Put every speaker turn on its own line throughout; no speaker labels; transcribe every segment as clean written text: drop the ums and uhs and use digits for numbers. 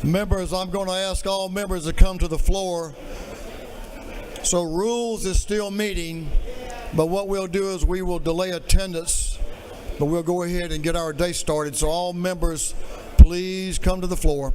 Members, I'm going to ask all members to come to the floor. So rules is still meeting, but what we'll do is we will delay attendance, but we'll go ahead and get our day started. So all members, please come to the floor.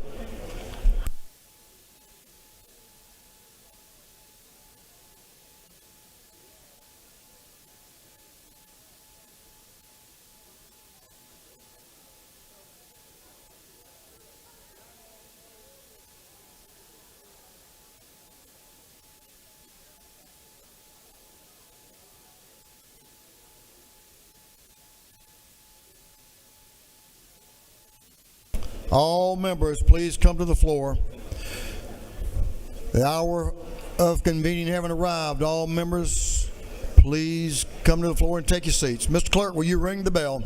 All members, please come to the floor. The hour of convening having arrived. All members, please come to the floor and take your seats. Mr. Clerk, will you ring the bell?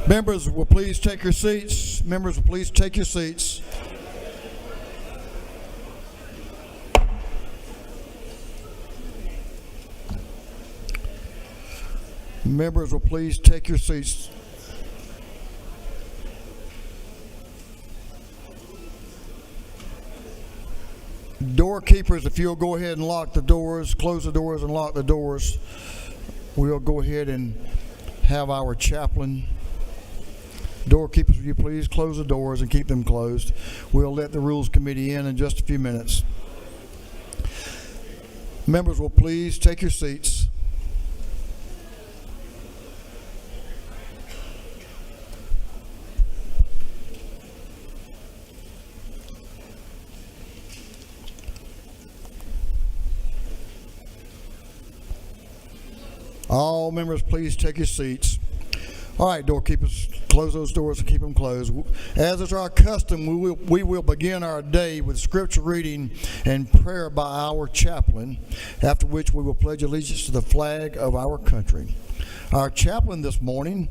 Members will please take your seats. Members will please take your seats. Members will please take your seats. Doorkeepers, if you'll go ahead and lock the doors, close the doors and lock the doors, we'll go ahead and have our chaplain. Doorkeepers, will you please close the doors and keep them closed? We'll let the Rules Committee in just a few minutes. Members will please take your seats. All members, please take your seats. All right, doorkeepers, close those doors and keep them closed. As is our custom, we will begin our day with scripture reading and prayer by our chaplain, after which we will pledge allegiance to the flag of our country. Our chaplain this morning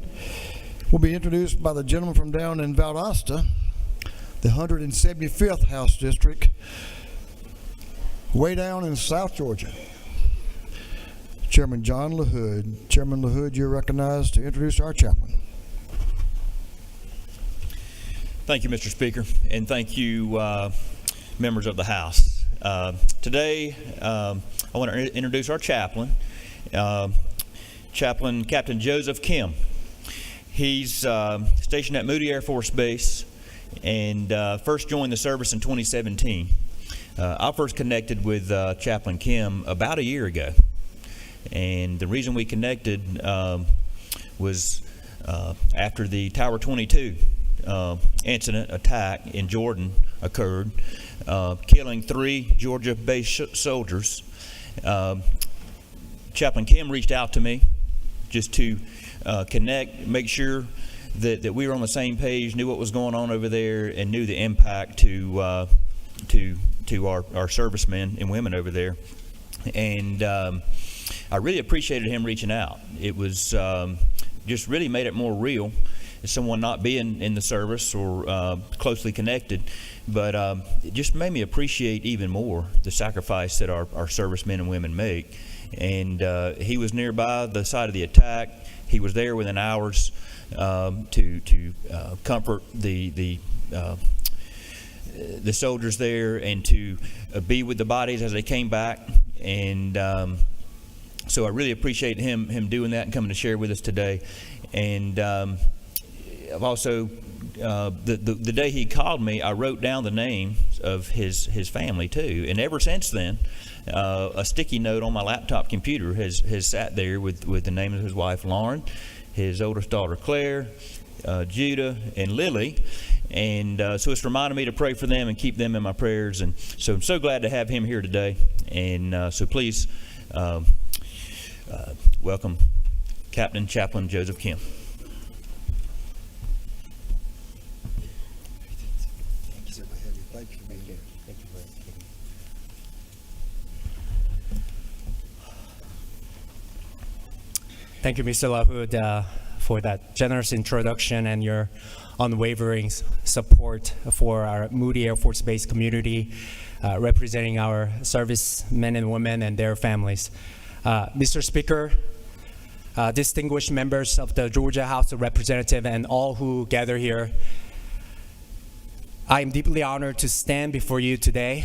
will be introduced by the gentleman from down in Valdosta, the 175th House District, way down in South Georgia. Chairman John LaHood. Chairman LaHood, you're recognized to introduce our chaplain.
Thank you, Mr. Speaker, and thank you, members of the House. Today, I want to introduce our chaplain, Chaplain Captain Joseph Kim. He's stationed at Moody Air Force Base and first joined the service in 2017. I first connected with Chaplain Kim about a year ago. And the reason we connected was after the Tower 22 incident attack in Jordan occurred, killing 3 Georgia-based soldiers. Chaplain Kim reached out to me just to connect, make sure that we were on the same page, knew what was going on over there, and knew the impact to our servicemen and women over there. And I really appreciated him reaching out. It was just really made it more real as someone not being in the service or closely connected. But it just made me appreciate even more the sacrifice that our servicemen and women make. And he was nearby the site of the attack. He was there within hours to comfort the soldiers there and to be with the bodies as they came back. And so I really appreciate him doing that and coming to share with us today. And I've also the day he called me, I wrote down the names of his family too. And ever since then, a sticky note on my laptop computer has sat there with the name of his wife Lauren, his oldest daughter Claire, Judah, and Lily. And so it's reminded me to pray for them and keep them in my prayers. And so I'm so glad to have him here today. And so please welcome Captain Chaplain Joseph Kim.
Thank you for being here. Thank you for Thank you, Mr. LaHood, for that generous introduction and your unwavering support for our Moody Air Force Base community, representing our servicemen and women and their families. Mr. Speaker, distinguished members of the Georgia House of Representatives, and all who gather here, I am deeply honored to stand before you today,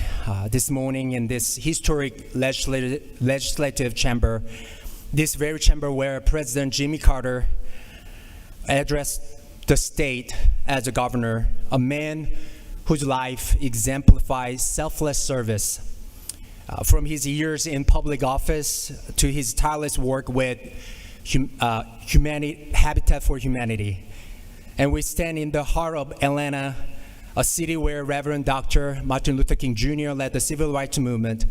this morning in this historic legislative chamber, this very chamber where President Jimmy Carter addressed the state as a governor, a man whose life exemplifies selfless service. From his years in public office to his tireless work with Habitat for Humanity. And we stand in the heart of Atlanta, a city where Reverend Dr. Martin Luther King Jr. led the civil rights movement,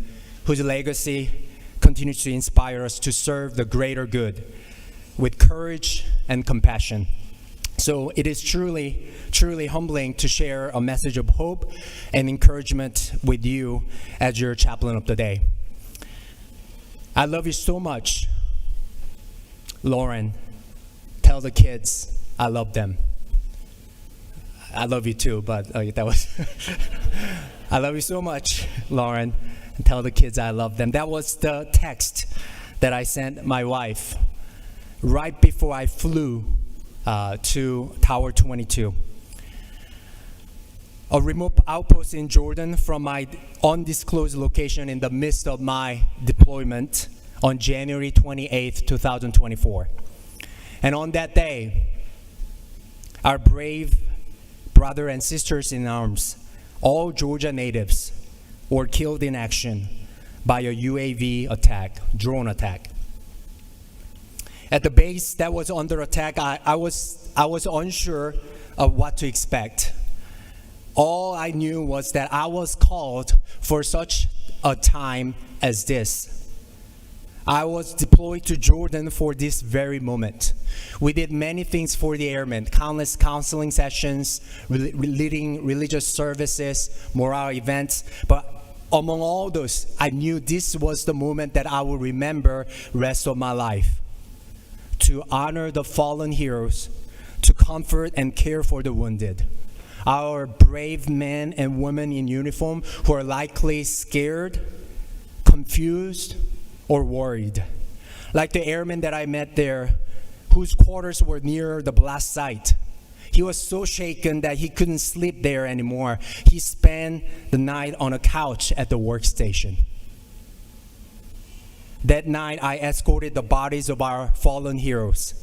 whose legacy continues to inspire us to serve the greater good with courage and compassion. So it is truly, truly humbling to share a message of hope and encouragement with you as your chaplain of the day. I love you so much. Lauren, tell the kids I love them. I love you too, but that was I love you so much, Lauren, and tell the kids I love them. That was the text that I sent my wife right before I flew to Tower 22. A remote outpost in Jordan from my undisclosed location in the midst of my deployment on January 28th, 2024. And on that day, our brave brother and sisters in arms, all Georgia natives, were killed in action by a UAV attack, drone attack. At the base that was under attack, I was unsure of what to expect. All I knew was that I was called for such a time as this. I was deployed to Jordan for this very moment. We did many things for the airmen, countless counseling sessions, leading religious services, morale events, but among all those, I knew this was the moment that I will remember the rest of my life. To honor the fallen heroes, to comfort and care for the wounded. Our brave men and women in uniform who are likely scared, confused, or worried. Like the airman that I met there, whose quarters were near the blast site. He was so shaken that he couldn't sleep there anymore. He spent the night on a couch at the workstation. That night, I escorted the bodies of our fallen heroes.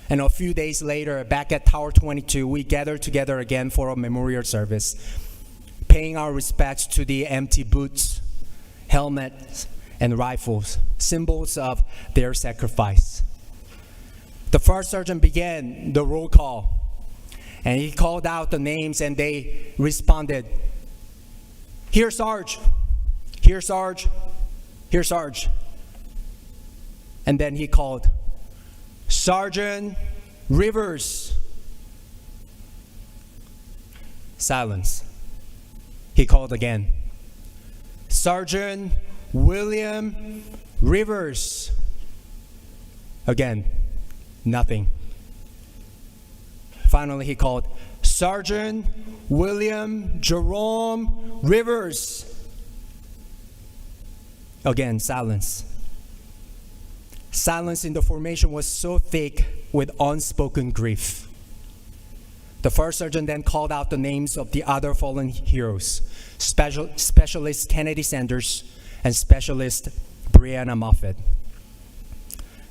And a few days later, back at Tower 22, we gathered together again for a memorial service, paying our respects to the empty boots, helmets, and rifles, symbols of their sacrifice. The first sergeant began the roll call, and he called out the names, and they responded, "Here, Sarge! Here, Sarge! Here, Sarge!" And then he called, "Sergeant Rivers." Silence. He called again, "Sergeant William Rivers. Again, nothing. Finally, he called Sergeant William Jerome Rivers. Again, silence. Silence in the formation was so thick with unspoken grief. The first sergeant then called out the names of the other fallen heroes, Specialist Kennedy Sanders and Specialist Brianna Moffett.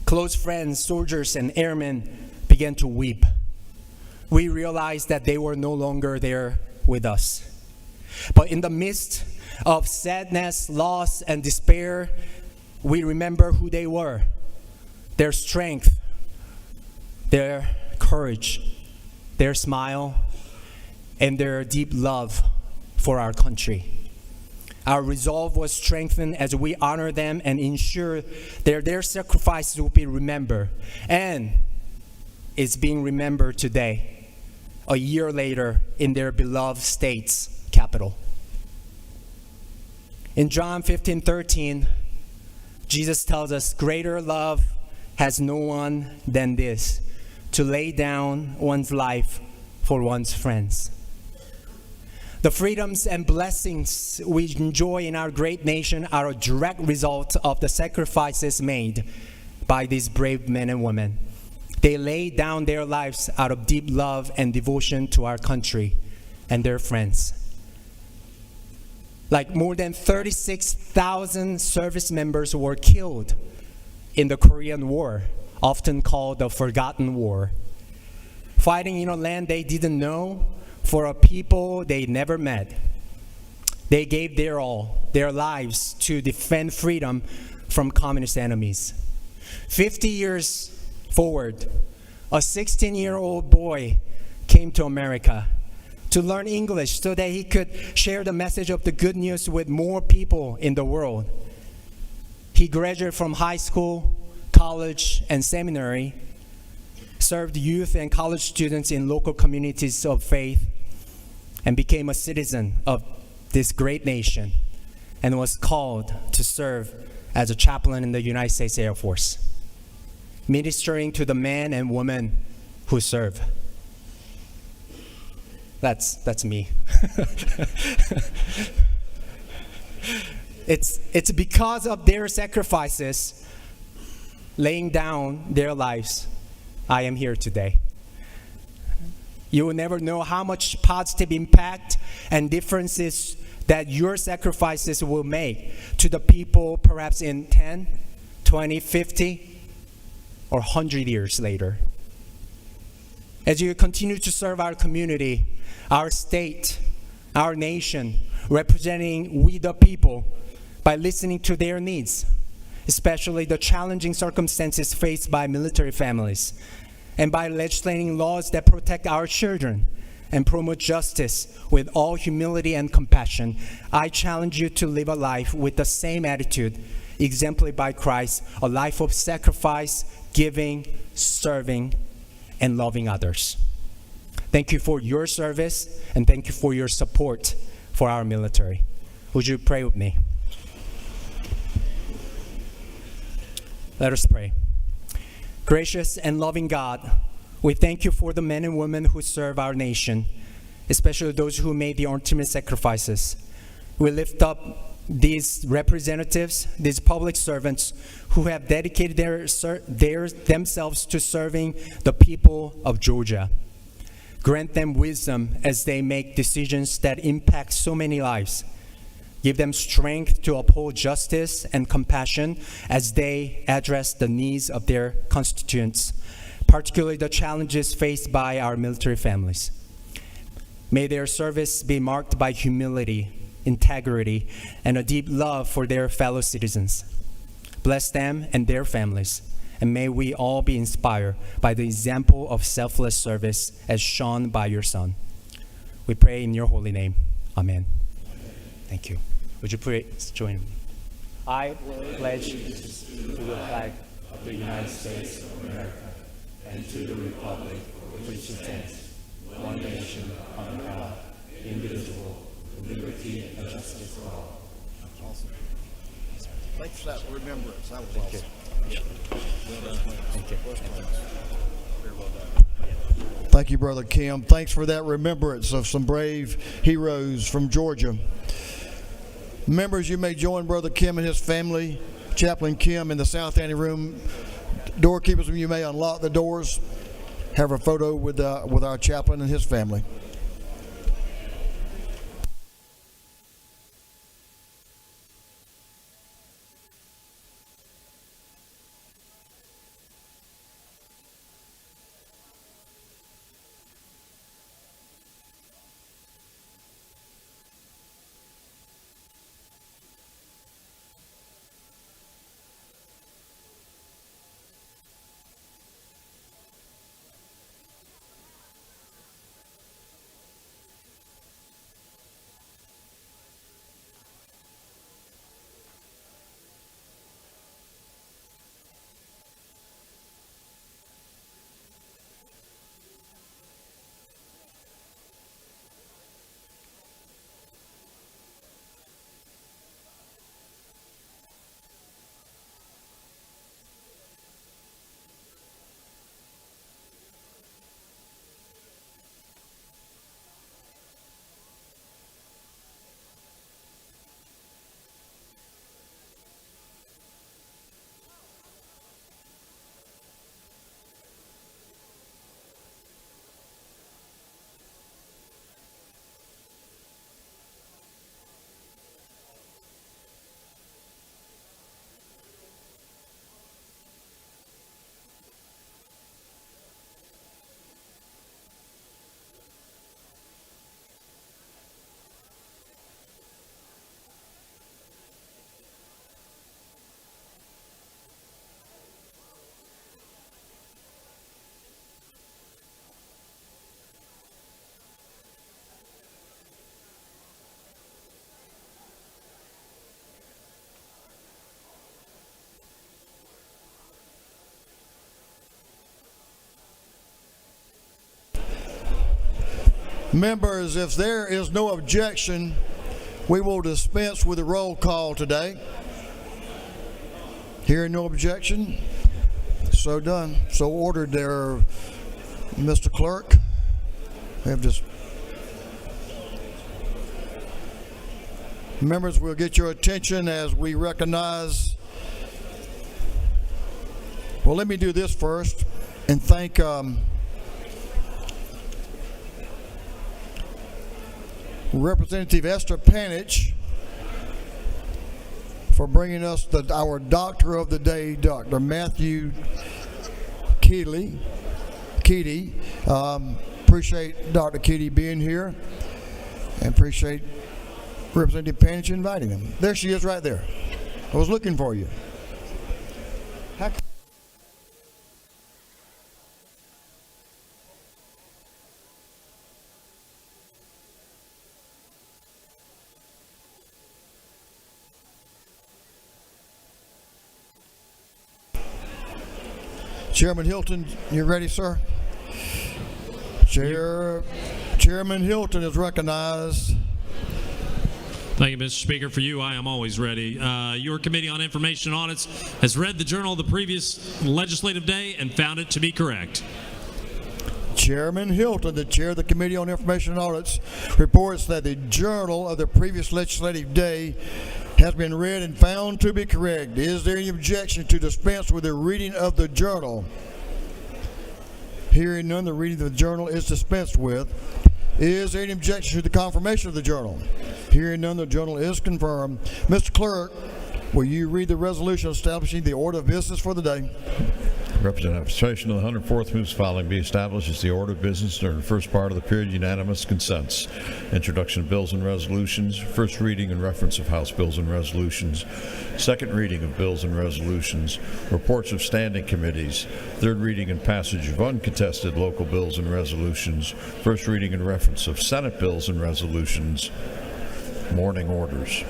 Close friends, soldiers, and airmen began to weep. We realized that they were no longer there with us. But in the midst of sadness, loss, and despair, we remember who they were, their strength, their courage, their smile, and their deep love for our country. Our resolve was strengthened as we honor them and ensure that their sacrifices will be remembered. And it's being remembered today, a year later, in their beloved state's capital. In John 15:13, Jesus tells us, greater love has no one than this, to lay down one's life for one's friends. The freedoms and blessings we enjoy in our great nation are a direct result of the sacrifices made by these brave men and women. They laid down their lives out of deep love and devotion to our country and their friends. Like more than 36,000 service members were killed in the Korean War, often called the Forgotten War. Fighting in a land they didn't know, for a people they never met. They gave their all, their lives, to defend freedom from communist enemies. 50 years forward, a 16-year-old boy came to America to learn English so that he could share the message of the good news with more people in the world. He graduated from high school, college, and seminary, served youth and college students in local communities of faith, and became a citizen of this great nation, and was called to serve as a chaplain in the United States Air Force, ministering to the men and women who serve. That's me. It's because of their sacrifices, laying down their lives, I am here today. You will never know how much positive impact and differences that your sacrifices will make to the people perhaps in 10, 20, 50, or 100 years later. As you continue to serve our community, our state, our nation, representing we the people by listening to their needs, especially the challenging circumstances faced by military families, and by legislating laws that protect our children and promote justice with all humility and compassion, I challenge you to live a life with the same attitude exemplified by Christ, a life of sacrifice, giving, serving, and loving others. Thank you for your service, and thank you for your support for our military. Would you pray with me? Let us pray. Gracious and loving God, we thank you for the men and women who serve our nation, especially those who made the ultimate sacrifices. We lift up these representatives, these public servants who have dedicated themselves to serving the people of Georgia. Grant them wisdom as they make decisions that impact so many lives. Give them strength to uphold justice and compassion as they address the needs of their constituents, particularly the challenges faced by our military families. May their service be marked by humility, integrity, and a deep love for their fellow citizens. Bless them and their families, and may we all be inspired by the example of selfless service as shown by your Son. We pray in your holy name. Amen. Thank you. Would you please join me? I pledge allegiance to the flag of the United States of America and to the republic for which it stands, one nation under God, indivisible, with liberty and justice for all.
Thanks for that remembrance. That was awesome. Thank you, Brother Kim. Thanks for that remembrance of some brave heroes from Georgia. Members, you may join Brother Kim and his family, Chaplain Kim, in the South Anteroom. Doorkeepers, you may unlock the doors. Have a photo with our chaplain and his family. Members, if there is no objection, we will dispense with the roll call today. Hearing no objection, so done. So ordered there, Mr. Clerk. We have just... Members, we'll get your attention as we recognize... Well, let me do this first and thank... Representative Esther Panich for bringing us our Doctor of the Day, Dr. Matthew Keeley. Appreciate Dr. Keeley being here and appreciate Representative Panich inviting him. There she is right there. I was looking for you. Chairman Hilton, you ready, sir? Chairman Hilton is recognized.
Thank you, Mr. Speaker. For you, I am always ready. Your Committee on Information Audits has read the journal of the previous legislative day and found it to be correct.
Chairman Hilton, the chair of the Committee on Information and Audits, reports that the journal of the previous legislative day has been read and found to be correct. Is there any objection to dispense with the reading of the journal? Hearing none, the reading of the journal is dispensed with. Is there any objection to the confirmation of the journal? Hearing none, the journal is confirmed. Mr. Clerk, will you read the resolution establishing the order of business for the day?
Representation of the 104th moves following be established as the order of business during the first part of the period. Unanimous consents. Introduction of bills and resolutions. First reading and reference of House bills and resolutions. Second reading of bills and resolutions. Reports of standing committees. Third reading and passage of uncontested local bills and resolutions. First reading and reference of Senate bills and resolutions. Morning orders.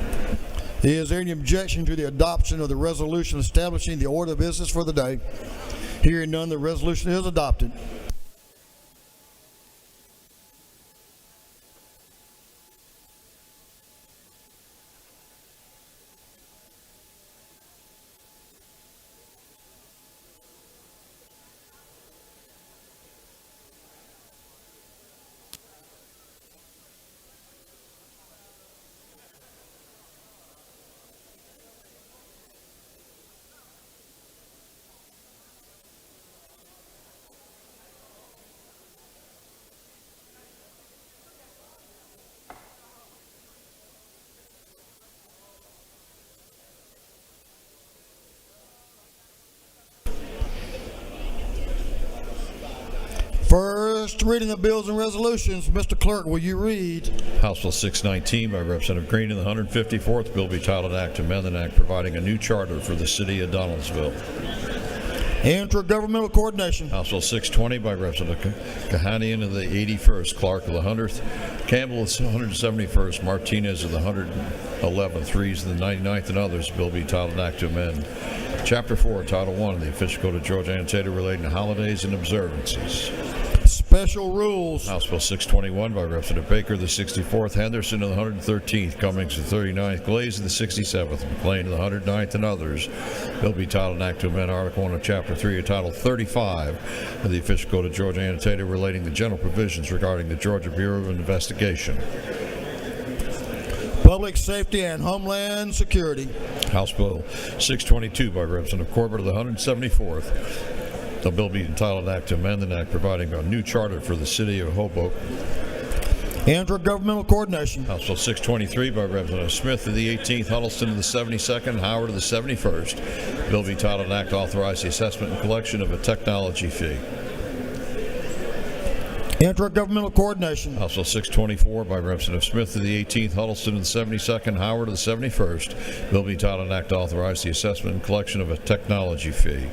Is there any objection to the adoption of the resolution establishing the order of business for the day? Hearing none, the resolution is adopted. First reading of bills and resolutions. Mr. Clerk, will you read?
House Bill 619 by Representative Green in the 154th. Bill be titled Act to amend an act providing a new charter for the city of Donaldsville.
Intergovernmental coordination.
House Bill 620 by Representative Kahanian of the 81st, Clark of the 100th, Campbell of the 171st, Martinez of the 111th, Reeves of the 99th, and others. Bill be titled Act to amend Chapter 4, Title 1 of the Official Code of Georgia annotated relating to holidays and observances.
Special rules.
House Bill 621 by Representative Baker of the 64th, Henderson of the 113th, Cummings of the 39th, Glaze of the 67th, McLean of the 109th, and others. Bill be titled Act to amend Article 1 of Chapter 3 of Title 35 of the Official Code of Georgia annotated relating to general provisions regarding the Georgia Bureau of Investigation.
Public safety and homeland security.
House Bill 622 by Representative Corbett of the 174th. The bill be entitled Act to amend an act providing a new charter for the city of Hoboken.
Intergovernmental coordination.
House Bill 623 by Representative Smith of the 18th, Huddleston of the 72nd, Howard of the 71st. Bill be titled Act to authorize the assessment and collection of a technology fee.
Intergovernmental coordination.
House Bill 624 by Representative Smith of the 18th, Huddleston of the 72nd, Howard of the 71st. Bill be titled Act to authorize the assessment and collection of a technology fee.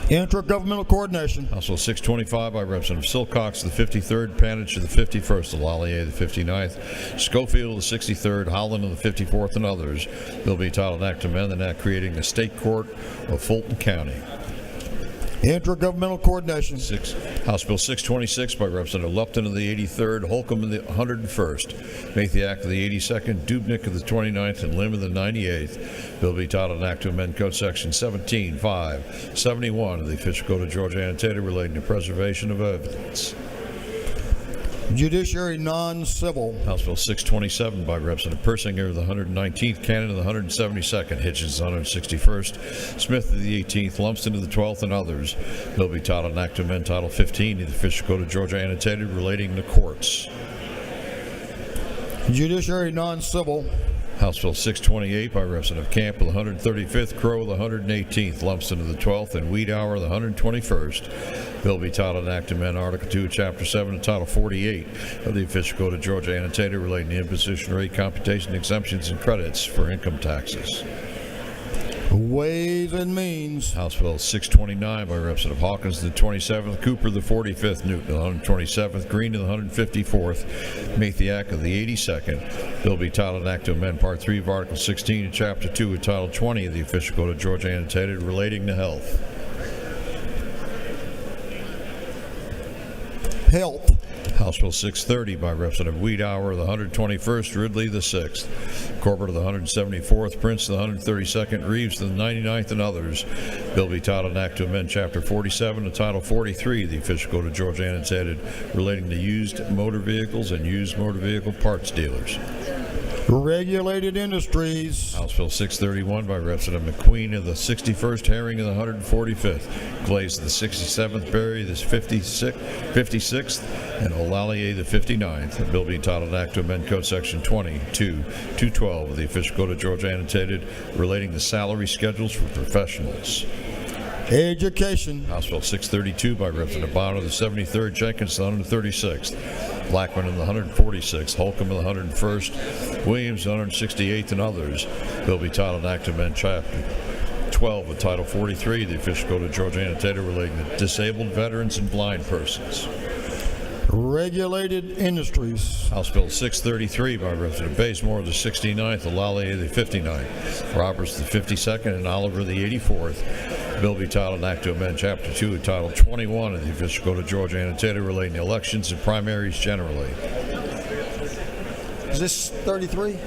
Intergovernmental coordination.
House Bill 625 by Representative Silcox of the 53rd, Panitch of the 51st, Lallier of the 59th, Schofield of the 63rd, Holland of the 54th, and others. Bill be titled Act to amend an act creating the State Court of Fulton County.
Intergovernmental coordination.
House Bill 626 by Representative Lupton of the 83rd, Holcomb of the 101st, make the Act of the 82nd, Dubnik of the 29th, and Lim of the 98th. Bill be titled an Act to amend Code Section 17-571 of the Official Code of Georgia annotated relating to preservation of evidence.
Judiciary non-civil.
House Bill 627 by Representative Persinger of the 119th, Cannon of the 172nd, Hitchens of the 161st, Smith of the 18th, Lumsden of the 12th, and others. Bill be titled an Act to amend Title 15 of the Official Code of Georgia annotated relating to courts.
Judiciary non-civil.
House Bill 628 by Representative Camp of the 135th, Crow of the 118th, Lumsden of the 12th, and Wiedauer of the 121st. Bill be titled an Act to amend Article 2 of Chapter 7 and Title 48 of the Official Code of Georgia annotated relating to imposition rate, computation, exemptions, and credits for income taxes.
Ways and Means.
House Bill 629 by Representative Hawkins of the 27th, Cooper of the 45th, Newton of the 127th, Green of the 154th, make the Act of the 82nd. Bill be titled an Act to amend Part 3 of Article 16 and Chapter 2 of Title 20 of the Official Code of Georgia annotated relating to health.
Health.
House Bill 630 by Representative Wiedauer of the 121st, Ridley the 6th, Corbett of the 174th, Prince of the 132nd, Reeves of the 99th, and others. Bill be titled an Act to amend Chapter 47 and Title 43 of the Official Code of Georgia annotated relating to used motor vehicles and used motor vehicle parts dealers.
Regulated Industries.
House Bill 631 by Representative McQueen of the 61st, Herring of the 145th, Glaze of the 67th, Berry of the 56th, and O'Lallier the 59th. A bill being titled Act to amend Code Section 22-212 of the Official Code of Georgia annotated relating to salary schedules for professionals.
Education.
House Bill 632 by Representative Bonner of the 73rd, Jenkins of the 136th, Blackman of the 146th, Holcomb of the 101st, Williams of the 168th, and others. Bill be titled Act to amend Chapter 12 of Title 43 of the Official Code of Georgia annotated relating to disabled veterans and blind persons.
Regulated Industries.
House Bill 633 by Representative Bazemore of the 69th, Lallier of the 59th, Roberts of the 52nd, and Oliver of the 84th. Bill be titled Act to amend Chapter 2 of Title 21 of the Official Code of Georgia annotated relating to elections and primaries generally.
Is this 33?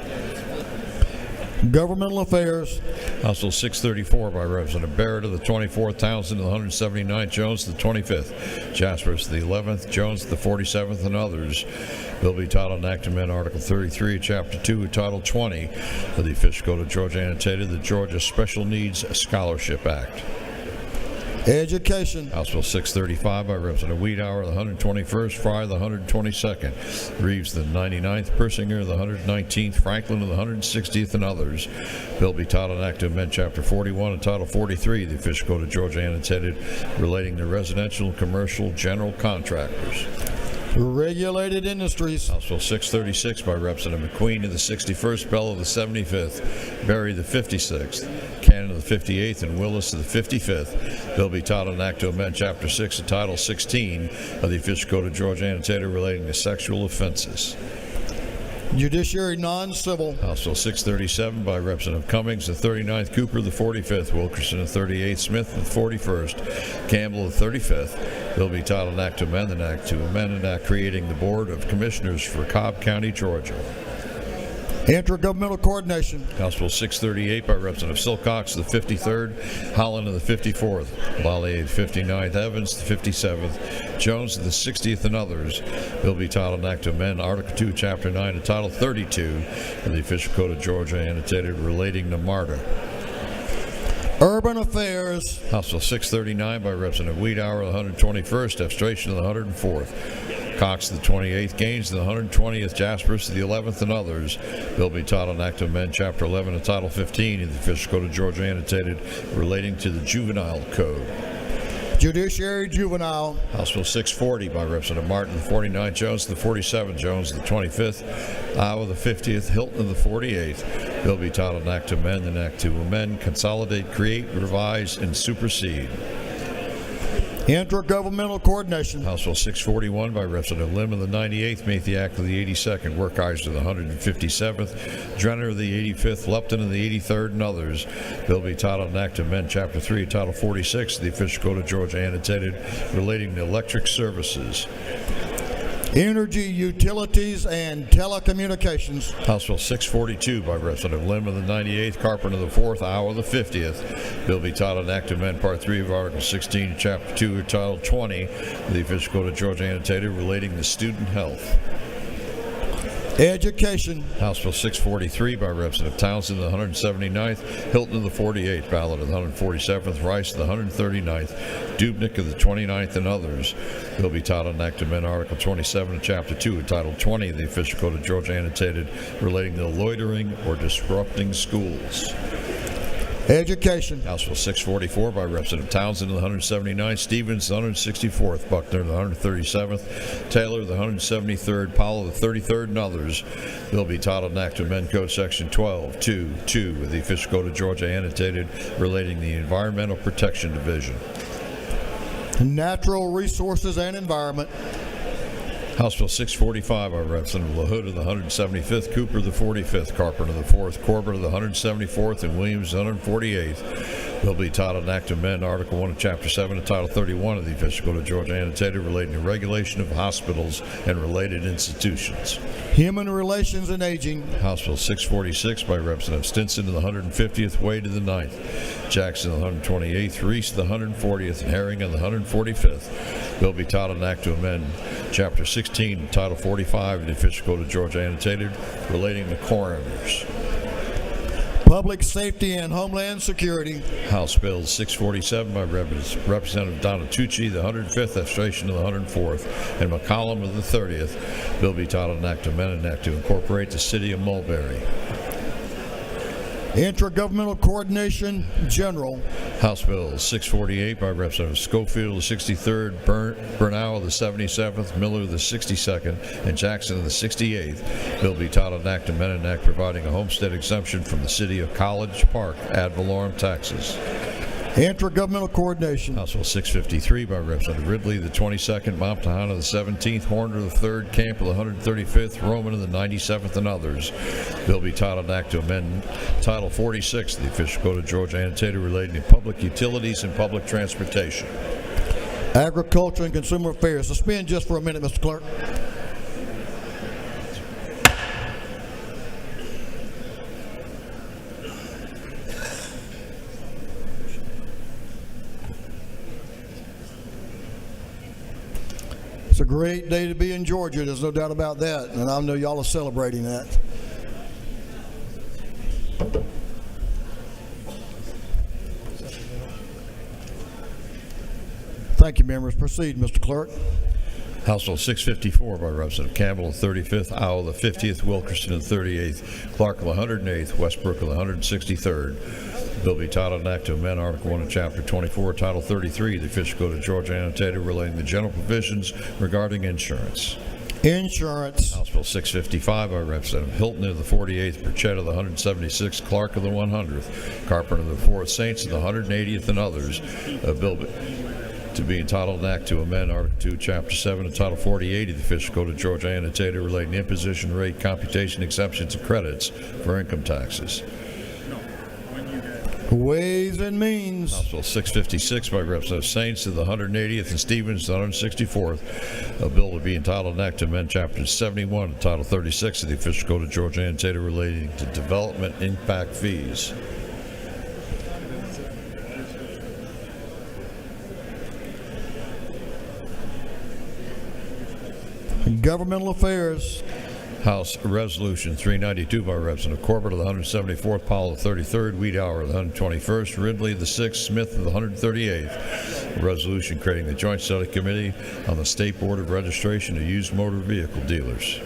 Governmental Affairs.
House Bill 634 by Representative Barrett of the 24th, Townsend of the 179th, Jones of the 25th, Jaspers of the 11th, Jones of the 47th, and others. Bill be titled an Act to amend Article 33, Chapter 2 of Title 20 of the Official Code of Georgia annotated the Georgia Special Needs Scholarship Act.
Education.
House Bill 635 by Representative Wiedauer, the 121st, Frye, the 122nd, Reeves, the 99th, Persinger, the 119th, Franklin, the 160th, and others. Bill be titled an act to amend Chapter 41 and Title 43 of the Official Code of Georgia annotated relating to residential and commercial general contractors.
Regulated industries.
House Bill 636 by Representative McQueen of the 61st, Bell of the 75th, Berry the 56th, Cannon of the 58th, and Willis of the 55th. Bill be titled an act to amend Chapter 6 and Title 16 of the Official Code of Georgia annotated relating to sexual offenses.
Judiciary non-civil.
House Bill 637 by Representative Cummings, the 39th, Cooper, the 45th, Wilkerson, the 38th, Smith, the 41st, Campbell, the 35th. Bill be titled an act to amend an act creating the Board of Commissioners for Cobb County, Georgia.
Intergovernmental coordination.
House Bill 638 by Representative Silcox, the 53rd, Holland of the 54th, Lallier, the 59th, Evans, the 57th, Jones of the 60th, and others. Bill be titled an act to amend Article 2, Chapter 9, and Title 32 of the Official Code of Georgia annotated relating to MARTA.
Urban affairs.
House Bill 639 by Representative Wiedauer, the 121st, Abstration of the 104th, Cox the 28th, Gaines the 120th, Jaspers the 11th, and others. Bill be titled an act to amend Chapter 11 and Title 15 of the Official Code of Georgia annotated relating to the Juvenile Code.
Judiciary juvenile.
House Bill 640 by Representative Martin, the 49th, Jones the 47th, Jones the 25th, Iowa the 50th, Hilton the 48th. Bill be titled an act to amend, consolidate, create, revise, and supersede.
Intergovernmental coordination.
House Bill 641 by Representative Lim of the 98th, Mathiak of the 82nd, Werkheiser of the 157th, Drenner of the 85th, Lupton of the 83rd, and others. Bill be titled an act to amend Chapter 3, Title 46 of the Official Code of Georgia annotated relating to electric services.
Energy, utilities, and telecommunications.
House Bill 642 by Representative Lim of the 98th, Carpenter of the 4th, Iowa of the 50th. Bill be titled an act to amend Part 3 of Article 16, Chapter 2, or Title 20 of the Official Code of Georgia annotated relating to student health.
Education.
House Bill 643 by Representative Townsend of the 179th, Hilton of the 48th, Ballard of the 147th, Rice of the 139th, Dubnik of the 29th, and others. Bill be titled an act to amend Article 27 of Chapter 2 and Title 20 of the Official Code of Georgia annotated relating to loitering or disrupting schools.
Education.
House Bill 644 by Representative Townsend of the 179th, Stevens the 164th, Buckner the 137th, Taylor the 173rd, Powell the 33rd, and others. Bill be titled an act to amend Code Section 12.2.2 of the Official Code of Georgia annotated relating to the Environmental Protection Division.
Natural resources and environment.
House Bill 645 by Representative LaHood of the 175th, Cooper of the 45th, Carpenter of the 4th, Corbett of the 174th, and Williams of the 148th. Bill be titled an act to amend Article 1 of Chapter 7 and Title 31 of the Official Code of Georgia annotated relating to regulation of hospitals and related institutions.
Human relations and aging.
House Bill 646 by Representative Stinson of the 150th, Wade of the 9th, Jackson of the 128th, Reese of the 140th, and Herring of the 145th. Bill be titled an act to amend Chapter 16, Title 45 of the Official Code of Georgia annotated relating to coroners.
Public safety and homeland security.
House Bill 647 by Representative Donatucci, the 105th, Abstration of the 104th, and McCollum of the 30th. Bill be titled an act to amend an act to incorporate the city of Mulberry.
Intergovernmental coordination general.
House Bill 648 by Representative Schofield, the 63rd, Bernau of the 77th, Miller of the 62nd, and Jackson of the 68th. Bill be titled an act to amend an act providing a homestead exemption from the city of College Park ad valorem taxes.
Intergovernmental coordination.
House Bill 653 by Representative Ridley, the 22nd, Montahana of the 17th, Horner of the 3rd, Camp of the 135th, Roman of the 97th, and others. Bill be titled an act to amend Title 46 of the Official Code of Georgia annotated relating to public utilities and public transportation.
Agriculture and consumer affairs. Suspend just for a minute, Mr. Clerk. It's a great day to be in Georgia. There's no doubt about that. And I know y'all are celebrating that. Thank you, members. Proceed, Mr. Clerk.
House Bill 654 by Representative Campbell, the 35th, Iowa, the 50th, Wilkerson, the 38th, Clark, the 108th, Westbrook, the 163rd. Bill be titled an act to amend Article 1 of Chapter 24, Title 33, the official code of Georgia annotated relating to general provisions regarding insurance.
Insurance.
House Bill 655 by Representative Hilton of the 48th, Burchett of the 176th, Clark of the 100th, Carpenter of the 4th, Saints of the 180th, and others. A bill to be entitled an act to amend Article 2, Chapter 7 of Title 48 of the official code of Georgia annotated relating to imposition rate, computation, exemptions, and credits for income taxes.
Ways and Means.
House Bill 656 by Representative Saints of the 180th and Stevens of the 164th. A bill to be entitled an act to amend Chapter 71 of Title 36 of the official code of Georgia annotated relating to development impact fees.
Governmental Affairs.
House Resolution 392 by Representative Corbett of the 174th, Powell of the 33rd, Wiedauer of the 121st, Ridley of the 6th, Smith of the 138th. A resolution creating the Joint Study Committee on the State Board of Registration of Used Motor Vehicle Dealers.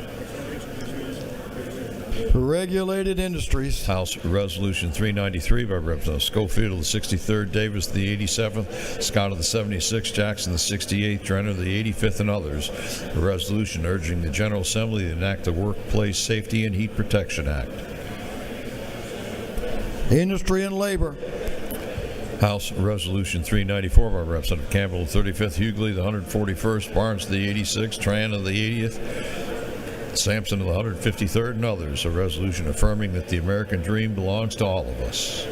Regulated Industries.
House Resolution 393 by Representative Schofield of the 63rd, Davis of the 87th, Scott of the 76th, Jackson of the 68th, Drenner of the 85th, and others. A resolution urging the General Assembly to enact the Workplace Safety and Heat Protection Act.
Industry and Labor.
House Resolution 394 by Representative Campbell of the 35th, Hughley of the 141st, Barnes of the 86th, Tran of the 80th, Sampson of the 153rd, and others. A resolution affirming that the American dream belongs to all of us.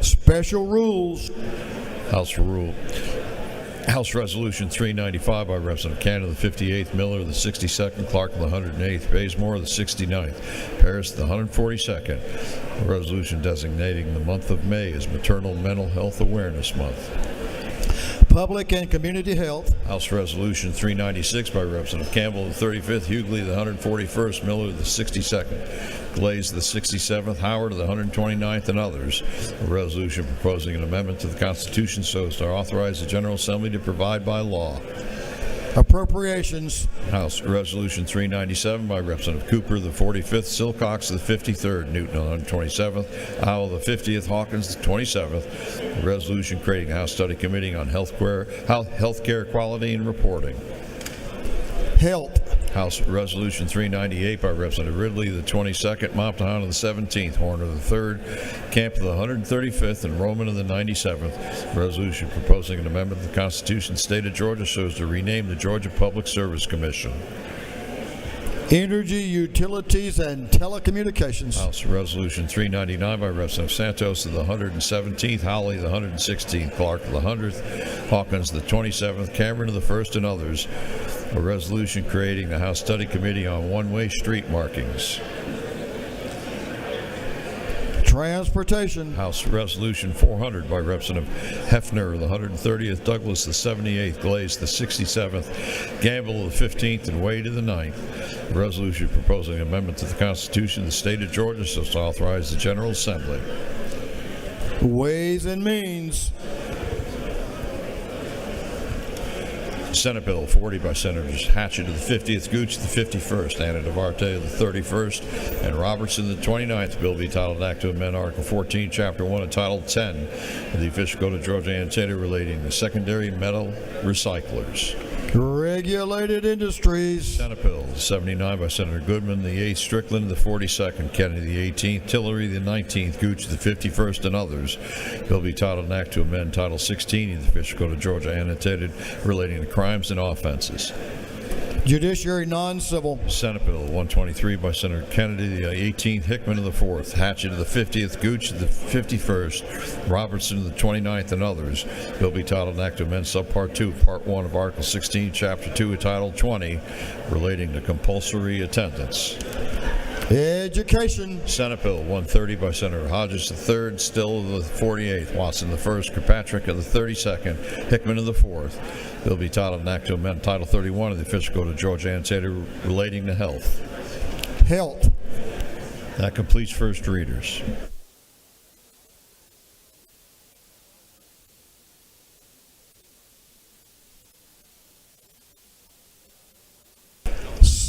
Special Rules.
House Resolution 395 by Representative Canada of the 58th, Miller of the 62nd, Clark of the 108th, Bazemore of the 69th, Paris of the 142nd. A resolution designating the month of May as Maternal Mental Health Awareness Month.
Public and Community Health.
House Resolution 396 by Representative Campbell of the 35th, Hughley of the 141st, Miller of the 62nd, Glaze of the 67th, Howard of the 129th, and others. A resolution proposing an amendment to the Constitution so as to authorize the General Assembly to provide by law.
Appropriations.
House Resolution 397 by Representative Cooper of the 45th, Silcox of the 53rd, Newton of the 127th, Howell of the 50th, Hawkins the 27th. A resolution creating a House Study Committee on healthcare quality and reporting.
Health.
House Resolution 398 by Representative Ridley of the 22nd, Moptahan of the 17th, Horner of the 3rd, Camp of the 135th, and Roman of the 97th. Resolution proposing an amendment to the Constitution of the State of Georgia so as to rename the Georgia Public Service Commission.
Energy, Utilities, and Telecommunications.
House Resolution 399 by Representative Santos of the 117th, Howley of the 116th, Clark of the 100th, Hawkins of the 27th, Cameron of the 1st, and others. A resolution creating the House Study Committee on one-way street markings.
Transportation.
House Resolution 400 by Representative Hefner of the 130th, Douglas the 78th, Glaze the 67th, Gamble of the 15th, and Wade of the 9th. A resolution proposing an amendment to the Constitution of the State of Georgia so as to authorize the General Assembly.
Ways and Means.
Senate Bill 40 by Senators Hatchett of the 50th, Gooch of the 51st, Anna DeVarte of the 31st, and Robertson of the 29th. Bill be titled Act to amend Article 14, Chapter 1 of Title 10 of the official code of Georgia annotated relating to secondary metal recyclers.
Regulated Industries.
Senate Bill 79 by Senator Goodman, the 8th, Strickland of the 42nd, Kennedy the 18th, Tillery the 19th, Gooch of the 51st, and others. Bill be titled an Act to amend Title 16 of the official code of Georgia annotated relating to crimes and offenses.
Judiciary Non-Civil.
Senate Bill 123 by Senator Kennedy, the 18th, Hickman of the 4th, Hatchett of the 50th, Gooch of the 51st, Robertson of the 29th, and others. Bill be titled an Act to amend Subpart 2, Part 1 of Article 16, Chapter 2 of Title 20, relating to compulsory attendance.
Education.
Senate Bill 130 by Senator Hodges III, Still of the 48th, Watson the 1st, Kirkpatrick of the 32nd, Hickman of the 4th. Bill be titled an Act to amend Title 31 of the official code of Georgia annotated relating to health.
Health.
That completes first readers.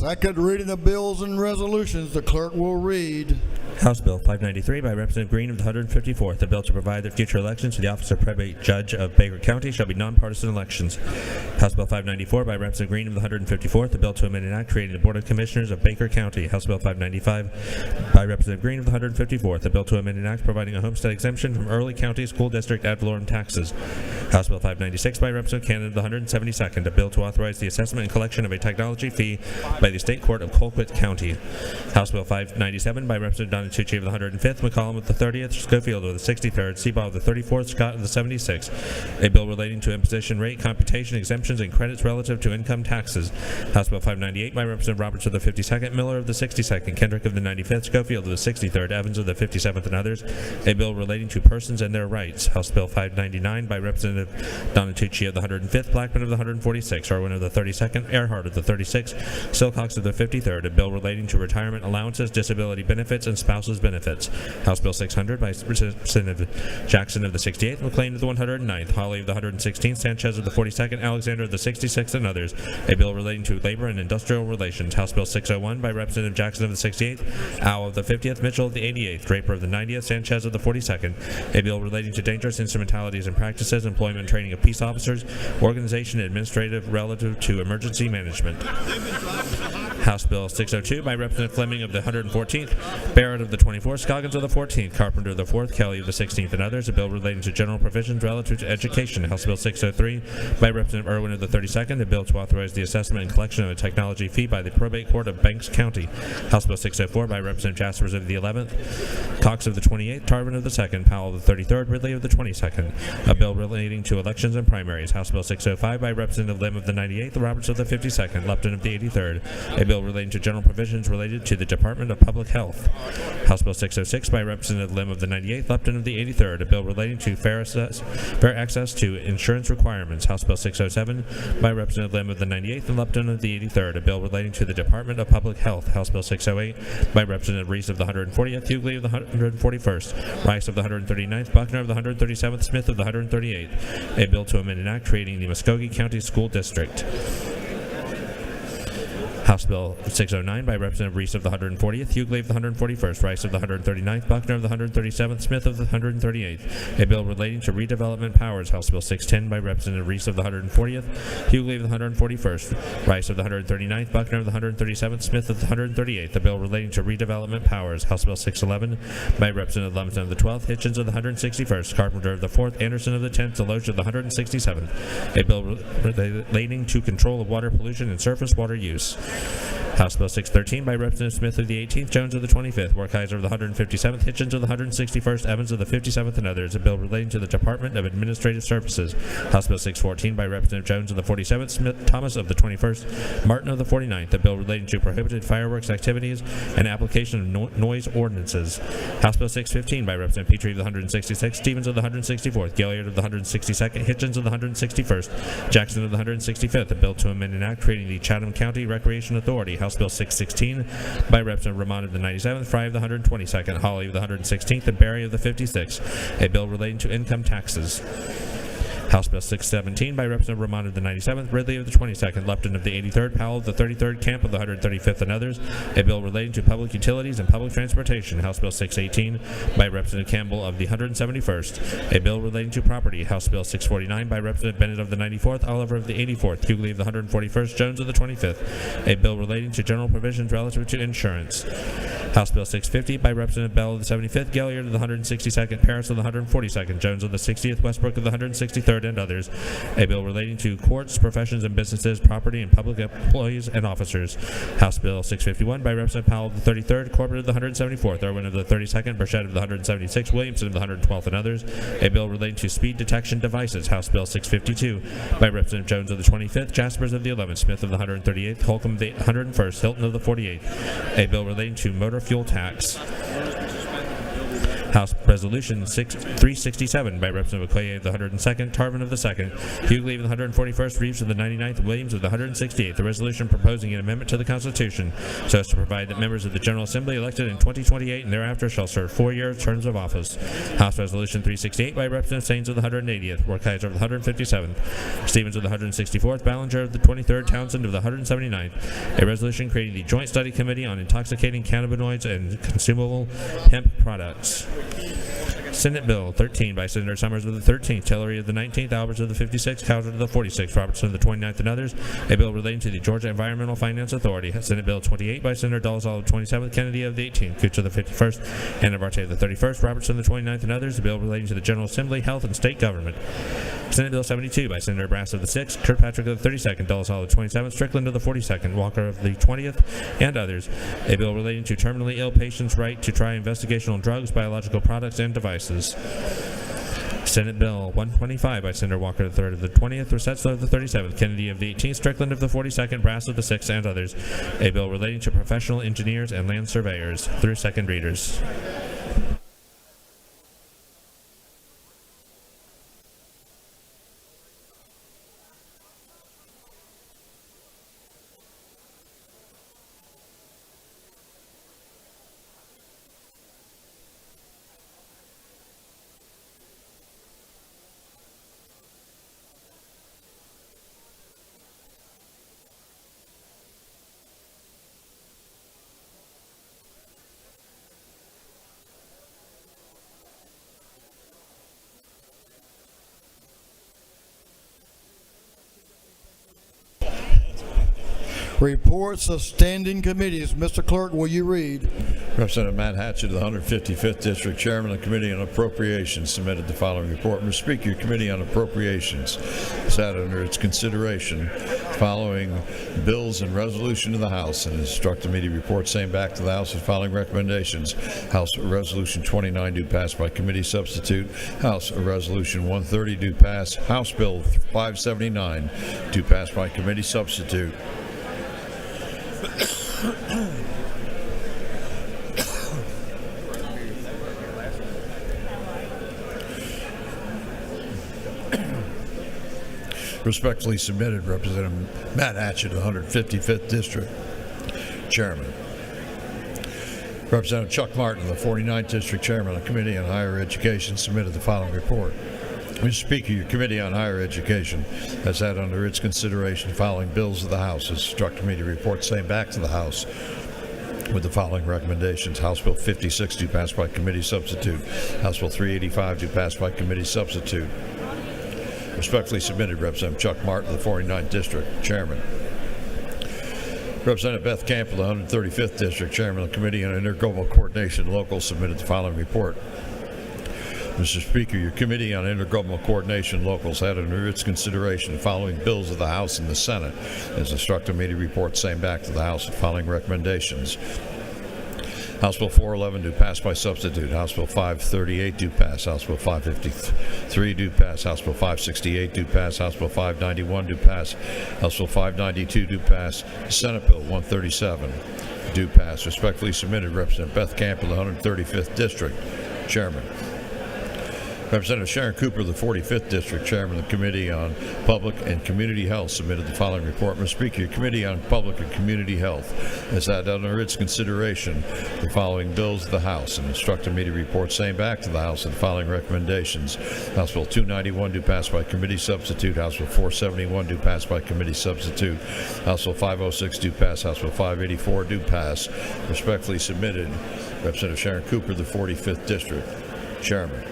Second reading of bills and resolutions. The clerk will read.
House Bill 593 by Representative Green of the 154th, a bill to provide that future elections to the office of probate judge of Baker County shall be nonpartisan elections. House Bill 594 by Representative Green of the 154th, a bill to amend an act creating the Board of Commissioners of Baker County. House Bill 595 by Representative Green of the 154th, a bill to amend an act providing a homestead exemption from Early County School District ad valorem taxes. House Bill 596 by Representative Cannon of the 172nd, a bill to authorize the assessment and collection of a technology fee by the State Court of Colquitt County. House Bill 597 by Representative Donatucci of the 105th, McCollum of the 30th, Schofield of the 63rd, Seabaugh of the 34th, Scott of the 76th, a bill relating to imposition rate, computation, exemptions, and credits relative to income taxes. House Bill 598 by Representative Roberts of the 52nd, Miller of the 62nd, Kendrick of the 95th, Schofield of the 63rd, Evans of the 57th, and others, a bill relating to persons and their rights. House Bill 599 by Representative Donatucci of the 105th, Blackman of the 146th, Irwin of the 32nd, Earhart of the 36th, Silcox of the 53rd, a bill relating to retirement allowances, disability benefits, and spouses benefits. House Bill 600 by Representative Jackson of the 68th, McLean of the 109th, Hawley of the 116th, Sanchez of the 42nd, Alexander of the 66th, and others, a bill relating to labor and industrial relations. House Bill 601 by Representative Jackson of the 68th, Howe of the 50th, Mitchell of the 88th, Draper of the 90th, Sanchez of the 42nd, a bill relating to dangerous instrumentalities and practices, employment and training of peace officers, organization and administrative relative to emergency management. House Bill 602 by Representative Fleming of the 114th, Barrett of the 24th, Scoggins of the 14th, Carpenter of the 4th, Kelly of the 16th, and others, a bill relating to general provisions relative to education. House Bill 603 by Representative Irwin of the 32nd, a bill to authorize the assessment and collection of a technology fee by the probate court of Banks County. House Bill 604 by Representative Jaspers of the 11th, Cox of the 28th, Tarvin of the 2nd, Powell of the 33rd, Ridley of the 22nd, a bill relating to elections and primaries. House Bill 605 by Representative Lim of the 98th, Roberts of the 52nd, Lupton of the 83rd, a bill relating to general provisions related to the Department of Public Health. House Bill 606 by Representative Lim of the 98th, Lupton of the 83rd, a bill relating to fair access to insurance requirements. House Bill 607 by Representative Lim of the 98th and Lupton of the 83rd, a bill relating to the Department of Public Health. House Bill 608 by Representative Reese of the 140th, Hughley of the 141st, Rice of the 139th, Buckner of the 137th, Smith of the 138th, a bill to amend an act creating the Muskogee County School District. House Bill 609 by Representative Reese of the 140th, Hughley of the 141st, Rice of the 139th, Buckner of the 137th, Smith of the 138th, a bill relating to redevelopment powers. House Bill 610 by Representative Reese of the 140th, Hughley of the 141st, Rice of the 139th, Buckner of the 137th, Smith of the 138th, a bill relating to redevelopment powers. House Bill 611 by Representative Lumsden of the 12th, Hitchens of the 161st, Carpenter of the 4th, Anderson of the 10th, Deloach of the 167th, a bill relating to control of water pollution and surface water use. House Bill 613 by Representative Smith of the 18th, Jones of the 25th, Werkheiser of the 157th, Hitchens of the 161st, Evans of the 57th, and others, a bill relating to the Department of Administrative Services. House Bill 614 by Representative Jones of the 47th, Smith, Thomas of the 21st, Martin of the 49th, a bill relating to prohibited fireworks activities and application of noise ordinances. House Bill 615 by Representative Petrie of the 166th, Stevens of the 164th, Gilliard of the 162nd, Hitchens of the 161st, Jackson of the 165th, a bill to amend an act creating the Chatham County Recreation Authority. House Bill 616 by Representative Ramon of the 97th, Fry of the 122nd, Hawley of the 116th, and Barry of the 56th, a bill relating to income taxes. House Bill 617 by Representative Ramon of the 97th, Ridley of the 22nd, Lupton of the 83rd, Powell of the 33rd, Camp of the 135th, and others, a bill relating to public utilities and public transportation. House Bill 618 by Representative Campbell of the 171st, a bill relating to property. House Bill 649 by Representative Bennett of the 94th, Oliver of the 84th, Hughley of the 141st, Jones of the 25th, a bill relating to general provisions relative to insurance. House Bill 650 by Representative Bell of the 75th, Gilliard of the 162nd, Paris of the 142nd, Jones of the 60th, Westbrook of the 163rd, and others, a bill relating to courts, professions and businesses, property, and public employees and officers. House Bill 651 by Representative Powell of the 33rd, Corbett of the 174th, Irwin of the 32nd, Burchett of the 176th, Williamson of the 112th, and others, a bill relating to speed detection devices. House Bill 652 by Representative Jones of the 25th, Jaspers of the 11th, Smith of the 138th, Holcomb of the 101st, Hilton of the 48th, a bill relating to motor fuel tax. House Resolution 367 by Representative Okoye of the 102nd, Tarvin of the 2nd, Hughley of the 141st, Reeves of the 99th, and Williams of the 168th. The resolution proposing an amendment to the Constitution so as to provide that members of the General Assembly elected in 2028 and thereafter shall serve 4-year terms of office. House Resolution 368 by Representative Saines of the 180th, Werkheiser of the 157th, Stevens of the 164th, Ballinger of the 23rd, Townsend of the 179th. A resolution creating the Joint Study Committee on Intoxicating Cannabinoids and Consumable Hemp Products. Senate Bill 13 by Senator Summers of the 13th, Tillery of the 19th, Alberts of the 56th, Cowser of the 46th, Robertson of the 29th, and others. A bill relating to the Georgia Environmental Finance Authority. Senate Bill 28 by Senator Dolezal of the 27th, Kennedy of the 18th, Cooch of the 51st, and Navarte of the 31st, Robertson of the 29th, and others. A bill relating to the General Assembly, Health, and State Government. Senate Bill 72 by Senator Brass of the 6th, Kirkpatrick of the 32nd, Dolezal of the 27th, Strickland of the 42nd, Walker of the 20th, and others. A bill relating to terminally ill patients' right to try investigational drugs, biological products, and devices. Senate Bill 125 by Senator Walker III of the 20th, Rossetto of the 37th, Kennedy of the 18th, Strickland of the 42nd, Brass of the 6th, and others. A bill relating to professional engineers and land surveyors through second readers.
Reports of standing committees. Mr. Clerk, will you read?
Representative Matt Hatchett of the 155th District, Chairman of the Committee on Appropriations, submitted the following report. Mr. Speaker, your Committee on Appropriations has had under its consideration the following bills and resolution to the House and instructed me to report same back to the House with following recommendations. House Resolution 29 due pass by committee substitute. House Resolution 130 due pass. House Bill 579 due pass by committee substitute. Respectfully submitted, Representative Matt Hatchett, 155th District, Chairman. Representative Chuck Martin, the 49th District Chairman of the Committee on Higher Education, submitted the following report. Mr. Speaker, your Committee on Higher Education has had under its consideration the following bills of the House. Has instructed me to report same back to the House with the following recommendations. House Bill 56 due pass by committee substitute. House Bill 385 due pass by committee substitute. Respectfully submitted, Representative Chuck Martin, the 49th District, Chairman. Representative Beth Campbell, the 135th District, Chairman of the Committee on Intergovernmental Coordination Local, submitted the following report. Mr. Speaker, your Committee on Intergovernmental Coordination Locals had under its consideration the following bills of the House and the Senate. It has instructed me to report same back to the House with following recommendations. House Bill 411 due pass by substitute. House Bill 538 due pass. House Bill 553 due pass. House Bill 568 due pass. House Bill 591 due pass. House Bill 592 due pass. Senate Bill 137 due pass. Respectfully submitted, Representative Beth Campbell, the 135th District, Chairman. Representative Sharon Cooper, the 45th District, Chairman of the Committee on Public and Community Health, submitted the following report. Mr. Speaker, your Committee on Public and Community Health has had under its consideration the following bills of the House and instructed me to report same back to the House with the following recommendations. House Bill 291 due pass by committee substitute. House Bill 471 due pass by committee substitute. House Bill 506 due pass. House Bill 584 due pass. Respectfully submitted, Representative Sharon Cooper, the 45th District, Chairman.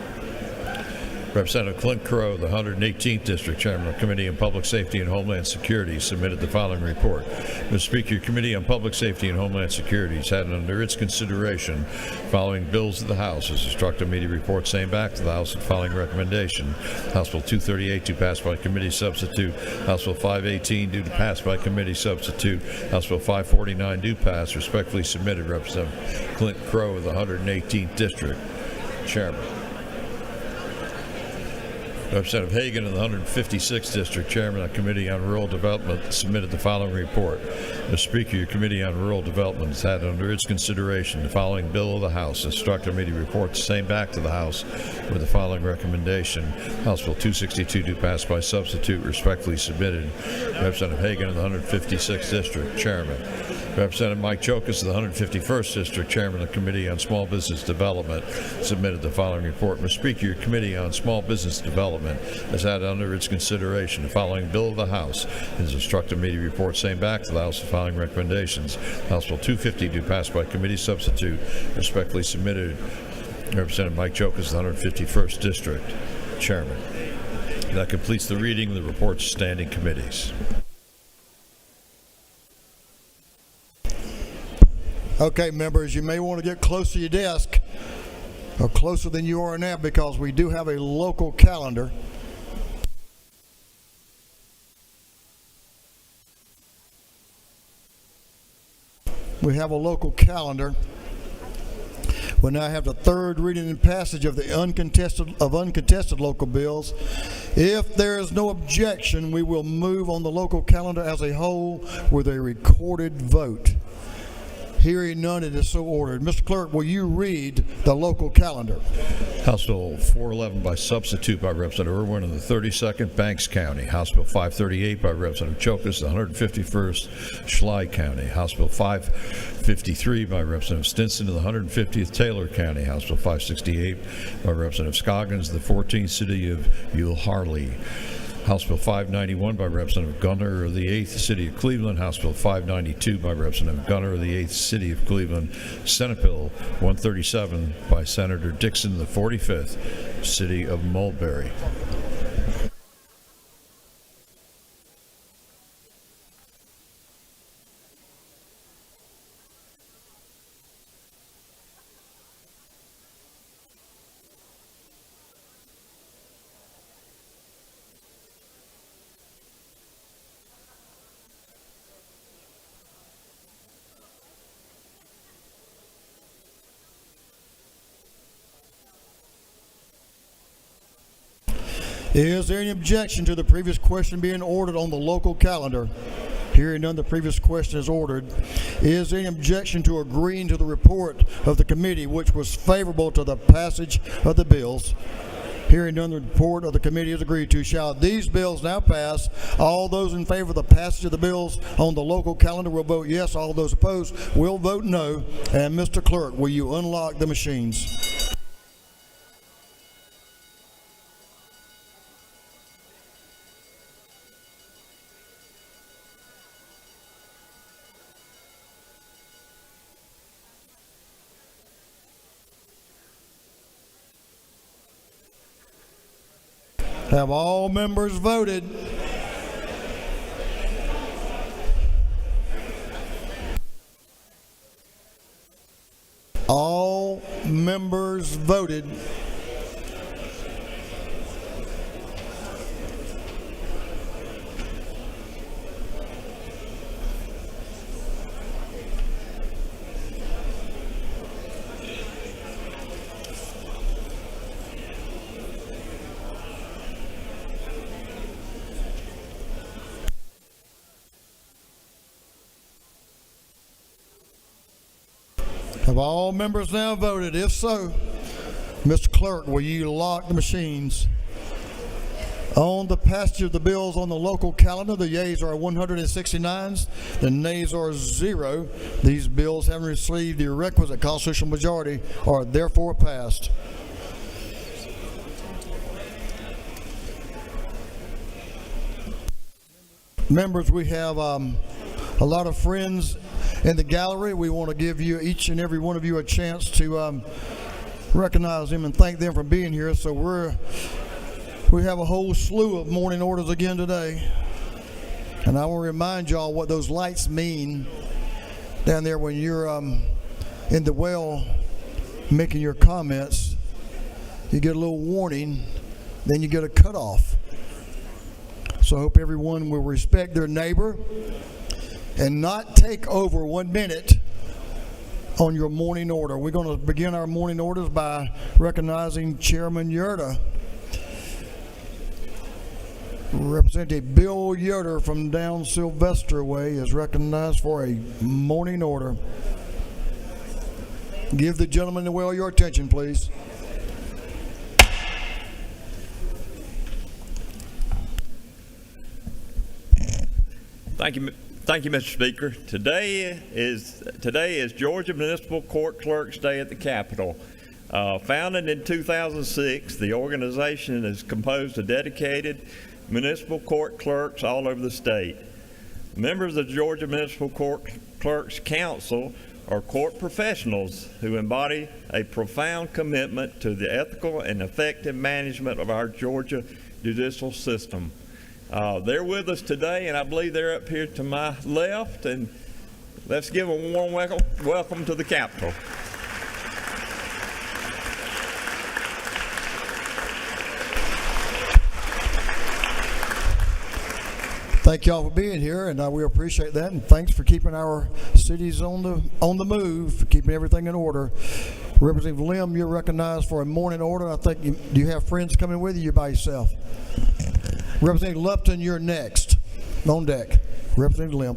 Representative Clint Crow, the 118th District, Chairman of the Committee on Public Safety and Homeland Security, submitted the following report. Mr. Speaker, your Committee on Public Safety and Homeland Security has had under its consideration following bills of the House. Has instructed me to report same back to the House with following recommendation. House Bill 238 due pass by committee substitute. House Bill 518 due to pass by committee substitute. House Bill 549 due pass. Respectfully submitted, Representative Clint Crow of the 118th District, Chairman. Representative Hagan of the 156th District, Chairman of the Committee on Rural Development, submitted the following report. Mr. Speaker, your Committee on Rural Development has had under its consideration the following bill of the House. Instruct committee report the same back to the House with the following recommendation. House Bill 262 do pass by substitute, respectfully submitted. Representative Hagan of the 156th District, Chairman. Representative Mike Chokas of the 151st District, Chairman of the Committee on Small Business Development, submitted the following report. Mr. Speaker, your Committee on Small Business Development has had under its consideration the following bill of the House. It is instructed me to report same back to the House with the following recommendations. House Bill 250 do pass by committee substitute, respectfully submitted. Representative Mike Chokas of the 151st District, Chairman. That completes the reading of the reports of standing committees.
Okay, members, you may want to get close to your desk, or closer than you are now, because we do have a local calendar. We have a local calendar. We now have the third reading and passage of the uncontested local bills. If there is no objection, we will move on the local calendar as a whole with a recorded vote. Hearing none, it is so ordered. Mr. Clerk, will you read the local calendar?
House Bill 411 by substitute by Representative Irwin of the 32nd, Banks County. House Bill 538 by Representative Chokas, the 151st, Schley County. House Bill 553 by Representative Stinson of the 150th, Taylor County. House Bill 568 by Representative Scoggins, the 14th, City of Ewell-Harley. House Bill 591 by Representative Gunner of the 8th, City of Cleveland. House Bill 592 by Representative Gunner of the 8th, City of Cleveland. Senate Bill 137 by Senator Dixon, the 45th, City of Mulberry.
Is there any objection to the previous question being ordered on the local calendar? Hearing none, the previous question is ordered. Is there any objection to agreeing to the report of the committee, which was favorable to the passage of the bills? Hearing none, the report of the committee is agreed to. Shall these bills now pass? All those in favor of the passage of the bills on the local calendar will vote yes. All those opposed will vote no. And Mr. Clerk, will you unlock the machines? Have all members voted? All members voted. Have all members now voted? If so, Mr. Clerk, will you lock the machines? On the passage of the bills on the local calendar, the yeas are 169, the nays are 0. These bills, having received the requisite constitutional majority, are therefore passed. Members, we have a lot of friends in the gallery. We want to give you, each and every one of you, a chance to recognize them and thank them for being here. So we have a whole slew of morning orders again today. And I want to remind y'all what those lights mean down there when you're in the well making your comments. You get a little warning, then you get a cutoff. So I hope everyone will respect their neighbor and not take over 1 minute on your morning order. We're going to begin our morning orders by recognizing Chairman Yerta. Representative Bill Yoder from down Sylvester Way is recognized for a morning order. Give the gentleman the well your attention, please.
Thank you, Mr. Speaker. Today is Georgia Municipal Court Clerks Day at the Capitol. Founded in 2006, the organization is composed of dedicated municipal court clerks all over the state. Members of the Georgia Municipal Court Clerks Council are court professionals who embody a profound commitment to the ethical and effective management of our Georgia judicial system. They're with us today, and I believe they're up here to my left, and let's give them a warm welcome to the Capitol.
Thank y'all for being here, and we appreciate that. And thanks for keeping our cities on the move, for keeping everything in order. Representative Lim, you're recognized for a morning order. I think do you have friends coming with you? You're by yourself. Representative Lupton, you're next. On deck. Representative Lim.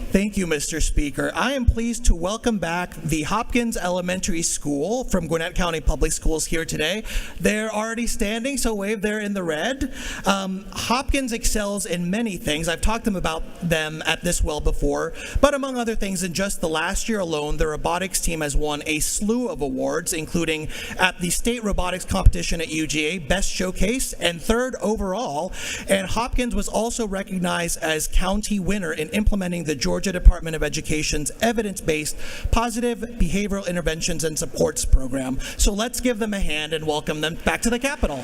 Thank you, Mr. Speaker. I am pleased to welcome back the Hopkins Elementary School from Gwinnett County Public Schools here today. They're already standing, so wave there in the red. Hopkins excels in many things. I've talked about them at this well before, but among other things, in just the last year alone, the robotics team has won a slew of awards, including at the state robotics competition at UGA, Best Showcase, and third overall. And Hopkins was also recognized as county winner in implementing the Georgia Department of Education's evidence-based positive behavioral interventions and supports program. So let's give them a hand and welcome them back to the Capitol.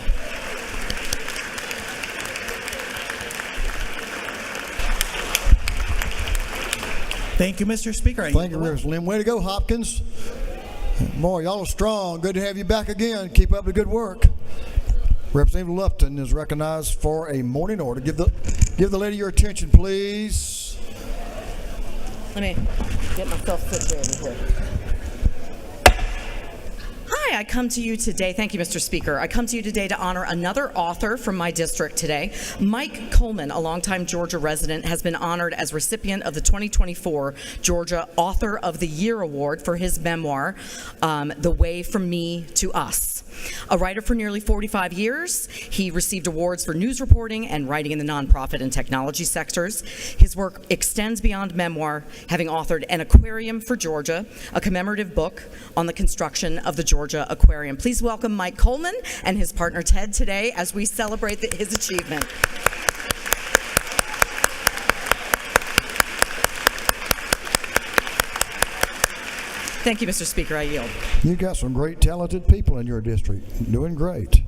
Thank you, Mr. Speaker.
Thank you, Representative Lim. Way to go, Hopkins. Boy, y'all are strong. Good to have you back again. Keep up the good work. Representative Lupton is recognized for a morning order. Give the lady your attention, please.
Let me get myself situated here. Hi, I come to you today, thank you, Mr. Speaker. I come to you today to honor another author from my district today. Mike Coleman, a longtime Georgia resident, has been honored as recipient of the 2024 Georgia Author of the Year Award for his memoir, The Way From Me to Us. A writer for nearly 45 years, he received awards for news reporting and writing in the nonprofit and technology sectors. His work extends beyond memoir, having authored An Aquarium for Georgia, a commemorative book on the construction of the Georgia Aquarium. Please welcome Mike Coleman and his partner Ted today as we celebrate his achievement. Thank you, Mr. Speaker. I yield.
You got some great, talented people in your district. Doing great.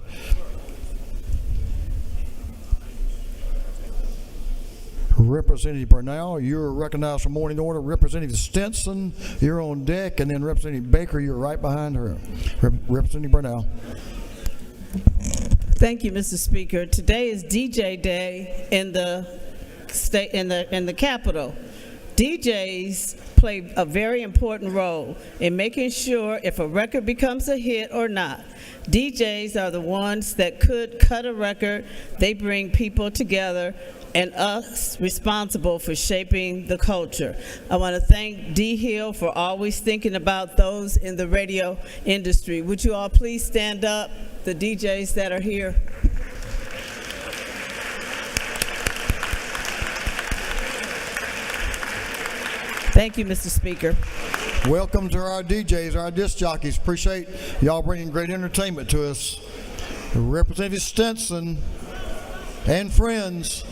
Representative Burnell, you're recognized for morning order. Representative Stinson, you're on deck, and then Representative Baker, you're right behind her. Representative Burnell.
Thank you, Mr. Speaker. Today is DJ Day in the state, in the Capitol. DJs play a very important role in making sure if a record becomes a hit or not. DJs are the ones that could cut a record. They bring people together, and us responsible for shaping the culture. I want to thank D. Hill for always thinking about those in the radio industry. Would you all please stand up, the DJs that are here? Thank you, Mr. Speaker.
Welcome to our DJs, our disc jockeys. Appreciate y'all bringing great entertainment to us. Representative Stinson and friends,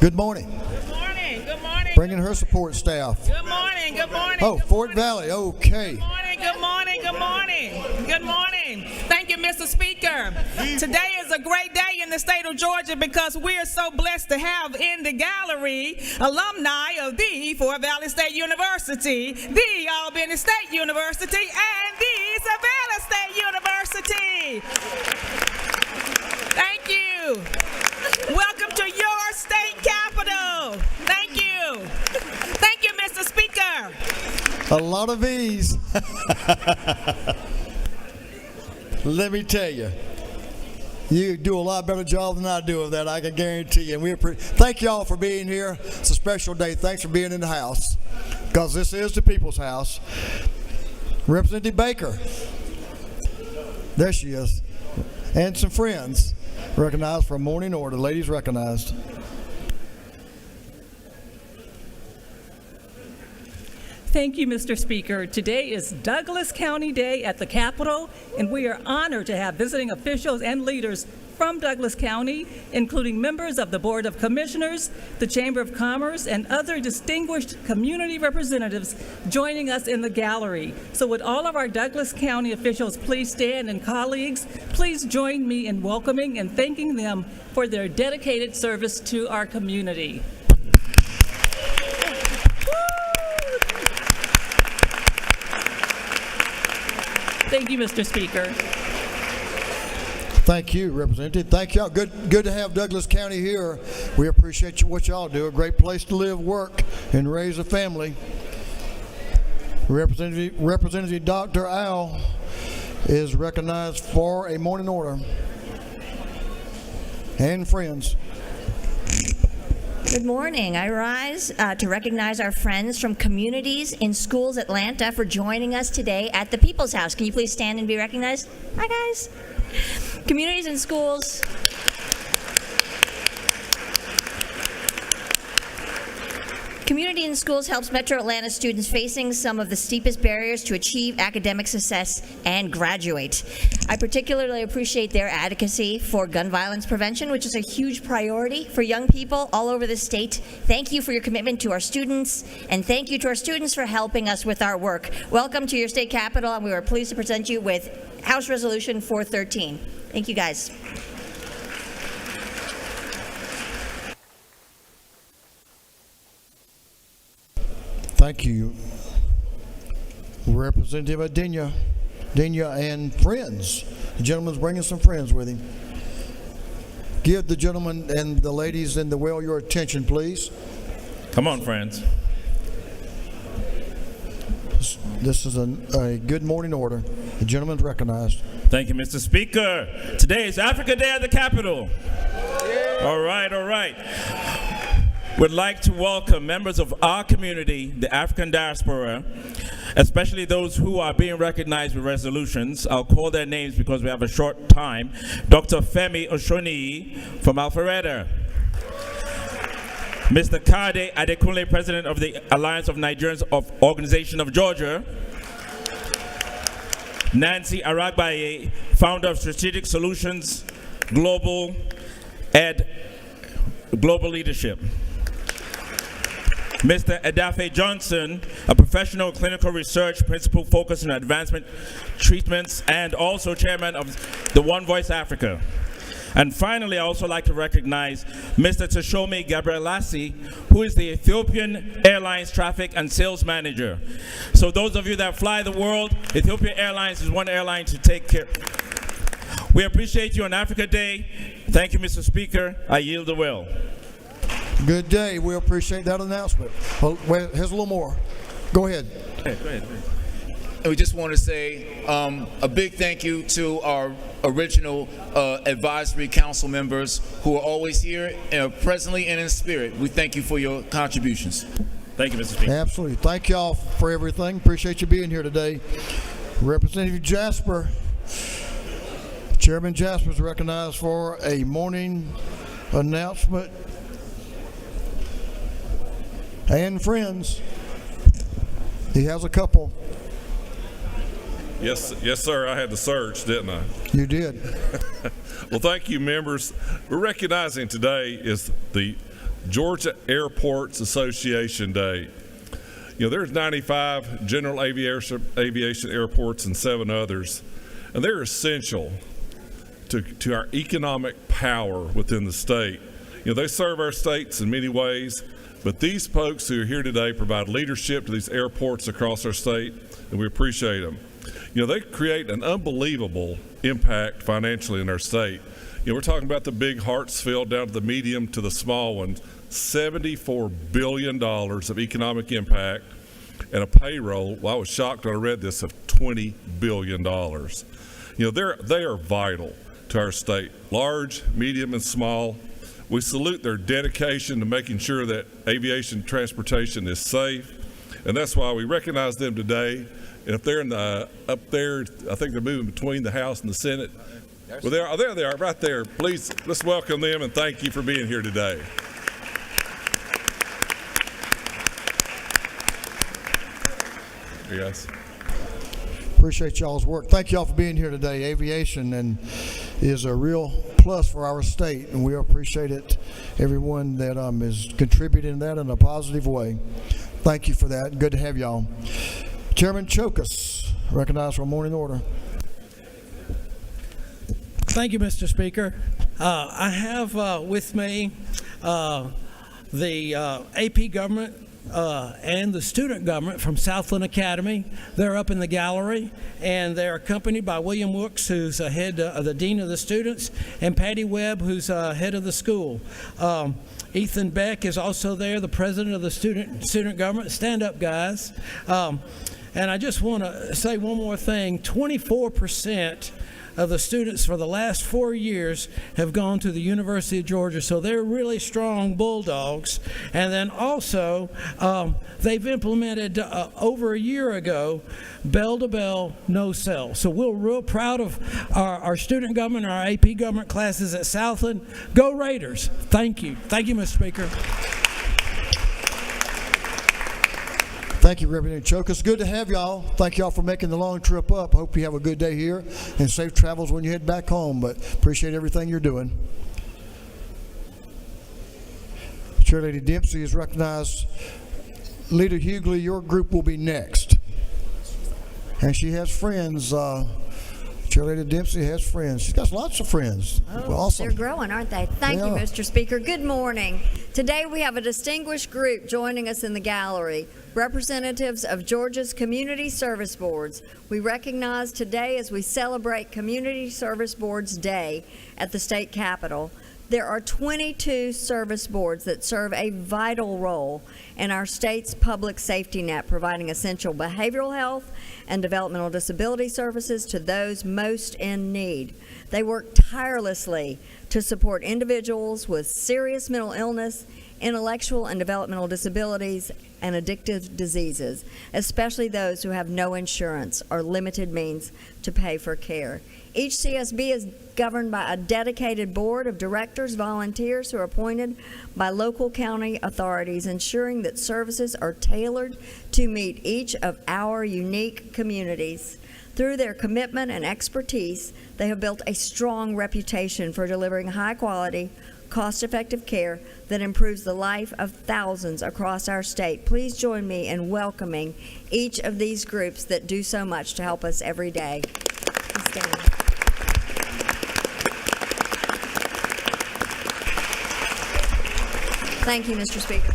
good morning.
Good morning. Good morning.
Bringing her support staff.
Good morning. Good morning.
Oh,
good
Fort
morning.
Valley, okay.
Good morning. Good morning. Good morning. Good morning. Thank you, Mr. Speaker. Today is a great day in the state of Georgia because we are so blessed to have in the gallery alumni of the Fort Valley State University, the Albany State University, and the Savannah State University. Thank you. Welcome to your state capital. Thank you. Thank you, Mr. Speaker.
A lot of V's. Let me tell you, You do a lot better job than I do of that, I can guarantee you. And we thank y'all for being here. It's a special day. Thanks for being in the house, because this is the people's house. Representative Baker. There she is. And some friends recognized for a morning order. Ladies recognized.
Thank you, Mr. Speaker. Today is Douglas County Day at the Capitol, and we are honored to have visiting officials and leaders from Douglas County, including members of the Board of Commissioners, the Chamber of Commerce, and other distinguished community representatives joining us in the gallery. So would all of our Douglas County officials please stand, and colleagues, please join me in welcoming and thanking them for their dedicated service to our community. Thank you, Mr. Speaker.
Thank you, Representative. Thank y'all. Good to have Douglas County here. We appreciate what y'all do. A great place to live, work, and raise a family. Representative Dr. Al is recognized for a morning order. And friends.
Good morning. I rise to recognize our friends from Communities in Schools Atlanta for joining us today at the People's House. Can you please stand and be recognized? Hi, guys. Communities in Schools. Community in Schools helps Metro Atlanta students facing some of the steepest barriers to achieve academic success and graduate. I particularly appreciate their advocacy for gun violence prevention, which is a huge priority for young people all over the state. Thank you for your commitment to our students, and thank you to our students for helping us with our work. Welcome to your state capitol, and we are pleased to present you with House Resolution 413. Thank you, guys.
Thank you, Representative Adenia and friends. The gentleman's bringing some friends with him. Give the gentleman and the ladies in the well your attention, please.
Come on, friends.
This is a good morning order. The gentleman's recognized.
Thank you, Mr. Speaker. Today is Africa Day at the Capitol. All right, all right. Would like to welcome members of our community, the African diaspora, especially those who are being recognized with resolutions. I'll call their names because we have a short time. Dr. Femi Oshoni from Alpharetta. Mr. Kade Adekunle, President of the Alliance of Nigerians of Organization of Georgia. Nancy Aragbaye, founder of Strategic Solutions Global Leadership. Mr. Edafe Johnson, a professional clinical research principal focused on advancement treatments and also chairman of the One Voice Africa. And finally, I also like to recognize Mr. Tashomi Gabrielasi, who is the Ethiopian Airlines Traffic and Sales Manager. So those of you that fly the world, Ethiopian Airlines is one airline to take care. We appreciate you on Africa Day. Thank you, Mr. Speaker. I yield the will.
Good day. We appreciate that announcement. Well, here's a little more. Go ahead.
Go ahead.
And we just want to say a big thank you to our original advisory council members who are always here, presently and in spirit. We thank you for your contributions.
Thank you, Mr. Speaker.
Absolutely. Thank y'all for everything. Appreciate you being here today. Representative Jasper. Chairman Jasper is recognized for a morning announcement. And friends, he has a couple.
Yes, sir. I had to search, didn't I?
You did.
Well, thank you, members. We're recognizing today is the Georgia Airports Association Day. You know, there's 95 general aviation airports and 7 others, and they're essential to our economic power within the state. You know, they serve our states in many ways, but these folks who are here today provide leadership to these airports across our state, and we appreciate them. You know, they create an unbelievable impact financially in our state. You know, we're talking about the big Hartsfield down to the medium to the small ones, $74 billion of economic impact and a payroll, well, I was shocked when I read this, of $20 billion. You know, they are vital to to our state, large, medium, and small. We salute their dedication to making sure that aviation transportation is safe, and that's why we recognize them today. And if they're up there, I think they're moving between the House and the Senate. Well, there they are, right there. Please, let's welcome them and thank you for being here today. Yes.
Appreciate y'all's work. Thank y'all for being here today. Aviation is a real plus for our state, and we appreciate it. Everyone that is contributing that in a positive way. Thank you for that. Good to have y'all. Chairman Chokas, recognized for morning order.
Thank you, Mr. Speaker. I have with me the AP government and the student government from Southland Academy. They're up in the gallery, and they're accompanied by William Wooks, who's head of the dean of the students, and Patty Webb, who's head of the school. Ethan Beck is also there, the president of the student government. Stand up, guys. And I just want to say one more thing. 24% of the students for the last 4 years have gone to the University of Georgia, so they're really strong Bulldogs. And then also, they've implemented over a year ago, bell-to-bell, no cell. So we're real proud of our student government, our AP government classes at Southland. Go Raiders! Thank you. Thank you, Mr. Speaker.
Thank you, Representative Chokas. Good to have y'all. Thank y'all for making the long trip up. Hope you have a good day here and safe travels when you head back home, but appreciate everything you're doing. Chair Lady Dempsey is recognized. Leader Hughley, your group will be next. And she has friends. Chair Lady Dempsey has friends. She's got lots of friends. Awesome.
They're growing, aren't they? Thank you, Mr. Speaker. Good morning. Today we have a distinguished group joining us in the gallery, representatives of Georgia's Community Service Boards. We recognize today as we celebrate Community Service Boards Day at the state capitol. There are 22 service boards that serve a vital role in our state's public safety net, providing essential behavioral health and developmental disability services to those most in need. They work tirelessly to support individuals with serious mental illness, intellectual and developmental disabilities, and addictive diseases, especially those who have no insurance or limited means to pay for care. Each CSB is governed by a dedicated board of directors, volunteers who are appointed by local county authorities, ensuring that services are tailored to meet each of our unique communities. Through their commitment and expertise, they have built a strong reputation for delivering high-quality, cost-effective care that improves the life of thousands across our state. Please join me in welcoming each of these groups that do so much to help us every day. Please stand. Thank you, Mr. Speaker.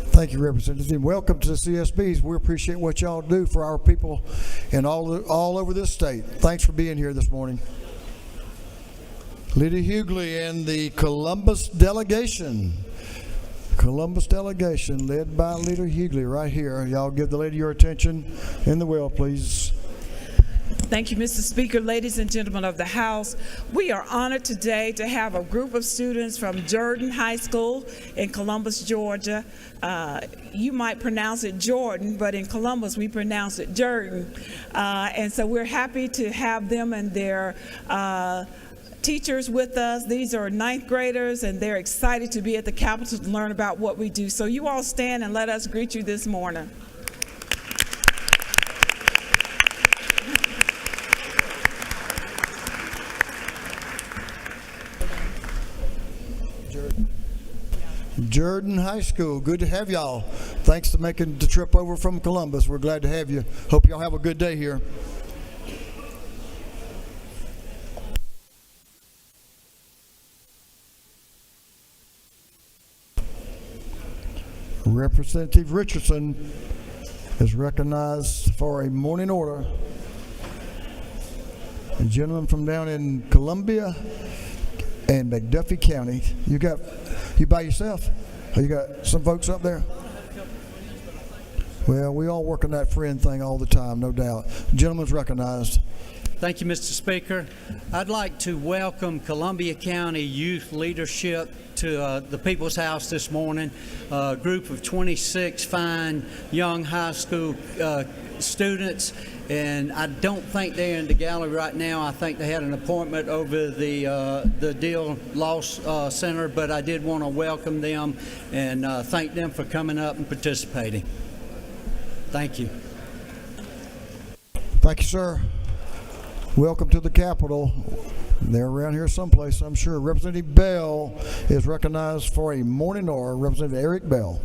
Thank you, Representative. Welcome to the CSBs. We appreciate what y'all do for our people in all over this state. Thanks for being here this morning. Leader Hughley and the Columbus delegation. Columbus delegation led by Leader Hughley right here. Y'all give the lady your attention in the well, please.
Thank you, Mr. Speaker. Ladies and gentlemen of the House, we are honored today to have a group of students from Jordan High School in Columbus, Georgia. You might pronounce it Jordan, but in Columbus we pronounce it Jordan. And so we're happy to have them and their teachers with us. These are ninth graders, and they're excited to be at the Capitol to learn about what we do. So you all stand and let us greet you this morning.
Jordan High School, good to have y'all. Thanks for making the trip over from Columbus. We're glad to have you. Hope y'all have a good day here. Representative Richardson is recognized for a morning order. A gentleman from down in Columbia and McDuffie County. You by yourself? Or you got some folks up there? Well, we all work on that friend thing all the time, no doubt. The gentleman's recognized.
Thank you, Mr. Speaker. I'd like to welcome Columbia County youth leadership to the People's House this morning. A group of 26 fine young high school students, and I don't think they're in the gallery right now. I think they had an appointment over the Deal Loss Center, but I did want to welcome them and thank them for coming up and participating. Thank you.
Thank you, sir. Welcome to the Capitol. They're around here someplace, I'm sure. Representative Bell is recognized for a morning hour. Representative Eric Bell.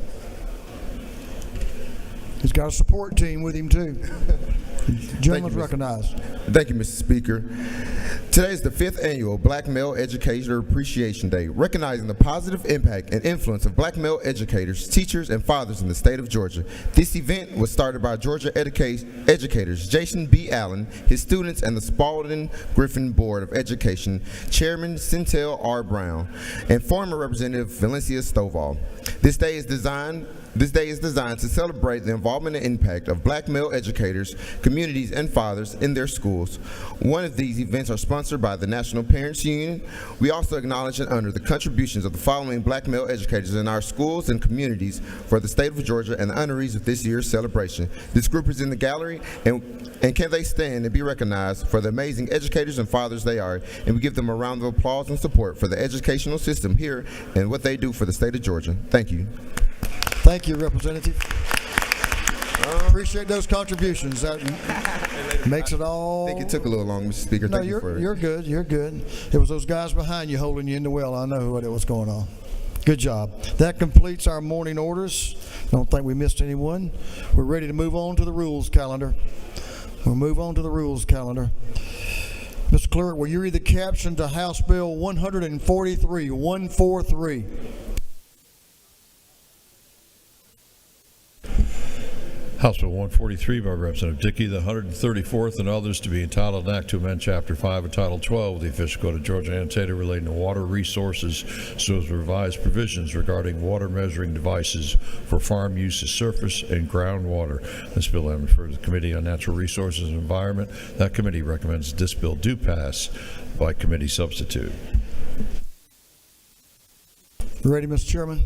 He's got a support team with him, too. Gentleman's recognized.
Thank you, Mr. Speaker. Today is the 5th annual Black Male Educator Appreciation Day, recognizing the positive impact and influence of black male educators, teachers, and fathers in the state of Georgia. This event was started by Georgia educators Jason B. Allen, his students, and the Spalding Griffin Board of Education, Chairman Centel R. Brown, and former Representative Valencia Stovall. This day is designed to celebrate the involvement and impact of black male educators, communities, and fathers in their schools. One of these events are sponsored by the National Parents Union. We also acknowledge and honor the contributions of the following black male educators in our schools and communities for the state of Georgia and the honorees of this year's celebration. This group is in the gallery, and can they stand and be recognized for the amazing educators and fathers they are, and we give them a round of applause and support for the educational system here and what they do for the state of Georgia. Thank you.
Thank you, Representative. Appreciate those contributions. That makes it all.
I think it took a little long, Mr. Speaker.
No,
Thank you for it.
You're good. You're good. It was those guys behind you holding you in the well. I know what was going on. Good job. That completes our morning orders. Don't think we missed anyone. We're ready to move on to the rules calendar. We'll move on to the rules calendar. Mr. Clerk, will you read the caption to House Bill 143?
House Bill 143 by Representative Dickey, the 134th, and others to be entitled an act to amend Chapter 5 and Title 12 of the Official Code of Georgia annotated relating to water resources so as to revise provisions regarding water measuring devices for farm use of surface and groundwater. This bill is referred to the Committee on Natural Resources and Environment. That committee recommends this bill do pass by committee substitute.
Ready, Mr. Chairman?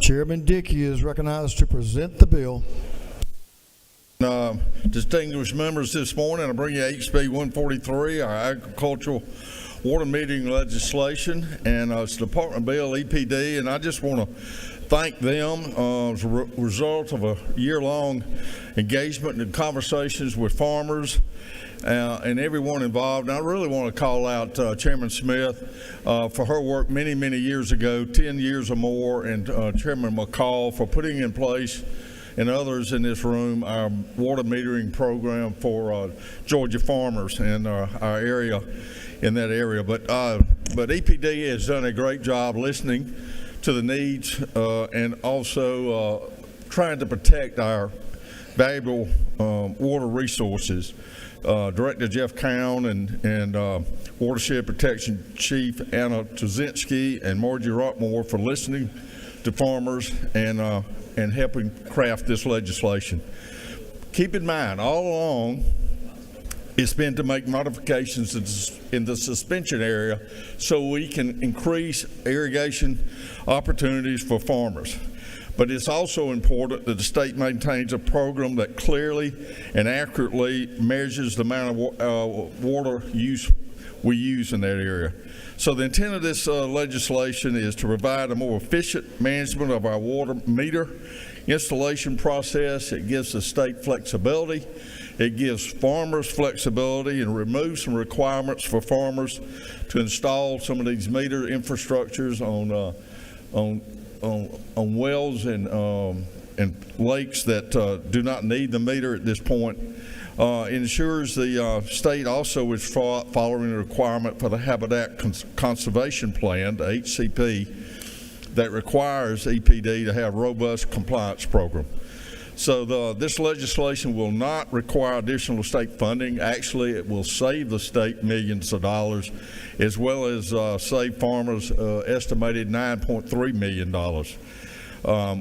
Chairman Dickey is recognized to present the bill.
Distinguished members, this morning I bring you HB 143, our agricultural water metering legislation, and it's Department bill, EPD, and I just want to thank them as a result of a year-long engagement and conversations with farmers and everyone involved. And I really want to call out Chairman Smith for her work many, many years ago, 10 years or more, and Chairman McCall for putting in place, and others in this room, our water metering program for Georgia farmers and our area in that area. But EPD has done a great job listening to the needs and also trying to protect our valuable water resources. Director Jeff Cowan and Watershed Protection Chief Anna Tuzinski and Margie Rockmore for listening to farmers and helping craft this legislation. Keep in mind, all along, it's been to make modifications in the suspension area so we can increase irrigation opportunities for farmers. But it's also important that the state maintains a program that clearly and accurately measures the amount of water use we use in that area. So the intent of this legislation is to provide a more efficient management of our water meter installation process. It gives the state flexibility. It gives farmers flexibility and removes some requirements for farmers to install some of these meter infrastructures on wells and lakes that do not need the meter at this point. Ensures the state also is following the requirement for the Habitat Conservation Plan, the HCP, that requires EPD to have robust compliance program. So this legislation will not require additional state funding. Actually, it will save the state millions of dollars, as well as save farmers estimated $9.3 million.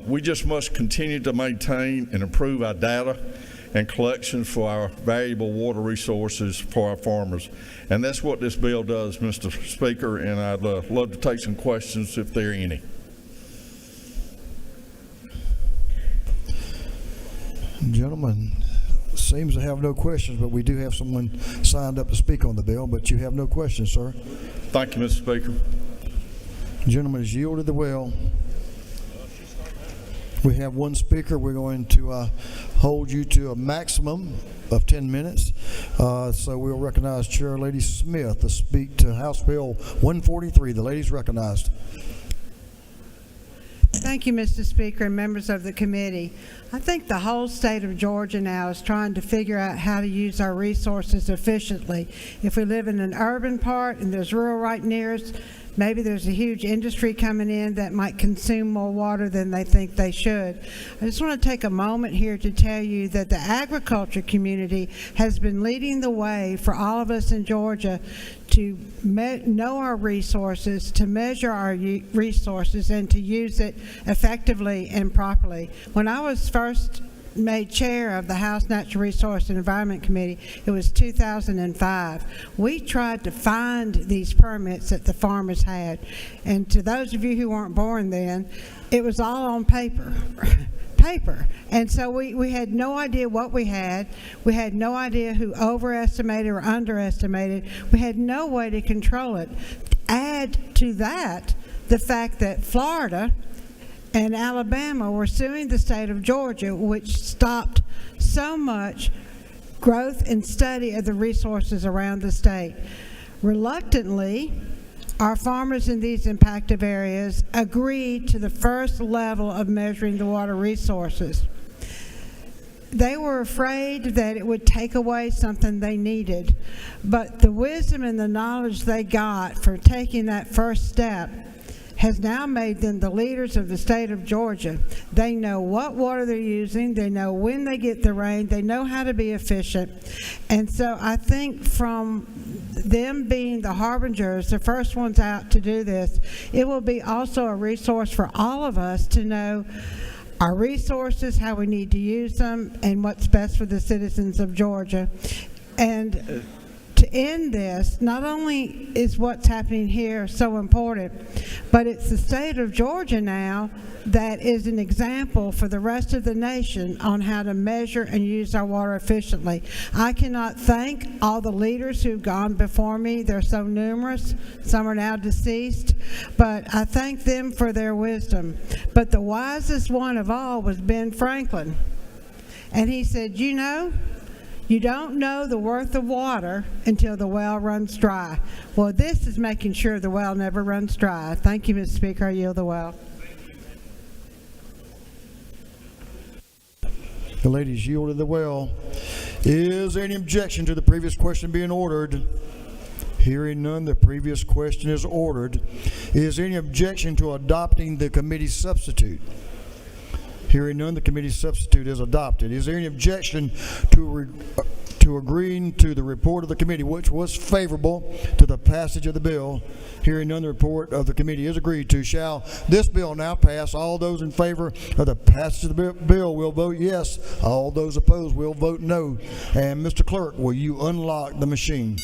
We just must continue to maintain and improve our data and collection for our valuable water resources for our farmers. And that's what this bill does, Mr. Speaker, and I'd love to take some questions if there are any.
Gentlemen, seems to have no questions, but we do have someone signed up to speak on the bill, but you have no questions, sir.
Thank you, Mr. Speaker.
Gentleman has yielded the will. We have one speaker. We're going to hold you to a maximum of 10 minutes. So we'll recognize Chair Lady Smith to speak to House Bill 143. The lady's recognized.
Thank you, Mr. Speaker and members of the committee. I think the whole state of Georgia now is trying to figure out how to use our resources efficiently. If we live in an urban part and there's rural right near us, maybe there's a huge industry coming in that might consume more water than they think they should. I just want to take a moment here to tell you that the agriculture community has been leading the way for all of us in Georgia to know our resources, to measure our resources, and to use it effectively and properly. When I was first made chair of the House Natural Resource and Environment Committee, it was 2005. We tried to find these permits that the farmers had, and to those of you who weren't born then, it was all on paper. And so we had no idea what we had. We had no idea who overestimated or underestimated. We had no way to control it. Add to that the fact that Florida and Alabama were suing the state of Georgia, which stopped so much growth and study of the resources around the state. Reluctantly, our farmers in these impacted areas agreed to the first level of measuring the water resources. They were afraid that it would take away something they needed, but the wisdom and the knowledge they got for taking that first step has now made them the leaders of the state of Georgia. They know what water they're using, they know when they get the rain, they know how to be efficient. And so I think from them being the harbingers, the first ones out to do this, it will be also a resource for all of us to know our resources, how we need to use them, and what's best for the citizens of Georgia. And to end this, not only is what's happening here so important, but it's the state of Georgia now that is an example for the rest of the nation on how to measure and use our water efficiently. I cannot thank all the leaders who've gone before me. They're so numerous. Some are now deceased, but I thank them for their wisdom. But the wisest one of all was Ben Franklin. And he said, you know, you don't know the worth of water until the well runs dry. Well, this is making sure the well never runs dry. Thank you, Mr. Speaker. I yield the well.
The lady's yielded the well. Is there any objection to the previous question being ordered? Hearing none, the previous question is ordered. Is there any objection to adopting the committee substitute? Hearing none, the committee substitute is adopted. Is there any objection to agreeing to the report of the committee, which was favorable to the passage of the bill? Hearing none, the report of the committee is agreed to. Shall this bill now pass? All those in favor of the passage of the bill will vote yes. All those opposed will vote no. And Mr. Clerk, will you unlock the machine?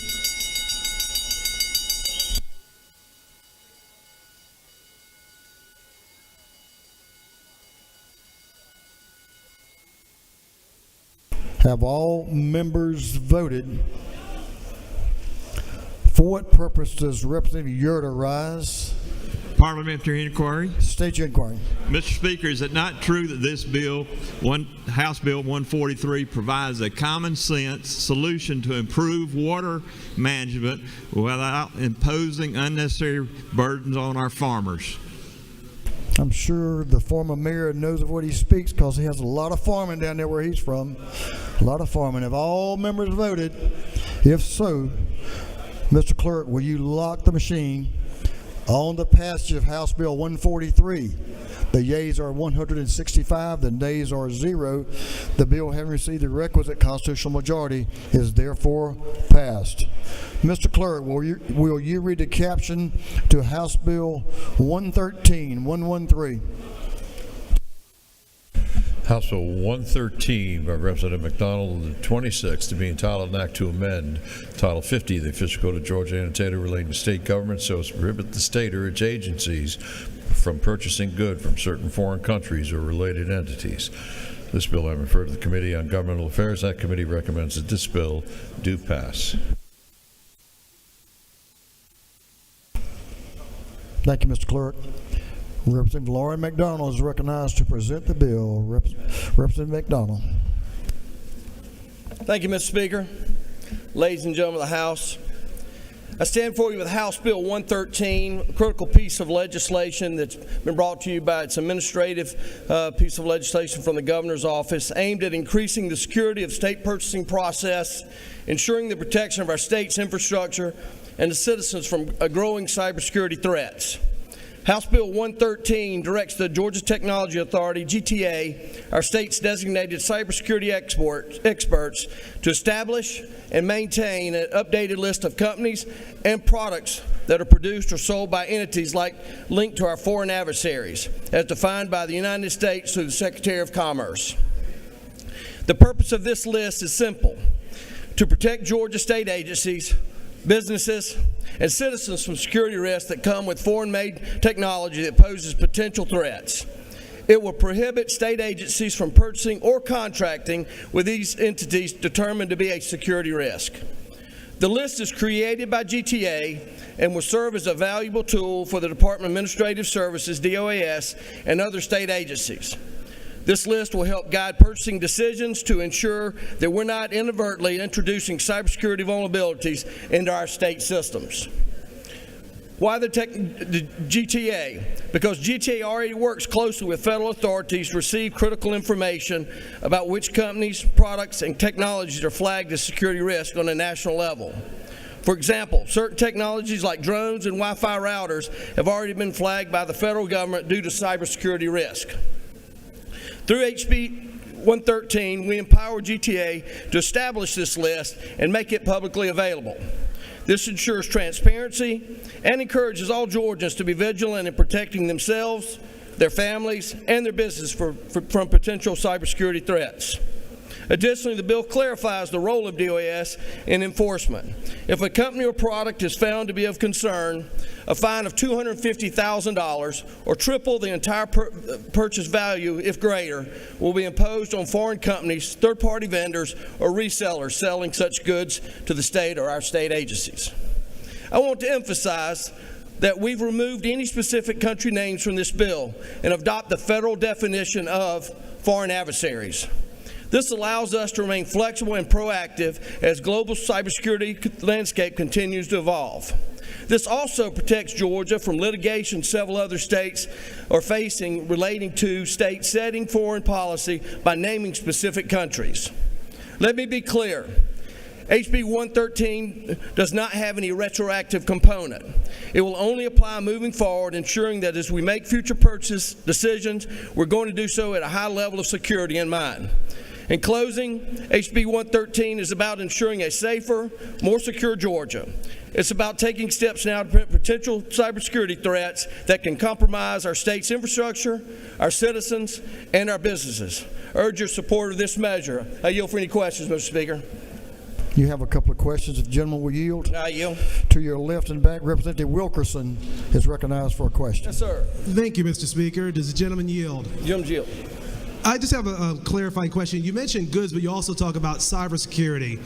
Have all members voted? For what purpose does Representative Yurda rise?
Parliamentary inquiry.
State your inquiry.
Mr. Speaker, is it not true that this bill, House Bill 143, provides a common sense solution to improve water management without imposing unnecessary burdens on our farmers?
I'm sure the former mayor knows of what he speaks because he has a lot of farming down there where he's from. A lot of farming. Have all members voted? If so, Mr. Clerk, will you lock the machine on the passage of House Bill 143? The yeas are 165, the nays are 0. The bill, having received the requisite constitutional majority, is therefore passed. Mr. Clerk, will you read the caption to House Bill 113, 113?
House Bill 113 by Representative McDonald, the 26th, to be entitled an act to amend Title 50 of the Official Code of Georgia annotated relating to state government so as to prohibit the state or its agencies from purchasing goods from certain foreign countries or related entities. This bill I refer to the Committee on Governmental Affairs. That committee recommends that this bill do pass.
Thank you, Mr. Clerk. Representative Lauren McDonald is recognized to present the bill. Representative McDonald.
Thank you, Mr. Speaker. Ladies and gentlemen of the House, I stand before you with House Bill 113, a critical piece of legislation that's been brought to you by its administrative piece of legislation from the Governor's Office aimed at increasing the security of state purchasing process, ensuring the protection of our state's infrastructure, and the citizens from growing cybersecurity threats. House Bill 113 directs the Georgia Technology Authority, GTA, our state's designated cybersecurity experts, to establish and maintain an updated list of companies and products that are produced or sold by entities linked to our foreign adversaries, as defined by the United States through the Secretary of Commerce. The purpose of this list is simple: to protect Georgia state agencies, businesses, and citizens from security risks that come with foreign-made technology that poses potential threats. It will prohibit state agencies from purchasing or contracting with these entities determined to be a security risk. The list is created by GTA and will serve as a valuable tool for the Department of Administrative Services, DOAS, and other state agencies. This list will help guide purchasing decisions to ensure that we're not inadvertently introducing cybersecurity vulnerabilities into our state systems. Why the GTA? Because GTA already works closely with federal authorities to receive critical information about which companies, products, and technologies are flagged as security risks on a national level. For example, certain technologies like drones and Wi-Fi routers have already been flagged by the federal government due to cybersecurity risk. Through HB 113, we empower GTA to establish this list and make it publicly available. This ensures transparency and encourages all Georgians to be vigilant in protecting themselves, their families, and their business from potential cybersecurity threats. Additionally, the bill clarifies the role of DOAS in enforcement. If a company or product is found to be of concern, a fine of $250,000 or triple the entire purchase value, if greater, will be imposed on foreign companies, third-party vendors, or resellers selling such goods to the state or our state agencies. I want to emphasize that we've removed any specific country names from this bill and adopt the federal definition of foreign adversaries. This allows us to remain flexible and proactive as global cybersecurity landscape continues to evolve. This also protects Georgia from litigation several other states are facing relating to states setting foreign policy by naming specific countries. Let me be clear. HB 113 does not have any retroactive component. It will only apply moving forward, ensuring that as we make future purchase decisions, we're going to do so at a high level of security in mind. In closing, HB 113 is about ensuring a safer, more secure Georgia. It's about taking steps now to prevent potential cybersecurity threats that can compromise our state's infrastructure, our citizens, and our businesses. I urge your support of this measure. I yield for any questions, Mr. Speaker.
You have a couple of questions. If the gentleman will yield.
I yield.
To your left and back, Representative Wilkerson is recognized for a question.
Yes, sir.
Thank you, Mr. Speaker. Does the gentleman yield?
Gentleman yield.
I just have a clarifying question. You mentioned goods, but you also talk about cybersecurity.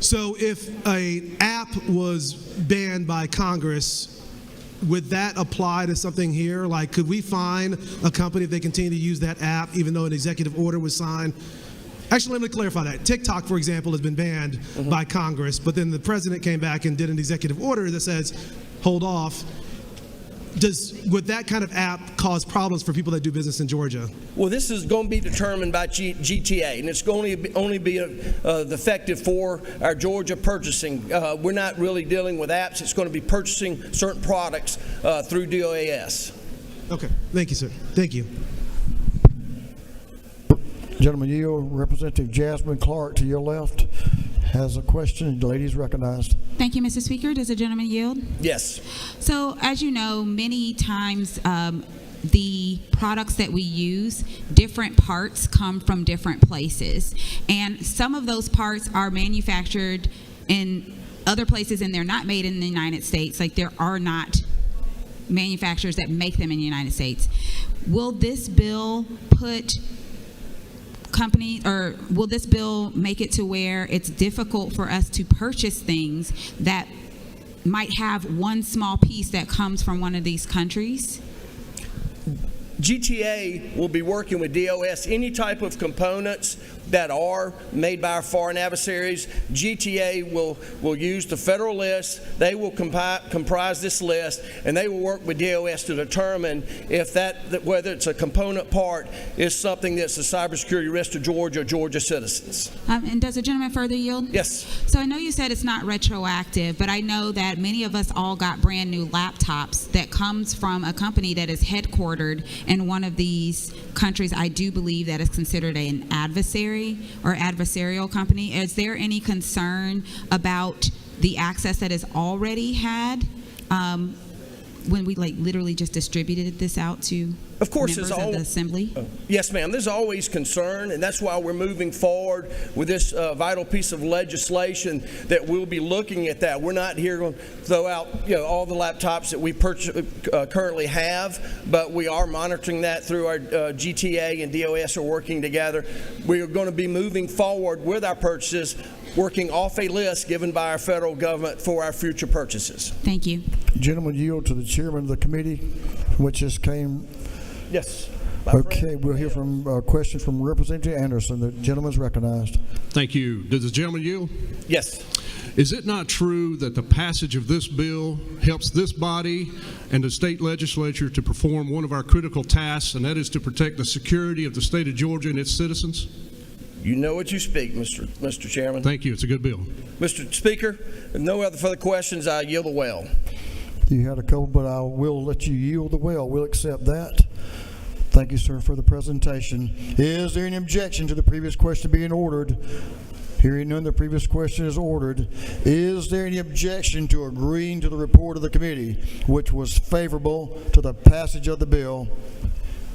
So if an app was banned by Congress, would that apply to something here? Like, could we fine a company if they continue to use that app, even though an executive order was signed? Actually, let me clarify that. TikTok, for example, has been banned by Congress, but then the president came back and did an executive order that says, hold off. Would that kind of app cause problems for people that do business in Georgia?
Well, this is going to be determined by GTA, and it's going to only be effective for our Georgia purchasing. We're not really dealing with apps. It's going to be purchasing certain products through DOAS.
Okay. Thank you, sir. Thank you.
Gentleman yield. Representative Jasmine Clark to your left has a question. The lady is recognized.
Thank you, Mr. Speaker. Does the gentleman yield?
Yes.
So, as you know, many times
the products that we use, different parts come from different places. And some of those parts are manufactured in other places and they're not made in the United States. Like, there are not manufacturers that make them in the United States. Will this bill put companies, or will this bill make it to where it's difficult for us to purchase things that might have one small piece that comes from one of these countries?
GTA will be working with DOS. Any type of components that are made by our foreign adversaries, GTA will use the federal list. They will comprise this list, and they will work with DOS to determine if whether it's a component part is something that's a cybersecurity risk to Georgia or Georgia citizens.
And does the gentleman further yield?
Yes.
So I know you said it's not retroactive, but I know that many of us all got brand new laptops that comes from a company that is headquartered in one of these countries. I do believe that is considered an adversary or adversarial company. Is there any concern about the access that is already had when we literally just distributed this out to
of course,
members of the assembly?
Yes, ma'am. There's always concern, and that's why we're moving forward with this vital piece of legislation that we'll be looking at that. We're not here going to throw out all the laptops that we currently have, but we are monitoring that through our GTA and DOS are working together. We are going to be moving forward with our purchases, working off a list given by our federal government for our future purchases.
Thank you.
Gentlemen, yield to the chairman of the committee, which just came.
Yes.
Okay, we'll hear from questions from Representative Anderson. The gentleman's recognized.
Thank you. Does the gentleman yield?
Yes.
Is it not true that the passage of this bill helps this body and the state legislature to perform one of our critical tasks, and that is to protect the security of the state of Georgia and its citizens?
You know what you speak, Mr. Chairman.
Thank you. It's a good bill.
Mr. Speaker, if no other further questions, I yield the well.
You had a couple, but I will let you yield the well. We'll accept that. Thank you, sir, for the presentation. Is there any objection to the previous question being ordered? Hearing none, the previous question is ordered. Is there any objection to agreeing to the report of the committee, which was favorable to the passage of the bill?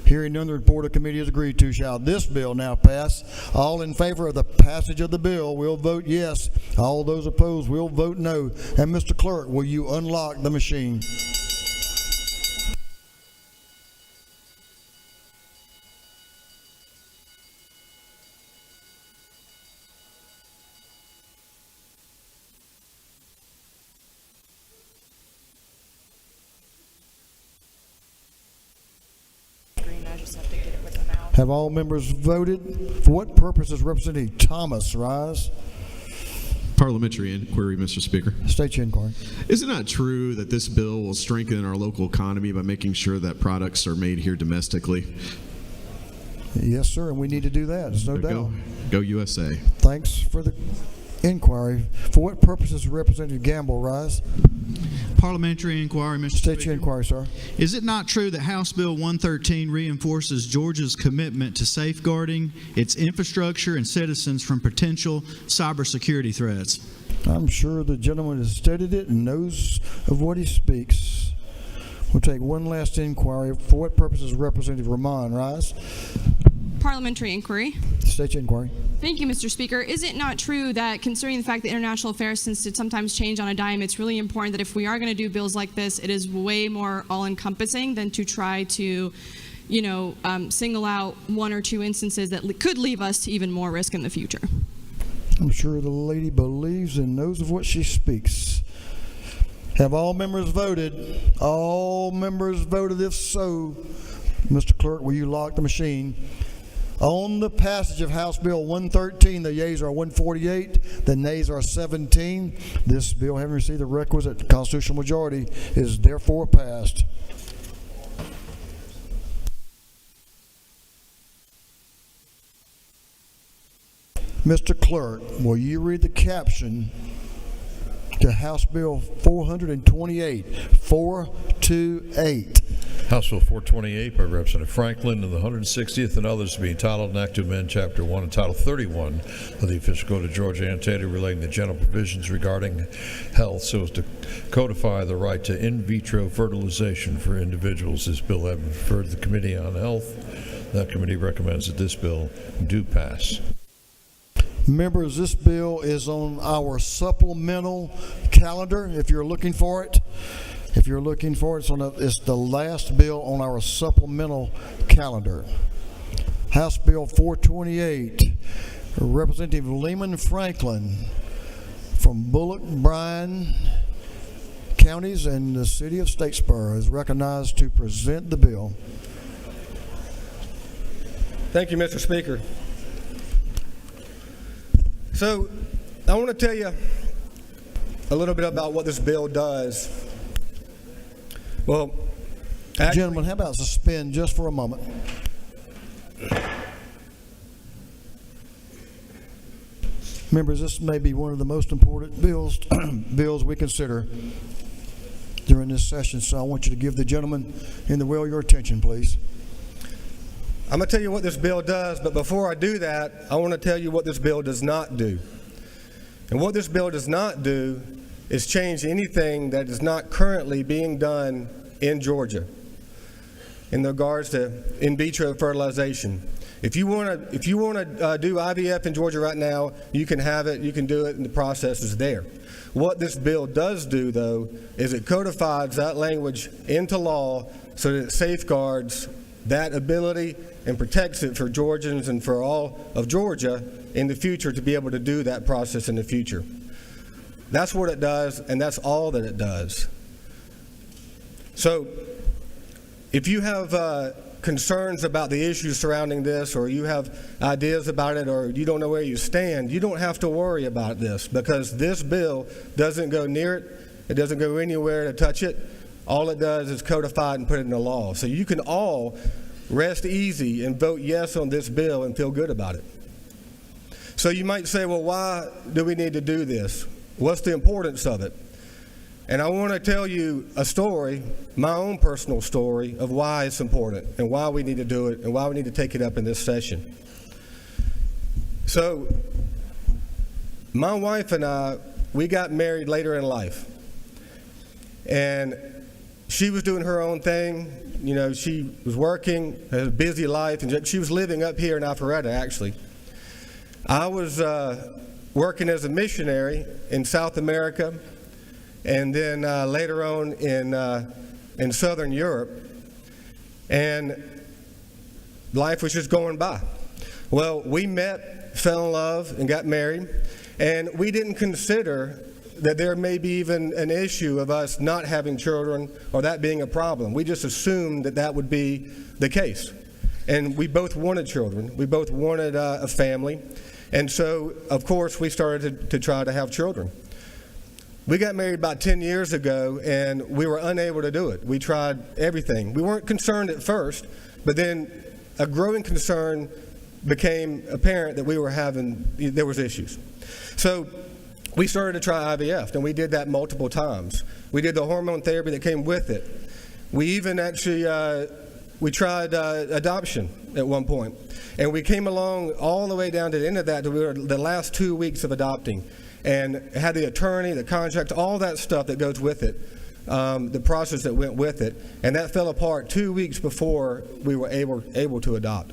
Hearing none, the report of the committee is agreed to. Shall this bill now pass? All in favor of the passage of the bill will vote yes. All those opposed will vote no. And Mr. Clerk, will you unlock the machine? Have all members voted? For what purpose does Representative Thomas rise?
Parliamentary inquiry, Mr. Speaker.
State your inquiry.
Is it not true that this bill will strengthen our local economy by making sure that products are made here domestically?
Yes, sir, and we need to do that. There's no doubt.
Go USA.
Thanks for the inquiry. For what purpose does Representative Gamble rise?
Parliamentary inquiry, Mr. Speaker.
State your inquiry, sir.
Is it not true that House Bill 113 reinforces Georgia's commitment to safeguarding its infrastructure and citizens from potential cybersecurity threats?
I'm sure the gentleman has studied it and knows of what he speaks. We'll take one last inquiry. For what purpose does Representative Rahman rise?
Parliamentary inquiry.
State your inquiry.
Thank you, Mr. Speaker. Is it not true that, considering the fact that international affairs tends to sometimes change on a dime, it's really important that if we are going to do bills like this, it is way more all-encompassing than to try to, single out one or two instances that could leave us to even more risk in the future?
I'm sure the lady believes and knows of what she speaks. Have all members voted? All members voted. If so, Mr. Clerk, will you lock the machine? On the passage of House Bill 113, the yeas are 148, the nays are 17. This bill, having received the requisite constitutional majority, is therefore passed. Mr. Clerk, will you read the caption to House Bill 428? 428.
House Bill 428 by Representative Franklin and the 160th and others to be entitled an act to amend Chapter 1 and Title 31 of the Official Code of Georgia annotated relating to general provisions regarding health so as to codify the right to in vitro fertilization for individuals. This bill has been referred to the Committee on Health. That committee recommends that this bill do pass.
Members, this bill is on our supplemental calendar if you're looking for it. If you're looking for it, it's the last bill on our supplemental calendar. House Bill 428, Representative Lehman Franklin from Bullock, Bryan counties and the city of Statesboro is recognized to present the bill.
Thank you, Mr. Speaker. So, I want to tell you a little bit about what this bill does. Well,
gentlemen, how about suspend just for a moment? Members, this may be one of the most important bills we consider during this session, so I want you to give the gentleman in the wheel your attention, please.
I'm going to tell you what this bill does, but before I do that, I want to tell you what this bill does not do. And what this bill does not do is change anything that is not currently being done in Georgia in regards to in vitro fertilization. If you want to do IVF in Georgia right now, you can have it, you can do it, and the process is there. What this bill does do, though, is it codifies that language into law so that it safeguards that ability and protects it for Georgians and for all of Georgia in the future to be able to do that process in the future. That's what it does, and that's all that it does. So, if you have concerns about the issues surrounding this, or you have ideas about it, or you don't know where you stand, you don't have to worry about this, because this bill doesn't go near it. It doesn't go anywhere to touch it. All it does is codify it and put it into law. So you can all rest easy and vote yes on this bill and feel good about it. So you might say, well, why do we need to do this? What's the importance of it? And I want to tell you a story, my own personal story, of why it's important and why we need to do it and why we need to take it up in this session. So, my wife and I, we got married later in life. And she was doing her own thing. You know, she was working, had a busy life, and she was living up here in Alpharetta, actually. I was working as a missionary in South America, and then later on in Southern Europe, and life was just going by. Well, we met, fell in love, and got married, and we didn't consider that there may be even an issue of us not having children or that being a problem. We just assumed that that would be the case. And we both wanted children. We both wanted a family. And so, of course, we started to try to have children. We got married about 10 years ago, and we were unable to do it. We tried everything. We weren't concerned at first, but then a growing concern became apparent that there was issues. So we started to try IVF, and we did that multiple times. We did the hormone therapy that came with it. We even actually we tried adoption at one point, and we came along all the way down to the end of that. We were the last 2 weeks of adopting, and had the attorney, the contract, all that stuff that goes with it, the process that went with it, and that fell apart 2 weeks before we were able to adopt.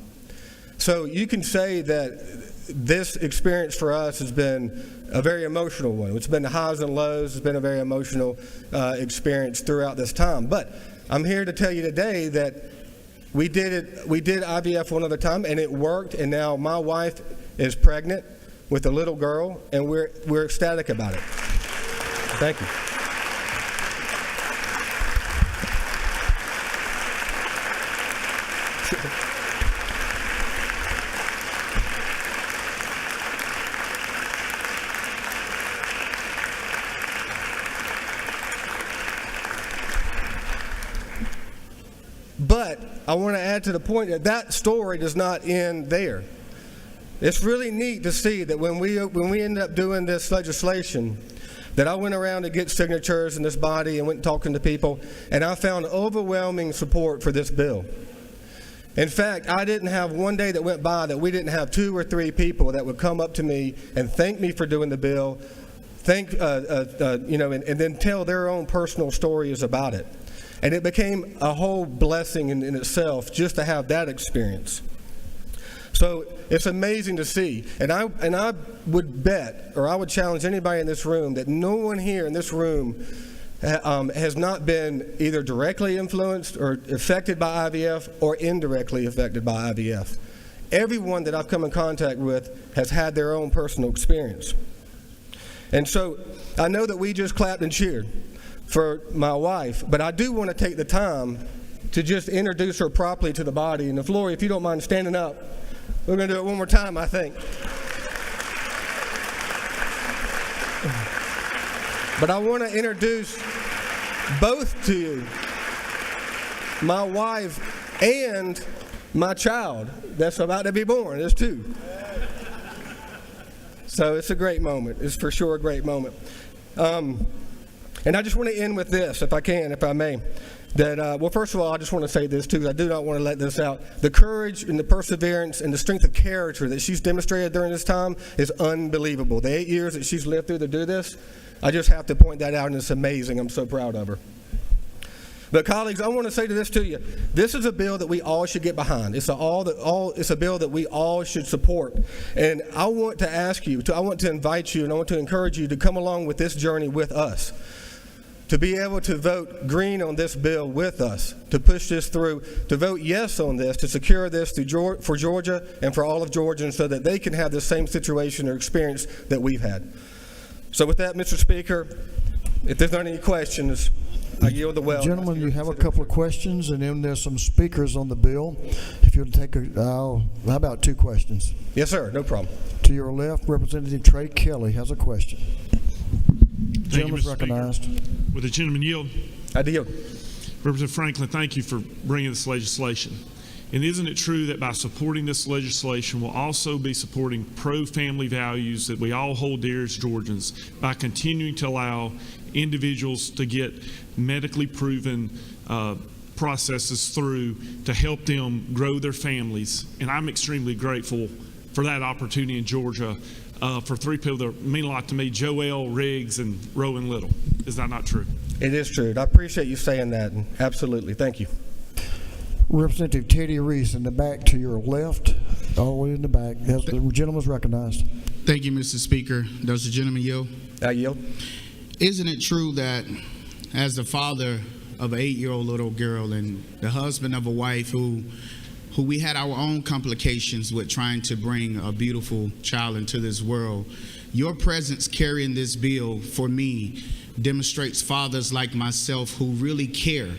So you can say that this experience for us has been a very emotional one. It's been the highs and lows. It's been a very emotional experience throughout this time. But I'm here to tell you today that we did IVF one other time, and it worked. And now my wife is pregnant with a little girl, and we're ecstatic about it. Thank you. But I want to add to the point that story does not end there. it's really neat to see that when we ended up doing this legislation, that I went around to get signatures in this body and went talking to people, and I found overwhelming support for this bill. In fact, I didn't have one day that went by that we didn't have 2 or 3 people that would come up to me and thank me for doing the bill, and then tell their own personal stories about it. And it became a whole blessing in itself just to have that experience. So it's amazing to see. And I would bet, or I would challenge anybody in this room, that no one here in this room has not been either directly influenced or affected by IVF or indirectly affected by IVF. Everyone that I've come in contact with has had their own personal experience. And so I know that we just clapped and cheered for my wife, but I do want to take the time to just introduce her properly to the body. And if Lori, if you don't mind standing up, we're going to do it one more time, I think. But I want to introduce both to you, my wife and my child that's about to be born. There's 2. So it's a great moment. It's for sure a great moment. And I just want to end with this, if I may. That, well, first of all, I just want to say this, too, because I do not want to let this out. The courage and the perseverance and the strength of character that she's demonstrated during this time is unbelievable. The 8 years that she's lived through to do this, I just have to point that out, and it's amazing. I'm so proud of her. But, colleagues, I want to say this to you. This is a bill that we all should get behind. It's a bill that we all should support. And I want to ask you, I want to invite you, and I want to encourage you to come along with this journey with us, to be able to vote green on this bill with us, to push this through, to vote yes on this, to secure this for Georgia and for all of Georgians so that they can have the same situation or experience that we've had. So with that, Mr. Speaker, if there's not any questions, I yield the well.
Gentlemen, you have a couple of questions, and then there's some speakers on the bill. If you'll take how about 2 questions?
Yes, sir, no problem.
To your left, Representative Trey Kelly has a question. Gentleman's recognized.
Speaker. Would the gentleman yield?
I yield.
Representative Franklin, thank you for bringing this legislation. And isn't it true that by supporting this legislation, we'll also be supporting pro-family values that we all hold dear as Georgians by continuing to allow individuals to get medically proven processes through to help them grow their families? And I'm extremely grateful for that opportunity in Georgia for 3 people that mean a lot to me: Joel, Riggs, and Rowan Little. Is that not true?
It is true. I appreciate you saying that. Absolutely. Thank you.
Representative Teddy Reese in the back to your left, all the way in the back. The gentleman's recognized.
Thank you, Mr. Speaker. Does the gentleman yield?
I yield.
Isn't it true that as the father of an 8-year-old little girl and the husband of a wife who we had our own complications with trying to bring a beautiful child into this world, your presence carrying this bill for me demonstrates fathers like myself who really care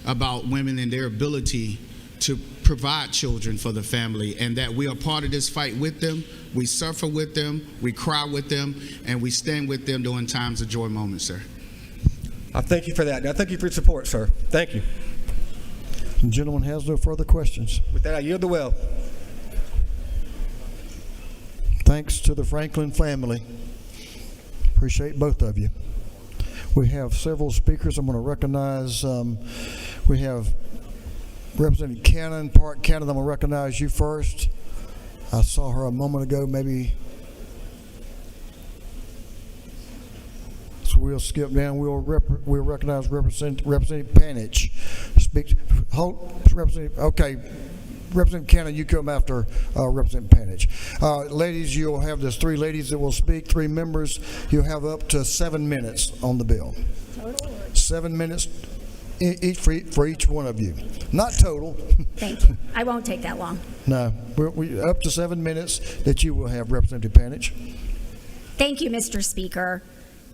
about women and their ability to provide children for the family, and that we are part of this fight with them. We suffer with them, we cry with them, and we stand with them during times of joy moments, sir.
I thank you for that. I thank you for your support, sir. Thank you.
The gentleman has no further questions.
With that, I yield the well.
Thanks to the Franklin family. Appreciate both of you. We have several speakers. I'm going to recognize, we have Representative Cannon, Park Cannon. I'm going to recognize you first. I saw her a moment ago, maybe. So we'll skip down. We'll recognize Representative Panich. Okay. Representative Cannon, you come after Representative Panich. Ladies, you'll have there's 3 ladies that will speak, 3 members. You'll have up to 7 minutes on the bill. 7 minutes each for each one of you. Not total.
Thank you. I won't take that long.
No, we up to 7 minutes that you will have, Representative Panich.
Thank you, Mr. Speaker.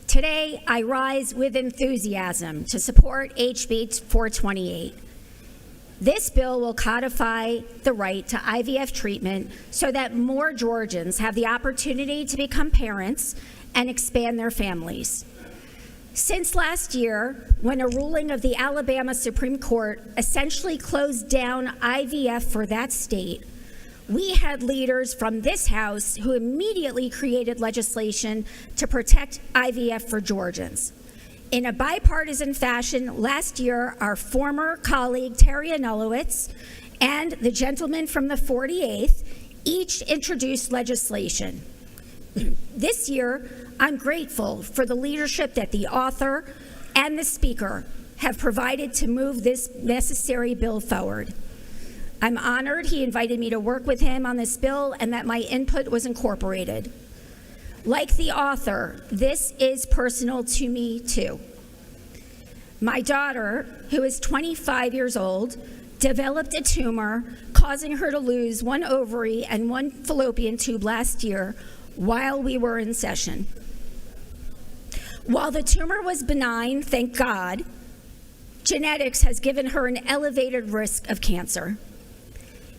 Today, I rise with enthusiasm to support HB 428. This bill will codify the right to IVF treatment so that more Georgians have the opportunity to become parents and expand their families. Since last year, when a ruling of the Alabama Supreme Court essentially closed down IVF for that state, we had leaders from this House who immediately created legislation to protect IVF for Georgians. In a bipartisan fashion, last year, our former colleague Terry Anulowicz and the gentleman from the 48th each introduced legislation. This year, I'm grateful for the leadership that the author and the Speaker have provided to move this necessary bill forward. I'm honored he invited me to work with him on this bill and that my input was incorporated. Like the author, this is personal to me too. My daughter, who is 25 years old, developed a tumor causing her to lose one ovary and one fallopian tube last year while we were in session. While the tumor was benign, thank God, genetics has given her an elevated risk of cancer.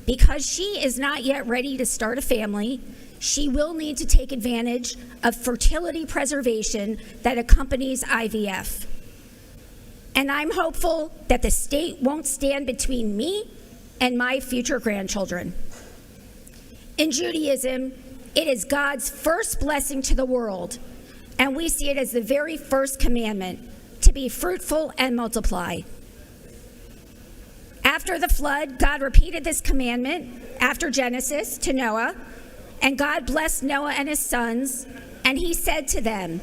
Because she is not yet ready to start a family, she will need to take advantage of fertility preservation that accompanies IVF. And I'm hopeful that the state won't stand between me and my future grandchildren. In Judaism, it is God's first blessing to the world, and we see it as the very first commandment, to be fruitful and multiply. After the flood, God repeated this commandment after Genesis to Noah, and God blessed Noah and his sons, and he said to them,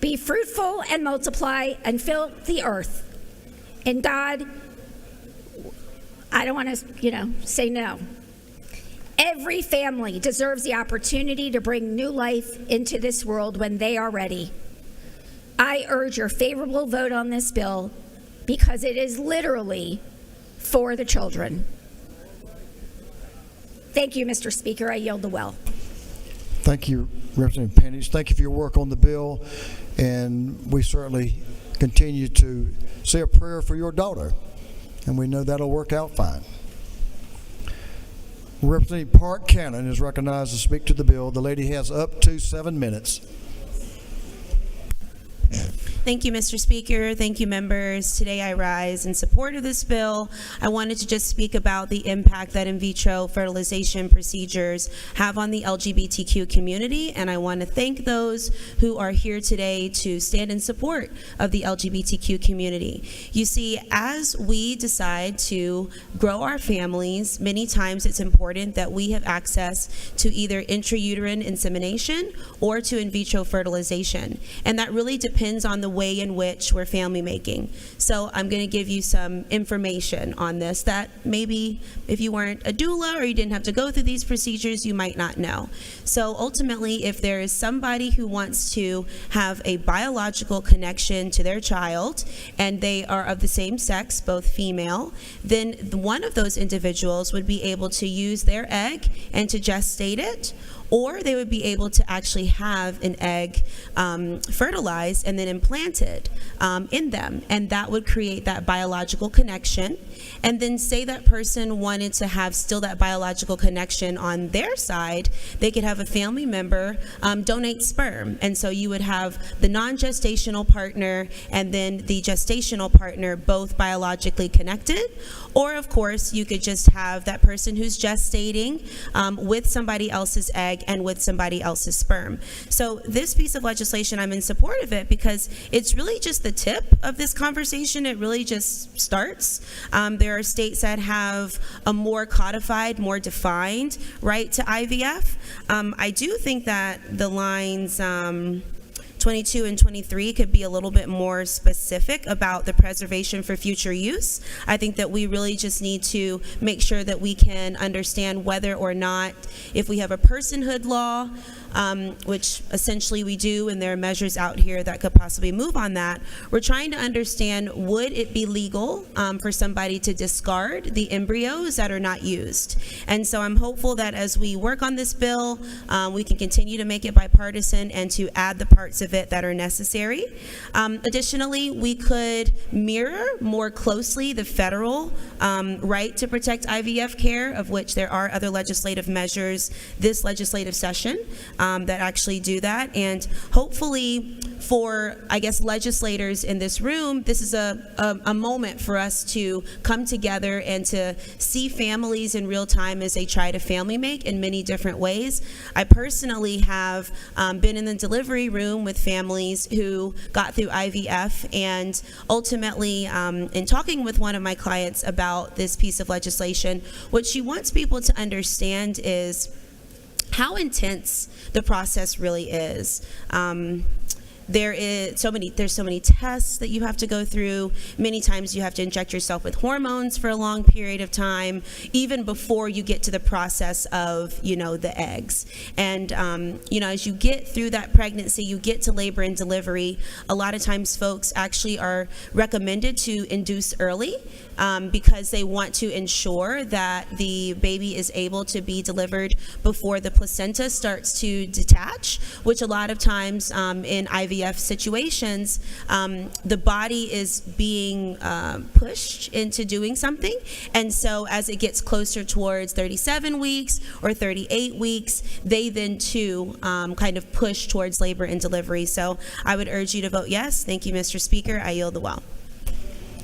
"Be fruitful and multiply and fill the earth." And God, I don't want to, say no. Every family deserves the opportunity to bring new life into this world when they are ready. I urge your favorable vote on this bill because it is literally for the children. Thank you, Mr. Speaker. I yield the well.
Thank you, Representative Pennies. Thank you for your work on the bill, and we certainly continue to say a prayer for your daughter, and we know that'll work out fine. Representative Park Cannon is recognized to speak to the bill. The lady has up to 7 minutes.
Thank you, Mr. Speaker. Thank you, members. Today I rise in support of this bill. I wanted to just speak about the impact that in vitro fertilization procedures have on the LGBTQ community, and I want to thank those who are here today to stand in support of the LGBTQ community. You see, as we decide to grow our families, many times it's important that we have access to either intrauterine insemination or to in vitro fertilization, and that really depends on the way in which we're family making. So I'm going to give you some information on this that maybe if you weren't a doula or you didn't have to go through these procedures, you might not know. So ultimately, if there is somebody who wants to have a biological connection to their child and they are of the same sex, both female, then one of those individuals would be able to use their egg and to gestate it, or they would be able to actually have an egg fertilized and then implanted in them, and that would create that biological connection. And then say that person wanted to have still that biological connection on their side, they could have a family member donate sperm, and so you would have the non-gestational partner and then the gestational partner both biologically connected. Or of course you could just have that person who's gestating with somebody else's egg and with somebody else's sperm. So this piece of legislation, I'm in support of it because it's really just the tip of this conversation. It really just starts. There are states that have a more codified, more defined right to IVF. I do think that the lines 22 and 23 could be a little bit more specific about the preservation for future use. I think that we really just need to make sure that we can understand whether or not, if we have a personhood law, which essentially we do, and there are measures out here that could possibly move on that. We're trying to understand, would it be legal for somebody to discard the embryos that are not used? And so I'm hopeful that as we work on this bill, we can continue to make it bipartisan and to add the parts of it that are necessary. Additionally, we could mirror more closely the federal right to protect IVF care, of which there are other legislative measures members this legislative session that actually do that. And hopefully for, I guess, legislators in this room, this is a moment for us to come together and to see families in real time as they try to family make in many different ways. I personally have been in the delivery room with families who got through IVF, and ultimately, in talking with one of my clients about this piece of legislation, what she wants people to understand is how intense the process really is. There's so many tests that you have to go through. Many times you have to inject yourself with hormones for a long period of time, even before you get to the process of, the eggs. And, as you get through that pregnancy, you get to labor and delivery, a lot of times folks actually are recommended to induce early because they want to ensure that the baby is able to be delivered before the placenta starts to detach, which a lot of times in IVF situations, the body is being pushed into doing something. And so as it gets closer towards 37 weeks or 38 weeks, they then too kind of push towards labor and delivery. So I would urge you to vote yes. Thank you, Mr. Speaker. I yield the well.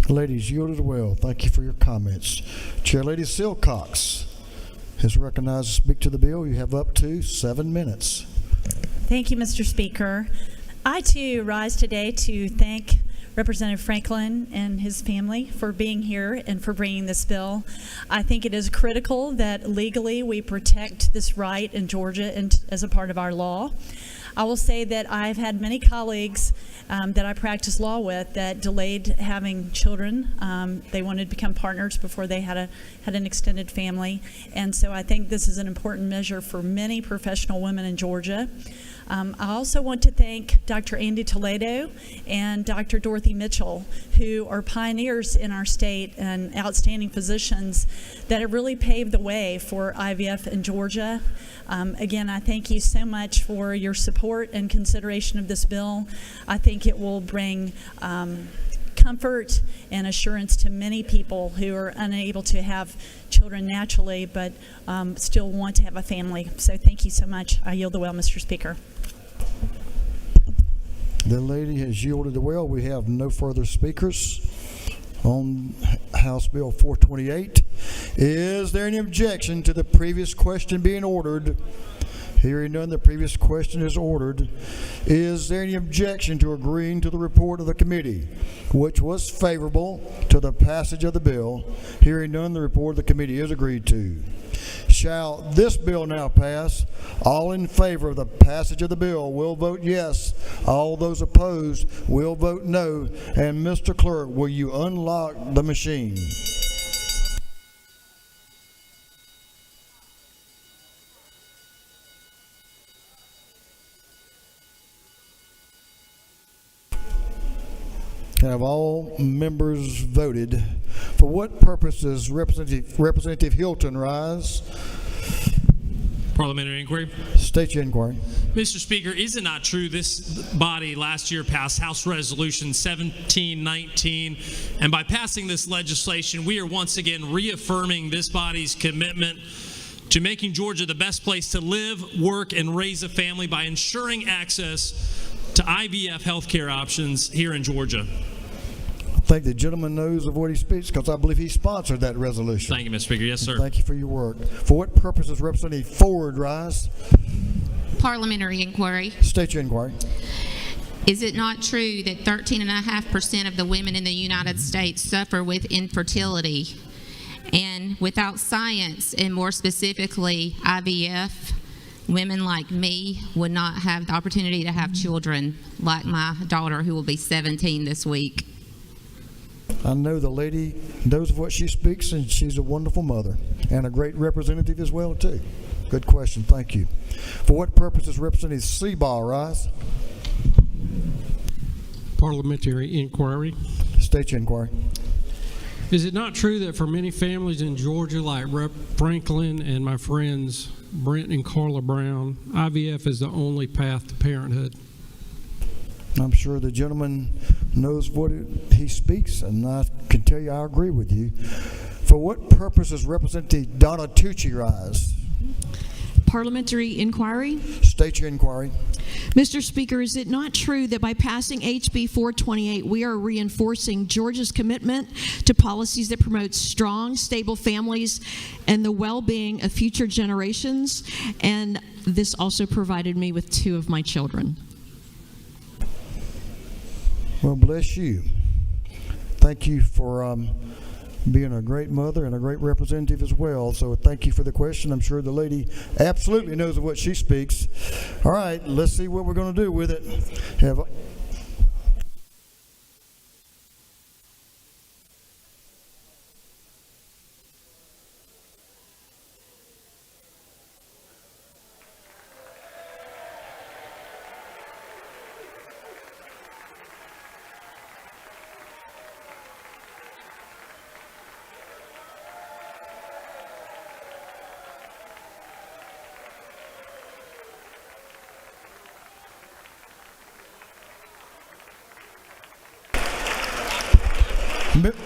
Ladies, yielded well. Thank you for your comments. Chair Lady Silcox is recognized to speak to the bill. You have up to 7 minutes.
Thank you, Mr. Speaker. I, too, rise today to thank Representative Franklin and his family for being here and for bringing this bill. I think it is critical that legally we protect this right in Georgia and as a part of our law. I will say that I've had many colleagues that I practice law with that delayed having children. They wanted to become partners before they had an extended family. And so I think this is an important measure for many professional women in Georgia. I also want to thank Dr. Andy Toledo and Dr. Dorothy Mitchell, who are pioneers in our state and outstanding physicians that have really paved the way for IVF in Georgia. Again, I thank you so much for your support and consideration of this bill. I think it will bring comfort and assurance to many people who are unable to have children naturally but still want to have a family. So thank you so much. I yield the well, Mr. Speaker.
The lady has yielded the well. We have no further speakers on House Bill 428. Is there any objection to the previous question being ordered? Hearing none, the previous question is ordered. Is there any objection to agreeing to the report of the committee, which was favorable to the passage of the bill? Hearing none, the report of the committee is agreed to. Shall this bill now pass? All in favor of the passage of the bill will vote yes. All those opposed will vote no. And Mr. Clerk, will you unlock the machine? Have all members voted? For what purpose does Representative Hilton rise?
Parliamentary inquiry.
State your inquiry.
Mr. Speaker, is it not true this body last year passed House Resolution 1719, and by passing this legislation, we are once again reaffirming this body's commitment to making Georgia the best place to live, work, and raise a family by ensuring access to IVF healthcare options here in Georgia.
I think the gentleman knows of what he speaks because I believe he sponsored that resolution.
Thank you, Mr. Speaker. Yes, sir.
Thank you for your work. For what purpose does Representative Ford rise?
Parliamentary inquiry.
State your inquiry.
Is it not true that 13.5% of the women in the United States suffer with infertility? And without science, and more specifically IVF, women like me would not have the opportunity to have children, like my daughter who will be 17 this week.
I know the lady knows of what she speaks, and she's a wonderful mother and a great representative as well, too. Good question. Thank you. For what purpose does Representative Seabaugh rise?
Parliamentary inquiry.
State your inquiry.
Is it not true that for many families in Georgia, like Rep. Franklin and my friends Brent and Carla Brown, IVF is the only path to parenthood?
I'm sure the gentleman knows what he speaks, and I can tell you I agree with you. For what purpose does Representative Donna Tucci rise?
parliamentary inquiry.
State your inquiry.
Mr. Speaker, is it not true that by passing HB 428, we are reinforcing Georgia's commitment to policies that promote strong, stable families and the well-being of future generations? And this also provided me with 2 of my children.
Well, bless you. Thank you for being a great mother and a great representative as well. So thank you for the question. I'm sure the lady absolutely knows what she speaks. All right, let's see what we're going to do with it.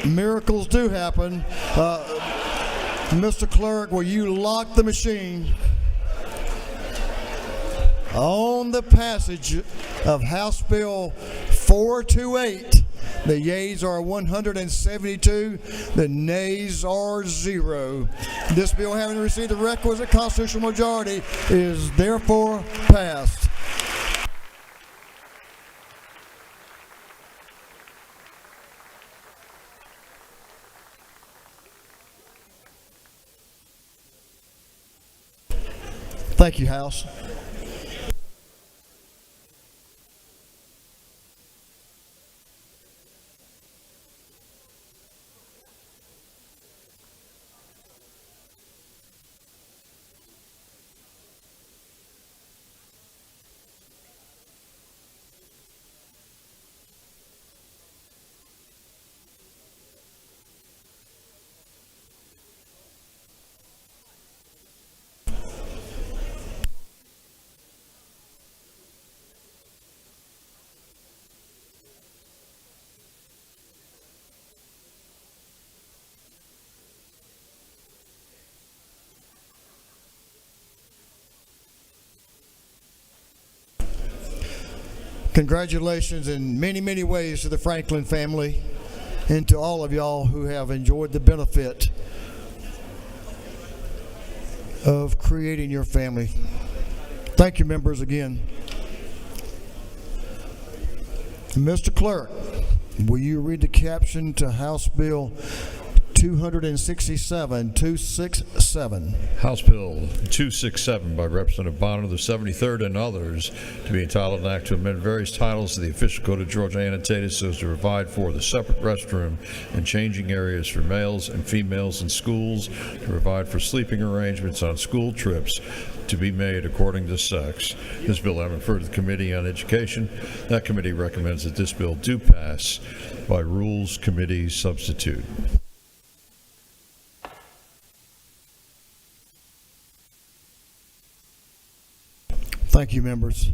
Miracles do happen. Mr. Clerk, will you lock the machine on the passage of House Bill 428? The yeas are 172, the nays are 0. This bill, having received the requisite constitutional majority, is therefore passed. Thank you, House. Congratulations in many, many ways to the Franklin family and to all of y'all who have enjoyed the benefit of creating your family. Thank you, members, again. Mr. Clerk, will you read the caption to House Bill 267.
House Bill 267 by Representative Bonner, the 73rd, and others, to be entitled an act to amend various titles of the official code of Georgia annotated so as to provide for the separate restroom and changing areas for males and females in schools, to provide for sleeping arrangements on school trips to be made according to sex. This bill having referred to the Committee on Education. That committee recommends that this bill do pass by Rules Committee substitute.
Thank you, members.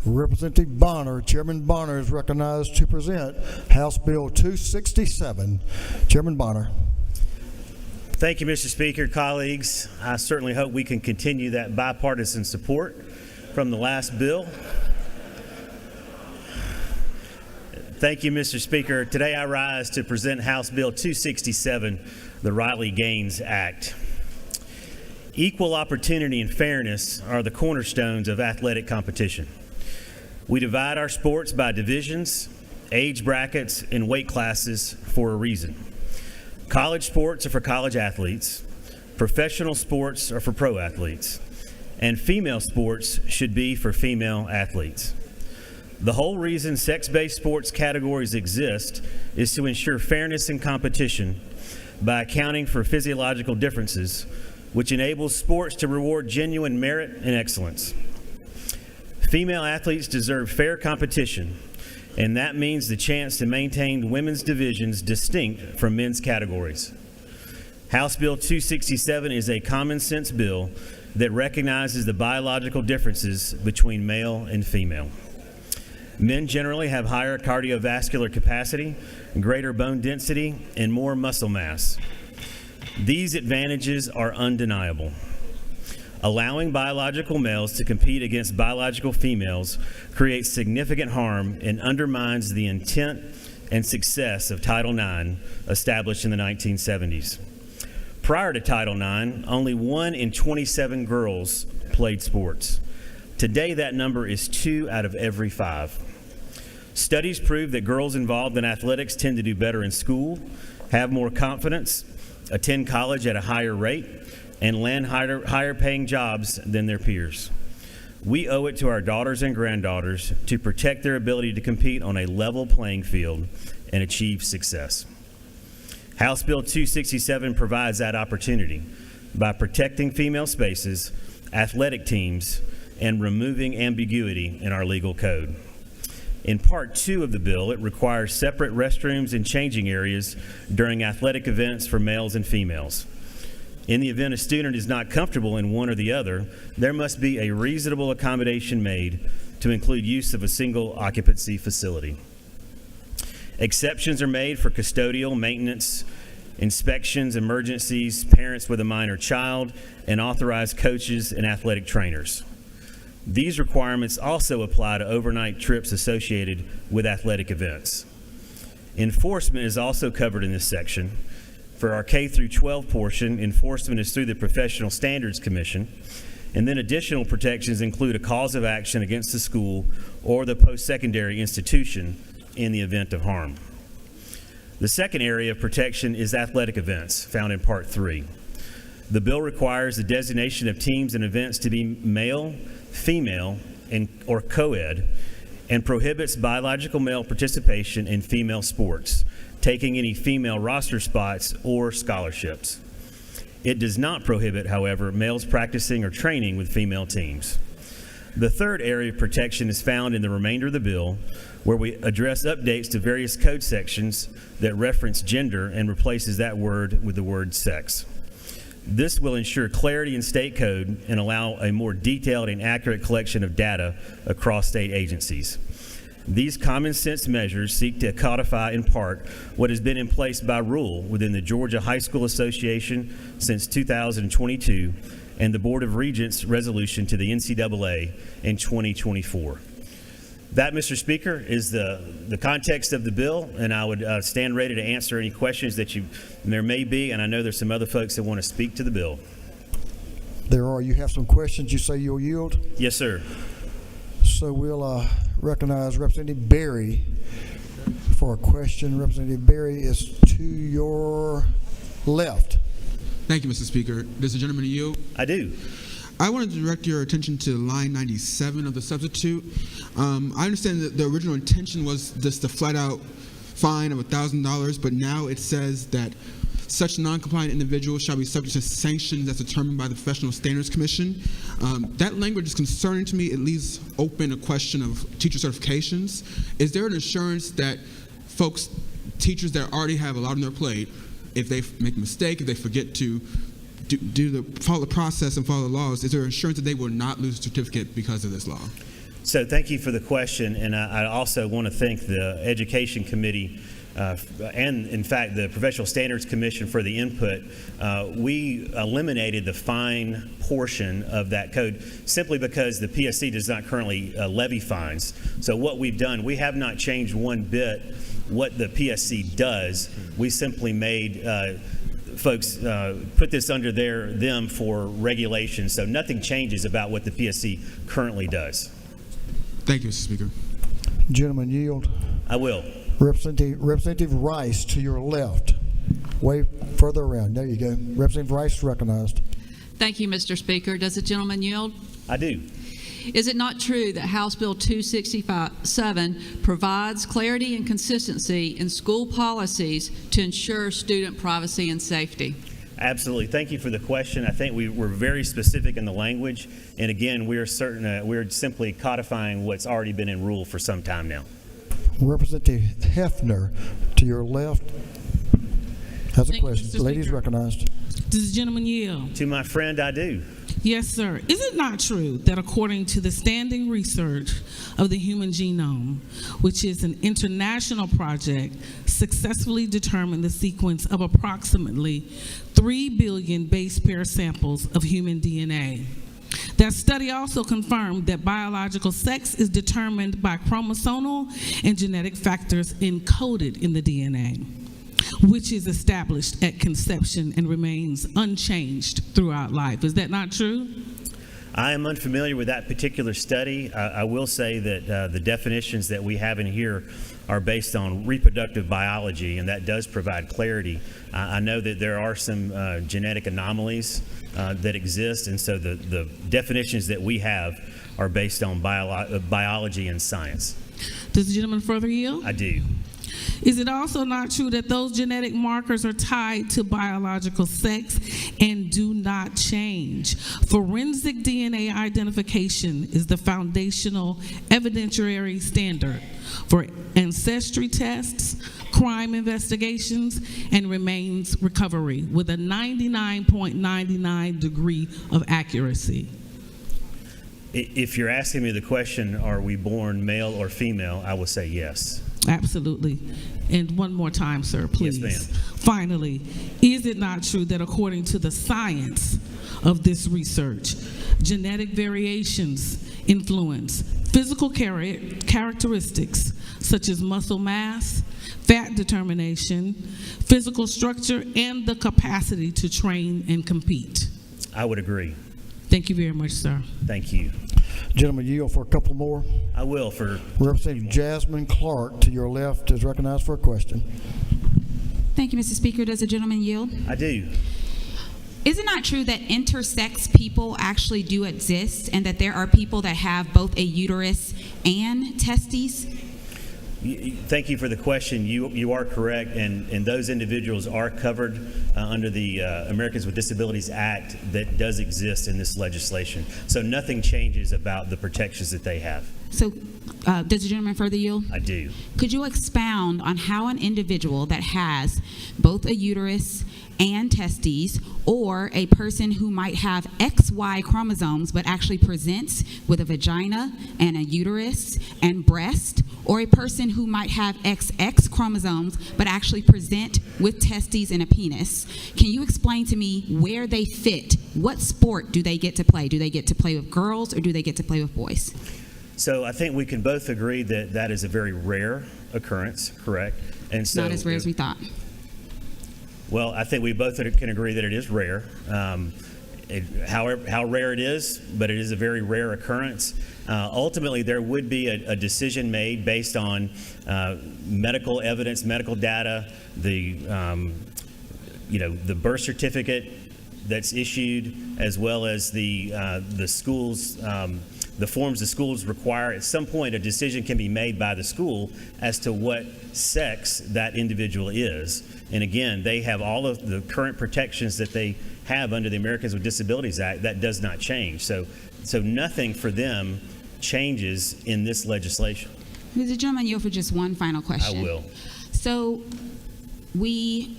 Representative Bonner, Chairman Bonner is recognized to present House Bill 267. Chairman Bonner.
Thank you, Mr. Speaker, colleagues. I certainly hope we can continue that bipartisan support from the last bill. Thank you, Mr. Speaker. Today I rise to present House Bill 267, the Riley-Gaines Act. Equal opportunity and fairness are the cornerstones of athletic competition. We divide our sports by divisions, age brackets, and weight classes for a reason. College sports are for college athletes, professional sports are for pro athletes, and female sports should be for female athletes. The whole reason sex-based sports categories exist is to ensure fairness in competition by accounting for physiological differences, which enables sports to reward genuine merit and excellence. Female athletes deserve fair competition, and that means the chance to maintain women's divisions distinct from men's categories. House Bill 267 is a common sense bill that recognizes the biological differences between male and female. Men generally have higher cardiovascular capacity, greater bone density, and more muscle mass. These advantages are undeniable. Allowing biological males to compete against biological females creates significant harm and undermines the intent and success of Title IX, established in the 1970s. Prior to Title IX, only 1 in 27 girls played sports. Today, that number is 2 out of every 5. Studies prove that girls involved in athletics tend to do better in school, have more confidence, attend college at a higher rate, and land higher paying jobs than their peers. We owe it to our daughters and granddaughters to protect their ability to compete on a level playing field and achieve success. House Bill 267 provides that opportunity by protecting female spaces, athletic teams, and removing ambiguity in our legal code. In Part 2 of the bill, it requires separate restrooms and changing areas during athletic events for males and females. In the event a student is not comfortable in one or the other, there must be a reasonable accommodation made to include use of a single occupancy facility. Exceptions are made for custodial, maintenance, inspections, emergencies, parents with a minor child, and authorized coaches and athletic trainers. These requirements also apply to overnight trips associated with athletic events. Enforcement is also covered in this section. For our K through 12 portion, enforcement is through the Professional Standards Commission, and then additional protections include a cause of action against the school or the post-secondary institution in the event of harm. The second area of protection is athletic events, found in Part 3. The bill requires the designation of teams and events to be male, female, or co-ed, and prohibits biological male participation in female sports, taking any female roster spots or scholarships. It does not prohibit, however, males practicing or training with female teams. The third area of protection is found in the remainder of the bill, where we address updates to various code sections that reference gender and replaces that word with the word sex. This will ensure clarity in state code and allow a more detailed and accurate collection of data across state agencies. These common sense measures seek to codify in part what has been in place by rule within the Georgia High School Association since 2022 and the Board of Regents resolution to the NCAA in 2024. That, Mr. Speaker, is the context of the bill, and I would stand ready to answer any questions that there may be, and I know there's some other folks that want to speak to the bill.
There are. You have some questions. You say you'll yield?
Yes, sir.
So we'll recognize Representative Berry for a question. Representative Berry is to your left.
Thank you, Mr. Speaker. Does the gentleman yield?
I do.
I want to direct your attention to line 97 of the substitute. I understand that the original intention was just a flat-out fine of $1,000, but now it says that such non-compliant individuals shall be subject to sanctions as determined by the Professional Standards Commission. That language is concerning to me. It leaves open a question of teacher certifications. Is there an assurance that teachers that already have a lot on their plate, if they make a mistake, if they forget to follow the process and follow the laws, is there assurance that they will not lose a certificate because of this law?
So thank you for the question, and I also want to thank the Education Committee and, in fact, the Professional Standards Commission for the input. We eliminated the fine portion of that code simply because the PSC does not currently levy fines. So what we've done, we have not changed one bit what the PSC does. We simply made folks put this under them for regulation, so nothing changes about what the PSC currently does.
Thank you, Mr. Speaker.
Gentleman, yield.
I will.
Representative Rice to your left. Way further around. There you go. Representative Rice is recognized.
Thank you, Mr. Speaker. Does the gentleman yield?
I do.
Is it not true that House Bill 267 provides clarity and consistency in school policies to ensure student privacy and safety?
Absolutely. Thank you for the question. I think we were very specific in the language, and again, we're simply codifying what's already been in rule for some time now.
Representative Hefner to your left has a question. Ladies recognized.
Does the gentleman yield?
To my friend, I do.
Yes, sir. Is it not true that according to the standing research of the human genome, which is an international project, successfully determined the sequence of approximately 3 billion base pair samples of human DNA? That study also confirmed that biological sex is determined by chromosomal and genetic factors encoded in the DNA, which is established at conception and remains unchanged throughout life. Is that not true?
I am unfamiliar with that particular study. I will say that the definitions that we have in here are based on reproductive biology, and that does provide clarity. I know that there are some genetic anomalies that exist, and so the definitions that we have are based on biology and science.
Does the gentleman further yield?
I do.
Is it also not true that those genetic markers are tied to biological sex and do not change? Forensic DNA identification is the foundational evidentiary standard for ancestry tests, crime investigations, and remains recovery with a 99.99 degree of accuracy.
If you're asking me the question, are we born male or female, I will say yes.
Absolutely. And one more time, sir, please.
Yes, ma'am.
Finally, is it not true that according to the science of this research, genetic variations influence physical characteristics such as muscle mass, fat determination, physical structure, and the capacity to train and compete?
I would agree.
Thank you very much, sir.
Thank you.
Gentlemen, yield for a couple more.
I will for
Representative Jasmine Clark to your left is recognized for a question.
Thank you, Mr. Speaker. Does the gentleman yield?
I do.
Is it not true that intersex people actually do exist and that there are people that have both a uterus and testes?
Thank you for the question. You are correct, and those individuals are covered under the Americans with Disabilities Act that does exist in this legislation. So nothing changes about the protections that they have.
So does the gentleman further yield?
I do.
Could you expound on how an individual that has both a uterus and testes, or a person who might have XY chromosomes but actually presents with a vagina and a uterus and breast, or a person who might have XX chromosomes but actually present with testes and a penis, can you explain to me where they fit? What sport do they get to play? Do they get to play with girls or do they get to play with boys?
So I think we can both agree that that is a very rare occurrence, correct? And so
not as rare as we thought.
Well, I think we both can agree that it is rare. However, how rare it is, but it is a very rare occurrence. Ultimately, there would be a decision made based on medical evidence, medical data, the birth certificate that's issued, as well as the schools. The forms the schools require. At some point, a decision can be made by the school as to what sex that individual is. And again, they have all of the current protections that they have under the Americans with Disabilities Act. That does not change. So nothing for them changes in this legislation.
Mr. Gentleman, yield for just one final question.
I will.
So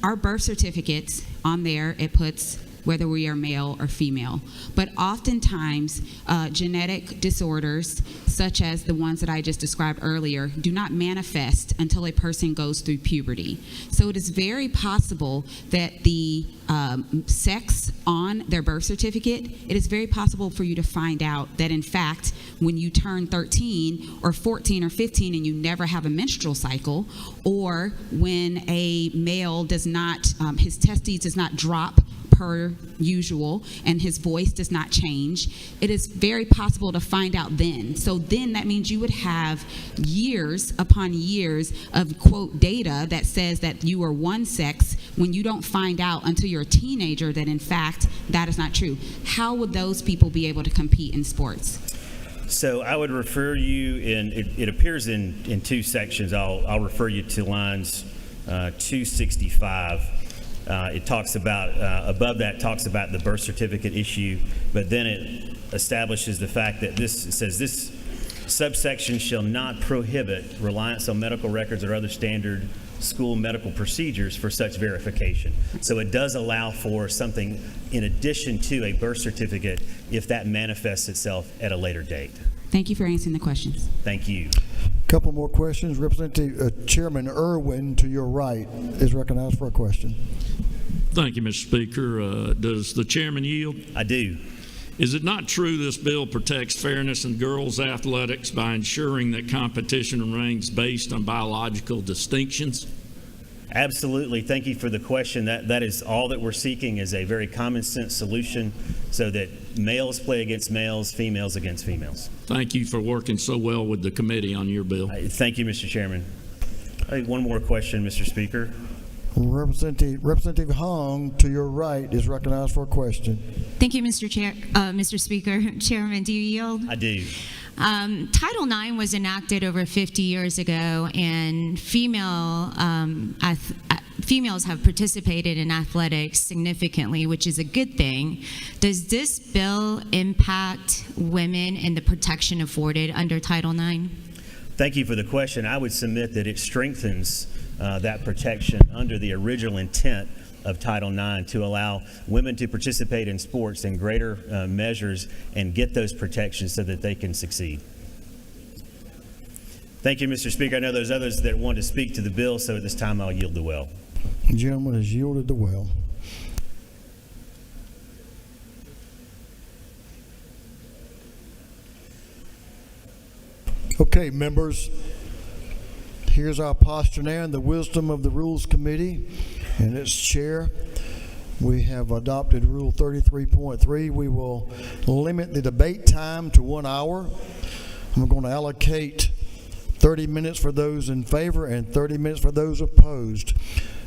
our birth certificates, on there, it puts whether we are male or female. But oftentimes, genetic disorders, such as the ones that I just described earlier, do not manifest until a person goes through puberty. So it is very possible that the sex on their birth certificate, it is very possible for you to find out that, in fact, when you turn 13 or 14 or 15 and you never have a menstrual cycle, or when a male does not, his testes does not drop per usual and his voice does not change, it is very possible to find out then. So then that means you would have years upon years of, quote, data that says that you are one sex when you don't find out until you're a teenager that, in fact, that is not true. How would those people be able to compete in sports?
So I would refer you it appears in two sections. I'll refer you to lines 265. It talks about, above that talks about the birth certificate issue, but then it establishes the fact that it says this subsection shall not prohibit reliance on medical records or other standard school medical procedures for such verification. So it does allow for something in addition to a birth certificate if that manifests itself at a later date.
Thank you for answering the questions.
Thank you.
Couple more questions. Representative Chairman Irwin to your right is recognized for a question.
Thank you, Mr. Speaker. Does the chairman yield?
I do.
Is it not true this bill protects fairness in girls' athletics by ensuring that competition remains based on biological distinctions?
Absolutely. Thank you for the question. That is all that we're seeking, is a very common sense solution so that males play against males, females against females.
Thank you for working so well with the committee on your bill.
Thank you, Mr. Chairman. I have one more question, Mr. Speaker.
Representative Hong, to your right, is recognized for a question.
Thank you, Mr. Speaker. Chairman, do you yield?
I do.
Title IX was enacted over 50 years ago, and females have participated in athletics significantly, which is a good thing. Does this bill impact women and the protection afforded under Title IX?
Thank you for the question. I would submit that it strengthens that protection under the original intent of Title IX to allow women to participate in sports in greater measures and get those protections so that they can succeed. Thank you, Mr. Speaker. I know there's others that want to speak to the bill, so at this time I'll yield the well.
The gentleman has yielded the well. Okay, members, here's our posture now in the wisdom of the Rules Committee and its chair. We have adopted Rule 33.3. We will limit the debate time to 1 hour. I'm going to allocate 30 minutes for those in favor and 30 minutes for those opposed.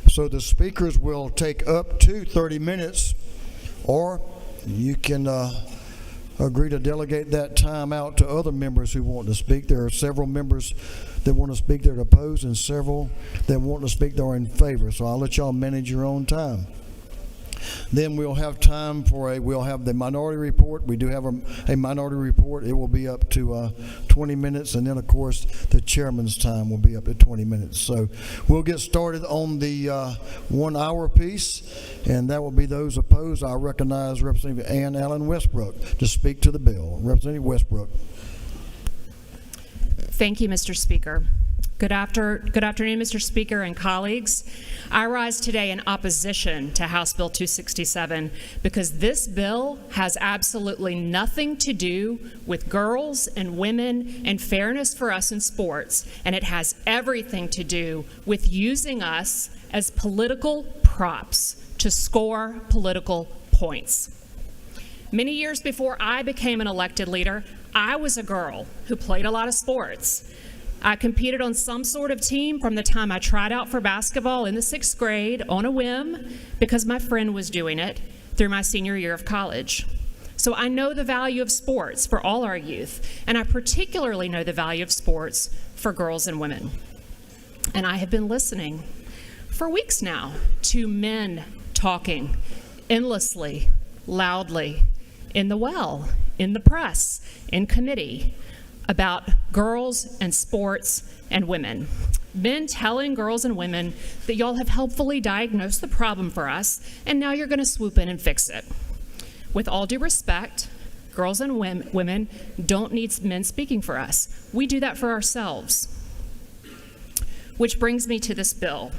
So the speakers will take up to 30 minutes, or you can agree to delegate that time out to other members who want to speak. There are several members that want to speak that are opposed and several that want to speak that are in favor. So I'll let y'all manage your own time. Then we'll have time for we'll have the minority report. We do have a minority report. It will be up to 20 minutes. And then, of course, the chairman's time will be up to 20 minutes. So we'll get started on the 1 hour piece, and that will be those opposed. I recognize Representative Ann Allen Westbrook to speak to the bill. Representative Westbrook.
Thank you, Mr. Speaker. Good afternoon, Mr. Speaker and colleagues. I rise today in opposition to House Bill 267 because this bill has absolutely nothing to do with girls and women and fairness for us in sports, and it has everything to do with using us as political props to score political points. Many years before I became an elected leader, I was a girl who played a lot of sports. I competed on some sort of team from the time I tried out for basketball in the 6th grade on a whim because my friend was doing it through my senior year of college. So I know the value of sports for all our youth, and I particularly know the value of sports for girls and women. And I have been listening for weeks now to men talking endlessly, loudly, in the well, in the press, in committee, about girls and sports and women. Men telling girls and women that y'all have helpfully diagnosed the problem for us, and now you're going to swoop in and fix it. With all due respect, girls and women don't need men speaking for us. We do that for ourselves. Which brings me to this bill,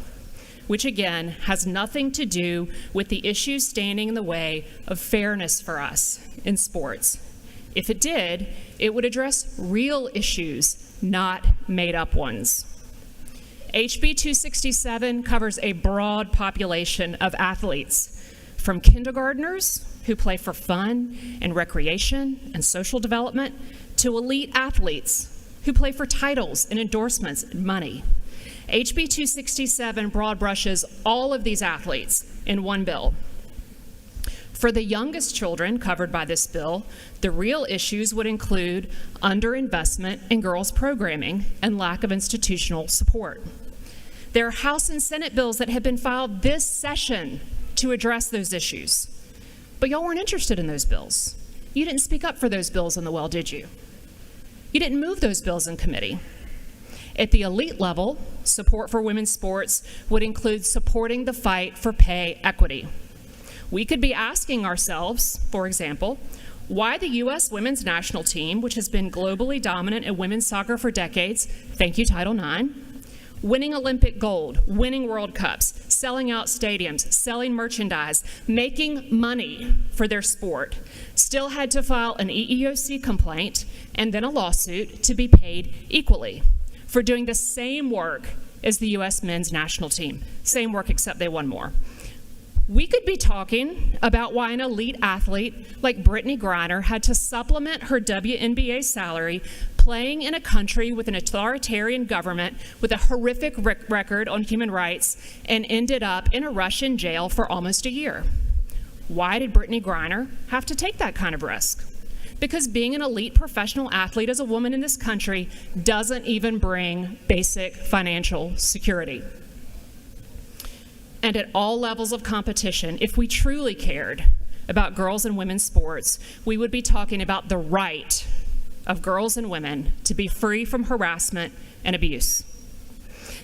which again has nothing to do with the issues standing in the way of fairness for us in sports. If it did, it would address real issues, not made-up ones. HB 267 covers a broad population of athletes, from kindergartners who play for fun and recreation and social development, to elite athletes who play for titles and endorsements and money. HB 267 broad brushes all of these athletes in one bill. For the youngest children covered by this bill, the real issues would include underinvestment in girls' programming and lack of institutional support. There are House and Senate bills that have been filed this session to address those issues. But y'all weren't interested in those bills. You didn't speak up for those bills in the well, did you? You didn't move those bills in committee. At the elite level, support for women's sports would include supporting the fight for pay equity. We could be asking ourselves, for example, why the U.S. women's national team, which has been globally dominant in women's soccer for decades, thank you, Title IX, winning Olympic gold, winning World Cups, selling out stadiums, selling merchandise, making money for their sport, still had to file an EEOC complaint and then a lawsuit to be paid equally for doing the same work as the U.S. men's national team. Same work, except they won more. We could be talking about why an elite athlete like Brittany Griner had to supplement her WNBA salary playing in a country with an authoritarian government with a horrific record on human rights and ended up in a Russian jail for almost a year. Why did Brittany Griner have to take that kind of risk? Because being an elite professional athlete as a woman in this country doesn't even bring basic financial security. And at all levels of competition, if we truly cared about girls and women's sports, we would be talking about the right of girls and women to be free from harassment and abuse.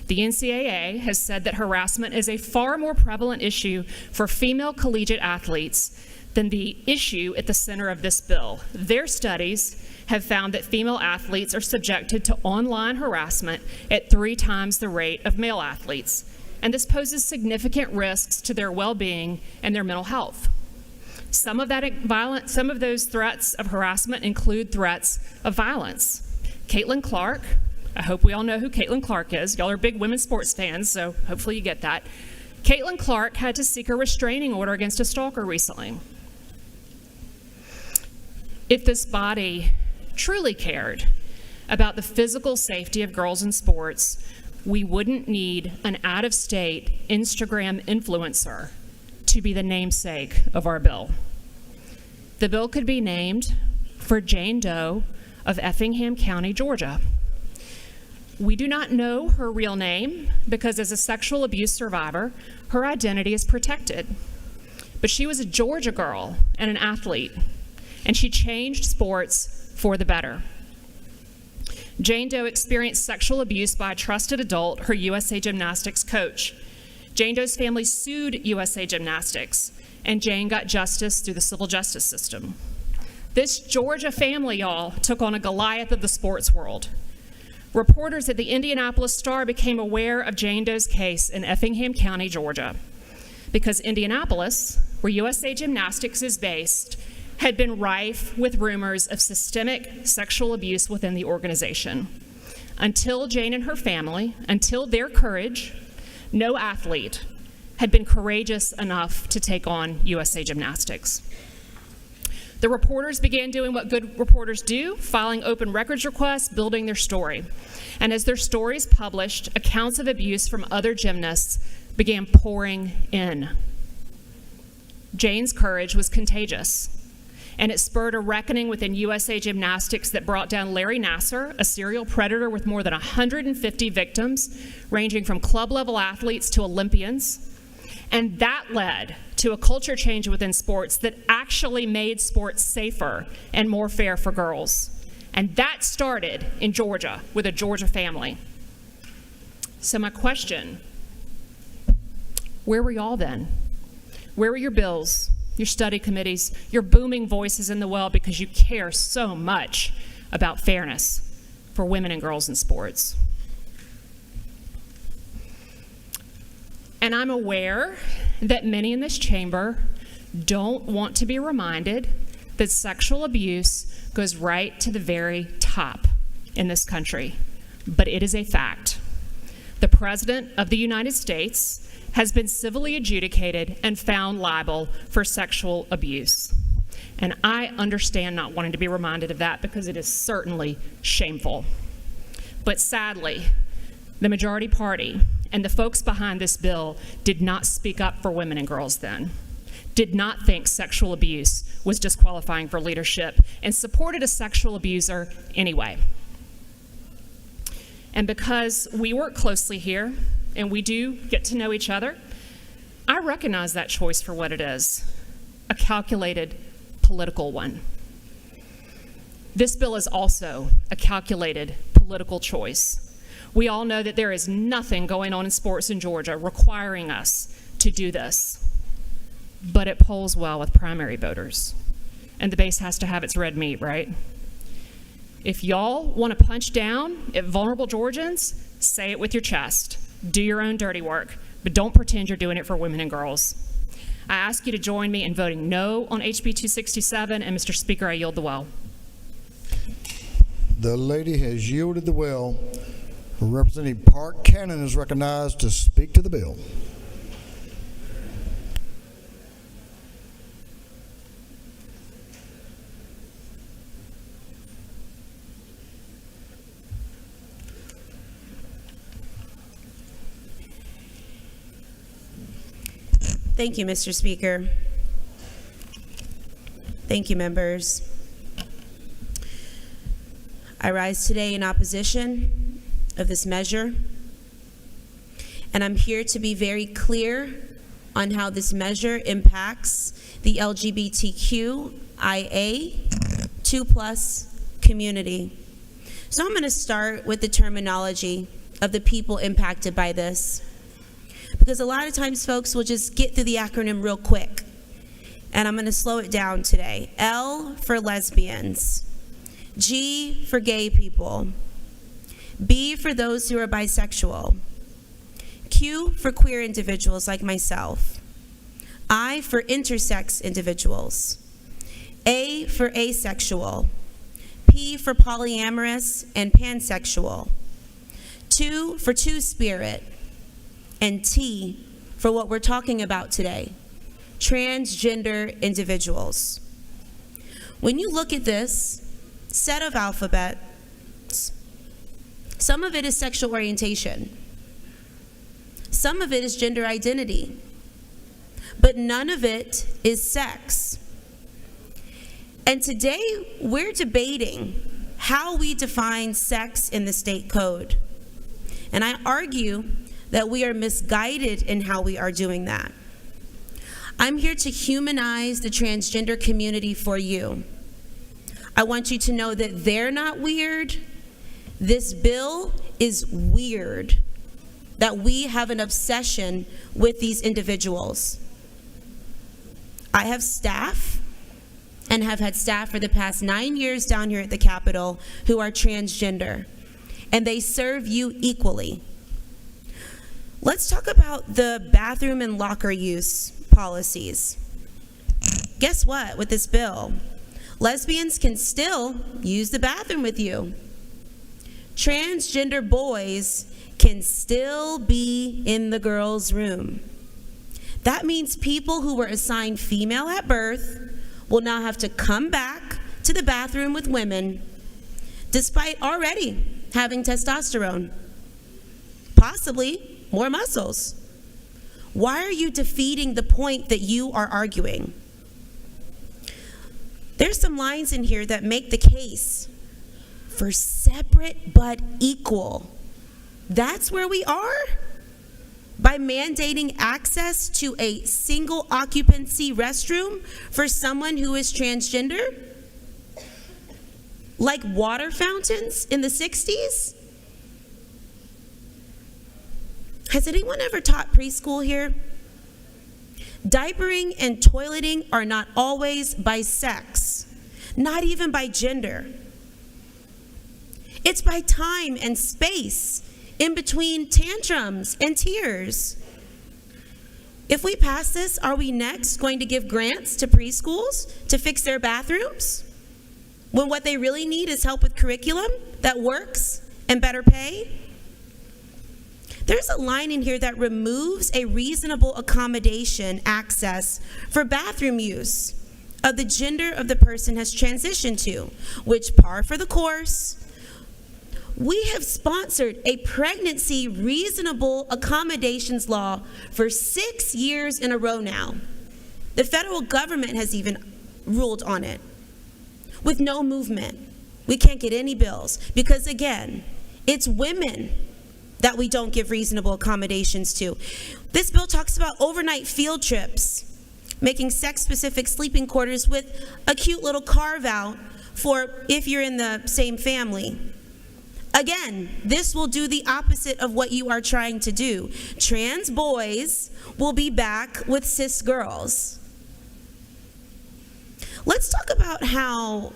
The NCAA has said that harassment is a far more prevalent issue for female collegiate athletes than the issue at the center of this bill. Their studies have found that female athletes are subjected to online harassment at 3 times the rate of male athletes. And this poses significant risks to their well-being and their mental health. Some of those threats of harassment include threats of violence. Caitlin Clark, I hope we all know who Caitlin Clark is. Y'all are big women's sports fans, so hopefully you get that. Caitlin Clark had to seek a restraining order against a stalker recently. If this body truly cared about the physical safety of girls in sports, we wouldn't need an out-of-state Instagram influencer to be the namesake of our bill. The bill could be named for Jane Doe of Effingham County, Georgia. We do not know her real name because as a sexual abuse survivor, her identity is protected. But she was a Georgia girl and an athlete, and she changed sports for the better. Jane Doe experienced sexual abuse by a trusted adult, her USA Gymnastics coach. Jane Doe's family sued USA Gymnastics, and Jane got justice through the civil justice system. This Georgia family, y'all, took on a Goliath of the sports world. Reporters at the Indianapolis Star became aware of Jane Doe's case in Effingham County, Georgia, because Indianapolis, where USA Gymnastics is based, had been rife with rumors of systemic sexual abuse within the organization. Until Jane and her family, until their courage, no athlete had been courageous enough to take on USA Gymnastics. The reporters began doing what good reporters do, filing open records requests, building their story. And as their stories published, accounts of abuse from other gymnasts began pouring in. Jane's courage was contagious, and it spurred a reckoning within USA Gymnastics that brought down Larry Nassar, a serial predator with more than 150 victims, ranging from club-level athletes to Olympians. And that led to a culture change within sports that actually made sports safer and more fair for girls. And that started in Georgia with a Georgia family. So my question, where were y'all then? Where were your bills, your study committees, your booming voices in the well because you care so much about fairness for women and girls in sports? And I'm aware that many in this chamber don't want to be reminded that sexual abuse goes right to the very top in this country, but it is a fact. The President of the United States has been civilly adjudicated and found liable for sexual abuse. And I understand not wanting to be reminded of that because it is certainly shameful. But sadly, the majority party and the folks behind this bill did not speak up for women and girls then, did not think sexual abuse was disqualifying for leadership, and supported a sexual abuser anyway. And because we work closely here, and we do get to know each other, I recognize that choice for what it is, a calculated political one. This bill is also a calculated political choice. We all know that there is nothing going on in sports in Georgia requiring us to do this, but it polls well with primary voters, and the base has to have its red meat, right? If y'all want to punch down at vulnerable Georgians, say it with your chest. Do your own dirty work, but don't pretend you're doing it for women and girls. I ask you to join me in voting no on HB 267, and Mr. Speaker, I yield the well.
The lady has yielded the well. Representative Park Cannon is recognized to speak to the bill.
Thank you, Mr. Speaker. Thank you, members. I rise today in opposition of this measure, and I'm here to be very clear on how this measure impacts the LGBTQIA2+ community. So I'm going to start with the terminology of the people impacted by this, because a lot of times folks will just get through the acronym real quick, and I'm going to slow it down today. L for lesbians, G for gay people, B for those who are bisexual, Q for queer individuals like myself, I for intersex individuals, A for asexual, P for polyamorous and pansexual, 2 for two-spirit, and T for what we're talking about today, transgender individuals. When you look at this set of alphabets, some of it is sexual orientation, some of it is gender identity, but none of it is sex. And today we're debating how we define sex in the state code. And I argue that we are misguided in how we are doing that. I'm here to humanize the transgender community for you. I want you to know that they're not weird. This bill is weird, that we have an obsession with these individuals. I have staff, and have had staff for the past 9 years down here at the Capitol who are transgender, and they serve you equally. Let's talk about the bathroom and locker use policies. Guess what? With this bill, lesbians can still use the bathroom with you. Transgender boys can still be in the girls' room. That means people who were assigned female at birth will now have to come back to the bathroom with women, despite already having testosterone, possibly more muscles. Why are you defeating the point that you are arguing? There's some lines in here that make the case for separate but equal. That's where we are? By mandating access to a single occupancy restroom for someone who is transgender? Like water fountains in the 60s? Has anyone ever taught preschool here? Diapering and toileting are not always by sex, not even by gender. It's by time and space in between tantrums and tears. If we pass this, are we next going to give grants to preschools to fix their bathrooms, when what they really need is help with curriculum that works and better pay? There's a line in here that removes a reasonable accommodation access for bathroom use of the gender of the person has transitioned to, which, par for the course, we have sponsored a pregnancy reasonable accommodations law for 6 years in a row now. The federal government has even ruled on it with no movement. We can't get any bills because, again, it's women that we don't give reasonable accommodations to. This bill talks about overnight field trips, making sex-specific sleeping quarters with a cute little carve-out for if you're in the same family. Again, this will do the opposite of what you are trying to do. Trans boys will be back with cis girls. Let's talk about how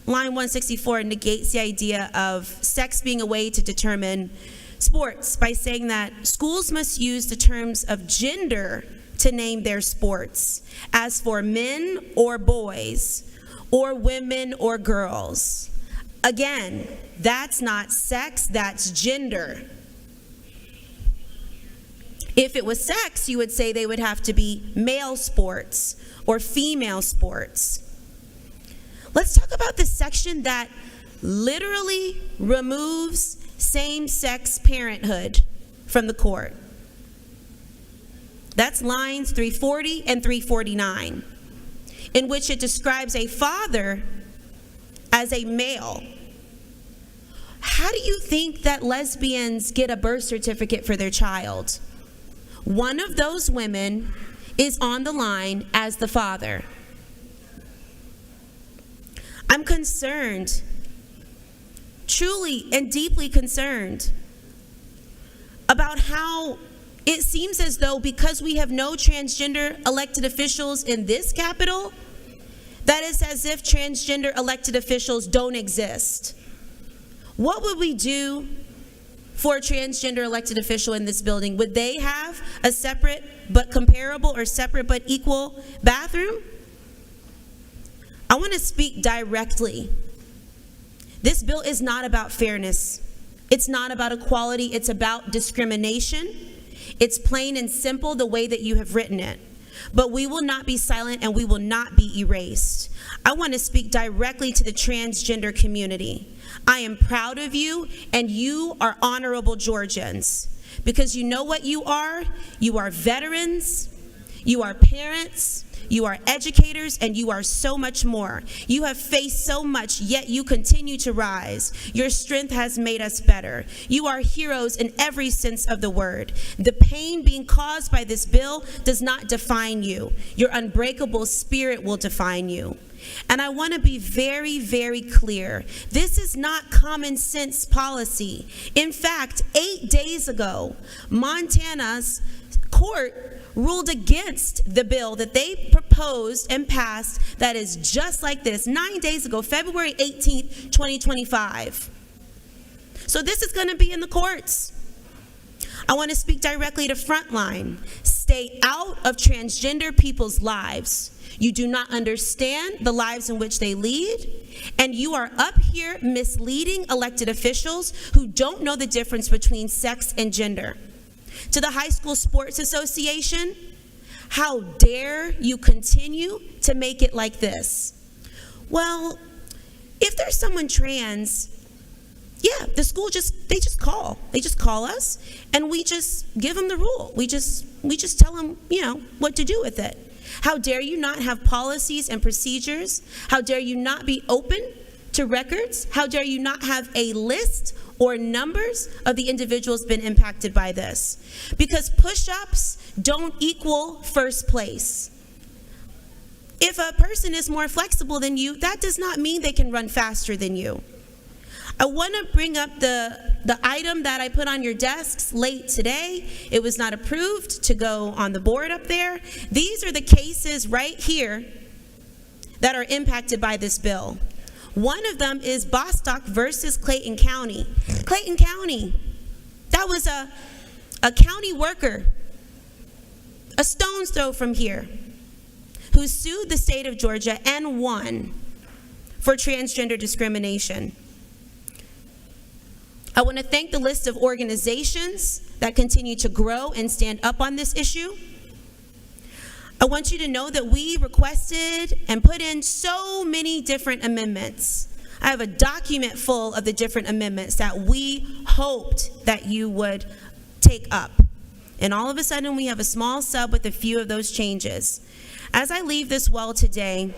line 164 negates the idea of sex being a way to determine sports by saying that schools must use the terms of gender to name their sports, as for men or boys, or women or girls. Again, that's not sex, that's gender. If it was sex, you would say they would have to be male sports or female sports. Let's talk about the section that literally removes same-sex parenthood from the court. That's lines 340 and 349, in which it describes a father as a male. How do you think that lesbians get a birth certificate for their child? One of those women is on the line as the father. I'm concerned, truly and deeply concerned, about how it seems as though because we have no transgender elected officials in this Capitol, that it's as if transgender elected officials don't exist. What would we do for a transgender elected official in this building? Would they have a separate but comparable or separate but equal bathroom? I want to speak directly. This bill is not about fairness. It's not about equality. It's about discrimination. It's plain and simple the way that you have written it. But we will not be silent and we will not be erased. I want to speak directly to the transgender community. I am proud of you, and you are honorable Georgians. Because you know what you are? You are veterans, you are parents, you are educators, and you are so much more. You have faced so much, yet you continue to rise. Your strength has made us better. You are heroes in every sense of the word. The pain being caused by this bill does not define you. Your unbreakable spirit will define you. And I want to be very, very clear. This is not common sense policy. In fact, 8 days ago, Montana's court ruled against the bill that they proposed and passed that is just like this 9 days ago, February 18th, 2025. So this is going to be in the courts. I want to speak directly to Frontline. Stay out of transgender people's lives. You do not understand the lives in which they lead, and you are up here misleading elected officials who don't know the difference between sex and gender. To the High School Sports Association, how dare you continue to make it like this? Well, if there's someone trans, yeah, the school they just call us, and we just give them the rule. We just tell them, what to do with it. How dare you not have policies and procedures? How dare you not be open to records? How dare you not have a list or numbers of the individuals been impacted by this? Because push-ups don't equal first place. If a person is more flexible than you, that does not mean they can run faster than you. I want to bring up the item that I put on your desks late today. It was not approved to go on the board up there. These are the cases right here that are impacted by this bill. One of them is Bostock versus Clayton County. Clayton County, that was a county worker, a stone's throw from here, who sued the state of Georgia and won for transgender discrimination. I want to thank the list of organizations that continue to grow and stand up on this issue. I want you to know that we requested and put in so many different amendments. I have a document full of the different amendments that we hoped that you would take up. And all of a sudden, we have a small sub with a few of those changes. As I leave this well today,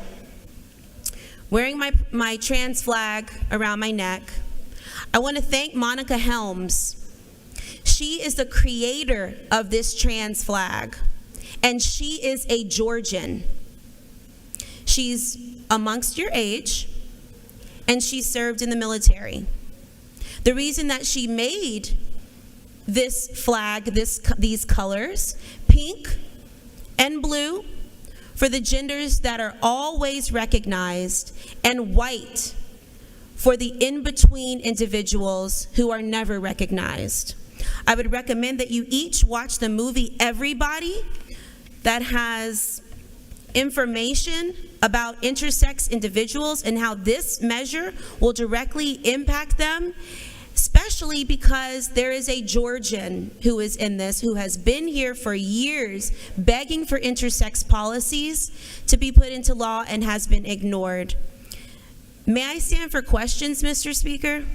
wearing my trans flag around my neck, I want to thank Monica Helms. She is the creator of this trans flag, and she is a Georgian. She's amongst your age, and she served in the military. The reason that she made this flag, these colors, pink and blue, for the genders that are always recognized, and white for the in-between individuals who are never recognized. I would recommend that you each watch the movie Everybody that has information about intersex individuals and how this measure will directly impact them, especially because there is a Georgian who is in this, who has been here for years begging for intersex policies to be put into law and has been ignored. May I stand for questions, Mr. Speaker?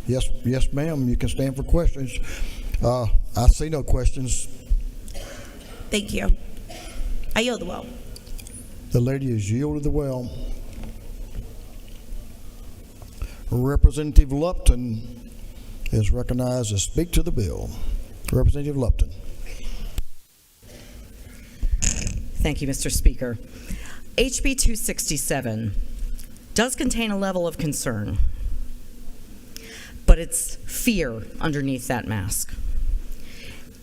Yes, ma'am. You can stand for questions. I see no questions.
Thank you. I yield the well.
The lady has yielded the well. Representative Lupton is recognized to speak to the bill. Representative Lupton.
Thank you, Mr. Speaker. HB 267 does contain a level of concern, but it's fear underneath that mask.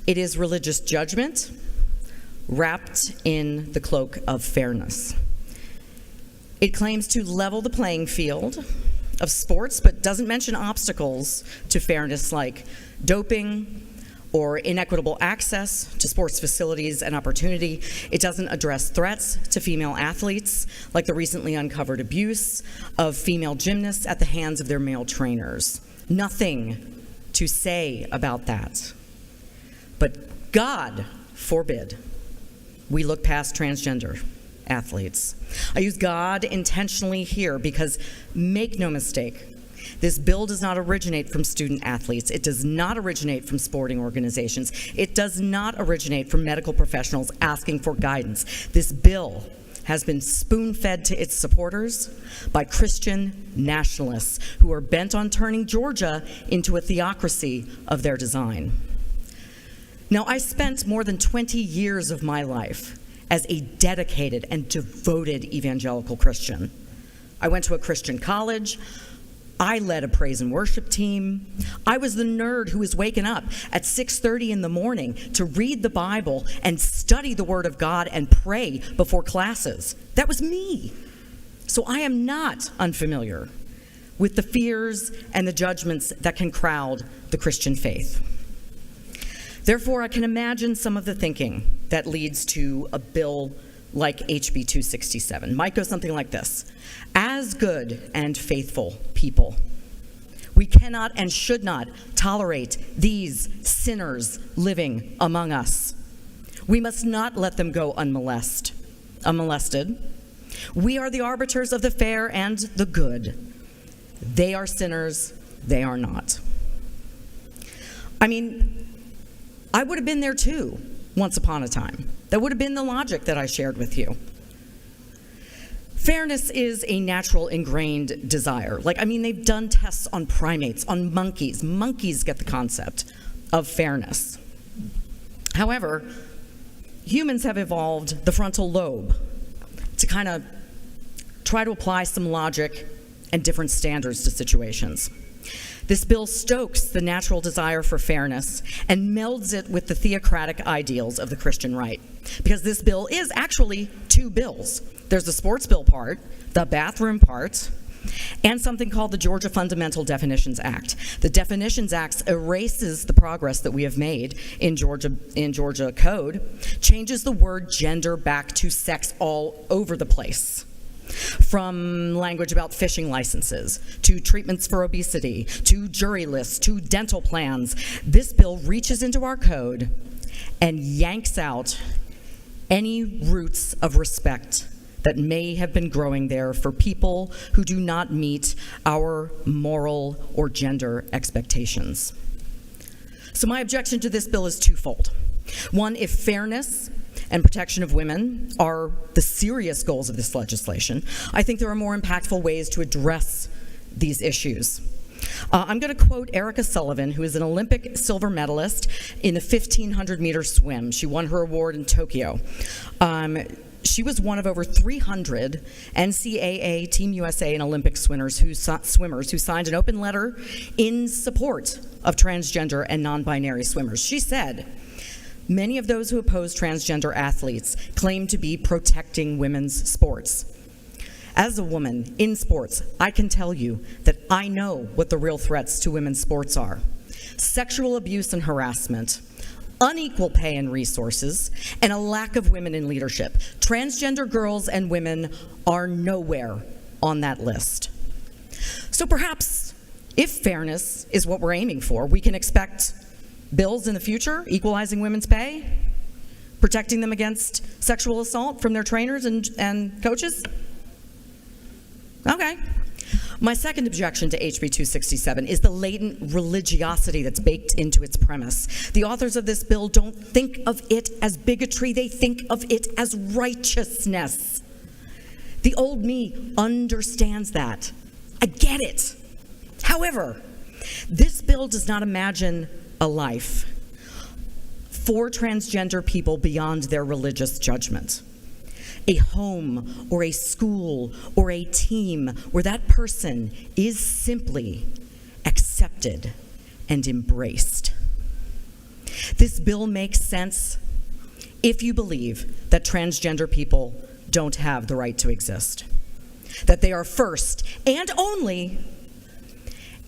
It is religious judgment wrapped in the cloak of fairness. It claims to level the playing field of sports, but doesn't mention obstacles to fairness like doping or inequitable access to sports facilities and opportunity. It doesn't address threats to female athletes, like the recently uncovered abuse of female gymnasts at the hands of their male trainers. Nothing to say about that. But God forbid we look past transgender athletes. I use God intentionally here because, make no mistake, this bill does not originate from student athletes. It does not originate from sporting organizations. It does not originate from medical professionals asking for guidance. This bill has been spoon-fed to its supporters by Christian nationalists who are bent on turning Georgia into a theocracy of their design. Now, I spent more than 20 years of my life as a dedicated and devoted evangelical Christian. I went to a Christian college. I led a praise and worship team. I was the nerd who was waking up at 6:30 in the morning to read the Bible and study the Word of God and pray before classes. That was me. So I am not unfamiliar with the fears and the judgments that can crowd the Christian faith. Therefore, I can imagine some of the thinking that leads to a bill like HB 267. Might go something like this. As good and faithful people, we cannot and should not tolerate these sinners living among us. We must not let them go unmolested. We are the arbiters of the fair and the good. They are sinners, they are not. I mean, I would have been there too, once upon a time. That would have been the logic that I shared with you. Fairness is a natural ingrained desire. They've done tests on primates, on monkeys. Monkeys get the concept of fairness. However, humans have evolved the frontal lobe to kind of try to apply some logic and different standards to situations. This bill stokes the natural desire for fairness and melds it with the theocratic ideals of the Christian right. Because this bill is actually two bills. There's the sports bill part, the bathroom part, and something called the Georgia Fundamental Definitions Act. The Definitions Act erases the progress that we have made in Georgia code, changes the word gender back to sex all over the place. From language about fishing licenses, to treatments for obesity, to jury lists, to dental plans, this bill reaches into our code and yanks out any roots of respect that may have been growing there for people who do not meet our moral or gender expectations. So my objection to this bill is twofold. One, if fairness and protection of women are the serious goals of this legislation, I think there are more impactful ways to address these issues. I'm going to quote Erica Sullivan, who is an Olympic silver medalist in the 1,500-meter swim. She won her award in Tokyo. She was one of over 300 NCAA, Team USA, and Olympic swimmers who signed an open letter in support of transgender and non-binary swimmers. She said, "Many of those who oppose transgender athletes claim to be protecting women's sports. As a woman in sports, I can tell you that I know what the real threats to women's sports are: sexual abuse and harassment, unequal pay and resources, and a lack of women in leadership. Transgender girls and women are nowhere on that list. So perhaps, if fairness is what we're aiming for, we can expect bills in the future equalizing women's pay, protecting them against sexual assault from their trainers and coaches? Okay. My second objection to HB 267 is the latent religiosity that's baked into its premise. The authors of this bill don't think of it as bigotry, they think of it as righteousness. The old me understands that. I get it. However, this bill does not imagine a life for transgender people beyond their religious judgment. A home or a school or a team where that person is simply accepted and embraced. This bill makes sense if you believe that transgender people don't have the right to exist, that they are first and only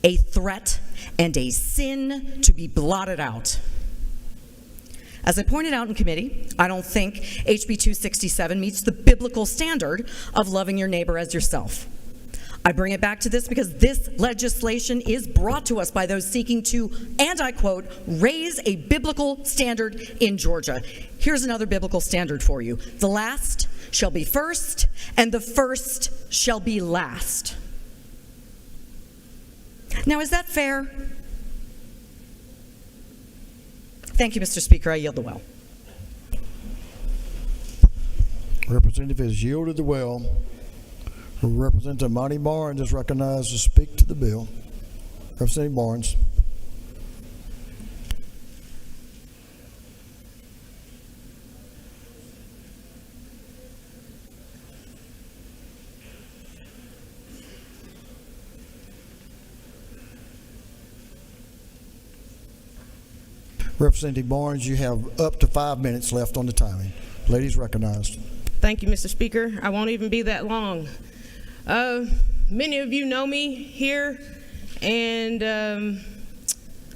a threat and a sin to be blotted out. As I pointed out in committee, I don't think HB 267 meets the biblical standard of loving your neighbor as yourself. I bring it back to this because this legislation is brought to us by those seeking to, and I quote, raise a biblical standard in Georgia. Here's another biblical standard for you. The last shall be first, and the first shall be last. Now, is that fair? Thank you, Mr. Speaker. I yield the well.
Representative has yielded the well. Representative Monty Barnes is recognized to speak to the bill. Representative Barnes. Representative Barnes, you have up to 5 minutes left on the timing. Ladies recognized.
Thank you, Mr. Speaker. I won't even be that long. Many of you know me here, and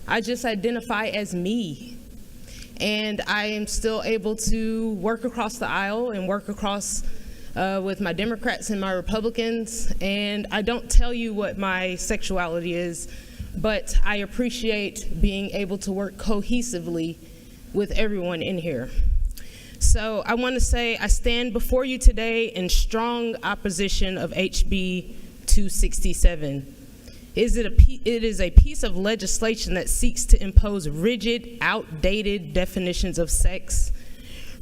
I just identify as me. And I am still able to work across the aisle and work across with my Democrats and my Republicans, and I don't tell you what my sexuality is, but I appreciate being able to work cohesively with everyone in here. So I want to say I stand before you today in strong opposition of HB 267. It is a piece of legislation that seeks to impose rigid, outdated definitions of sex,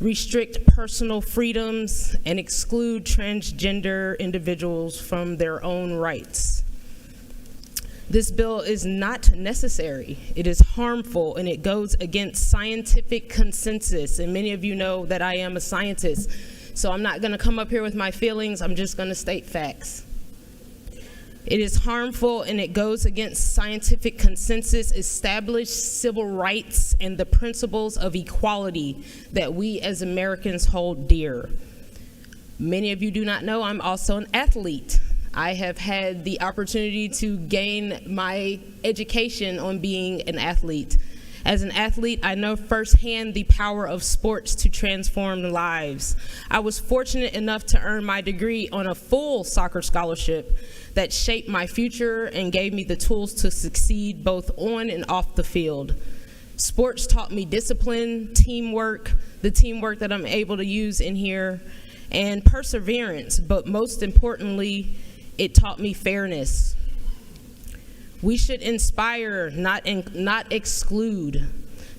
restrict personal freedoms, and exclude transgender individuals from their own rights. This bill is not necessary. It is harmful, and it goes against scientific consensus. And many of you know that I am a scientist, so I'm not going to come up here with my feelings. I'm just going to state facts. It is harmful, and it goes against scientific consensus, established civil rights, and the principles of equality that we as Americans hold dear. Many of you do not know I'm also an athlete. I have had the opportunity to gain my education on being an athlete. As an athlete, I know firsthand the power of sports to transform lives. I was fortunate enough to earn my degree on a full soccer scholarship that shaped my future and gave me the tools to succeed both on and off the field. Sports taught me discipline, teamwork, the teamwork that I'm able to use in here, and perseverance, but most importantly, it taught me fairness. We should inspire, not exclude.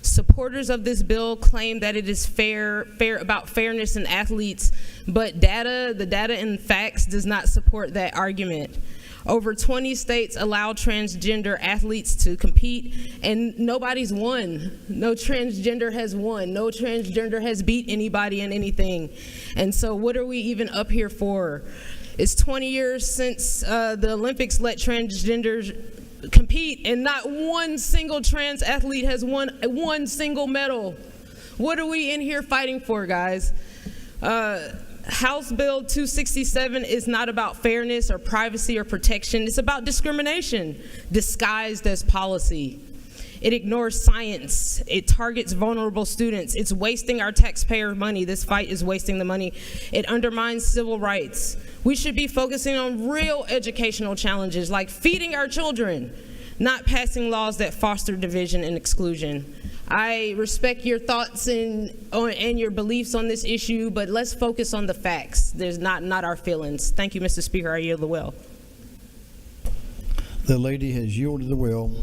Supporters of this bill claim that it is fair about fairness in athletes, but the data and facts does not support that argument. Over 20 states allow transgender athletes to compete, and nobody's won. No transgender has won. No transgender has beat anybody in anything. And so what are we even up here for? It's 20 years since the Olympics let transgenders compete, and not one single trans athlete has won one single medal. What are we in here fighting for, guys? House Bill 267 is not about fairness or privacy or protection. It's about discrimination disguised as policy. It ignores science. It targets vulnerable students. It's wasting our taxpayer money. This fight is wasting the money. It undermines civil rights. We should be focusing on real educational challenges like feeding our children, not passing laws that foster division and exclusion. I respect your thoughts and your beliefs on this issue, but let's focus on the facts. There's not our feelings. Thank you, Mr. Speaker. I yield the will.
The lady has yielded the will.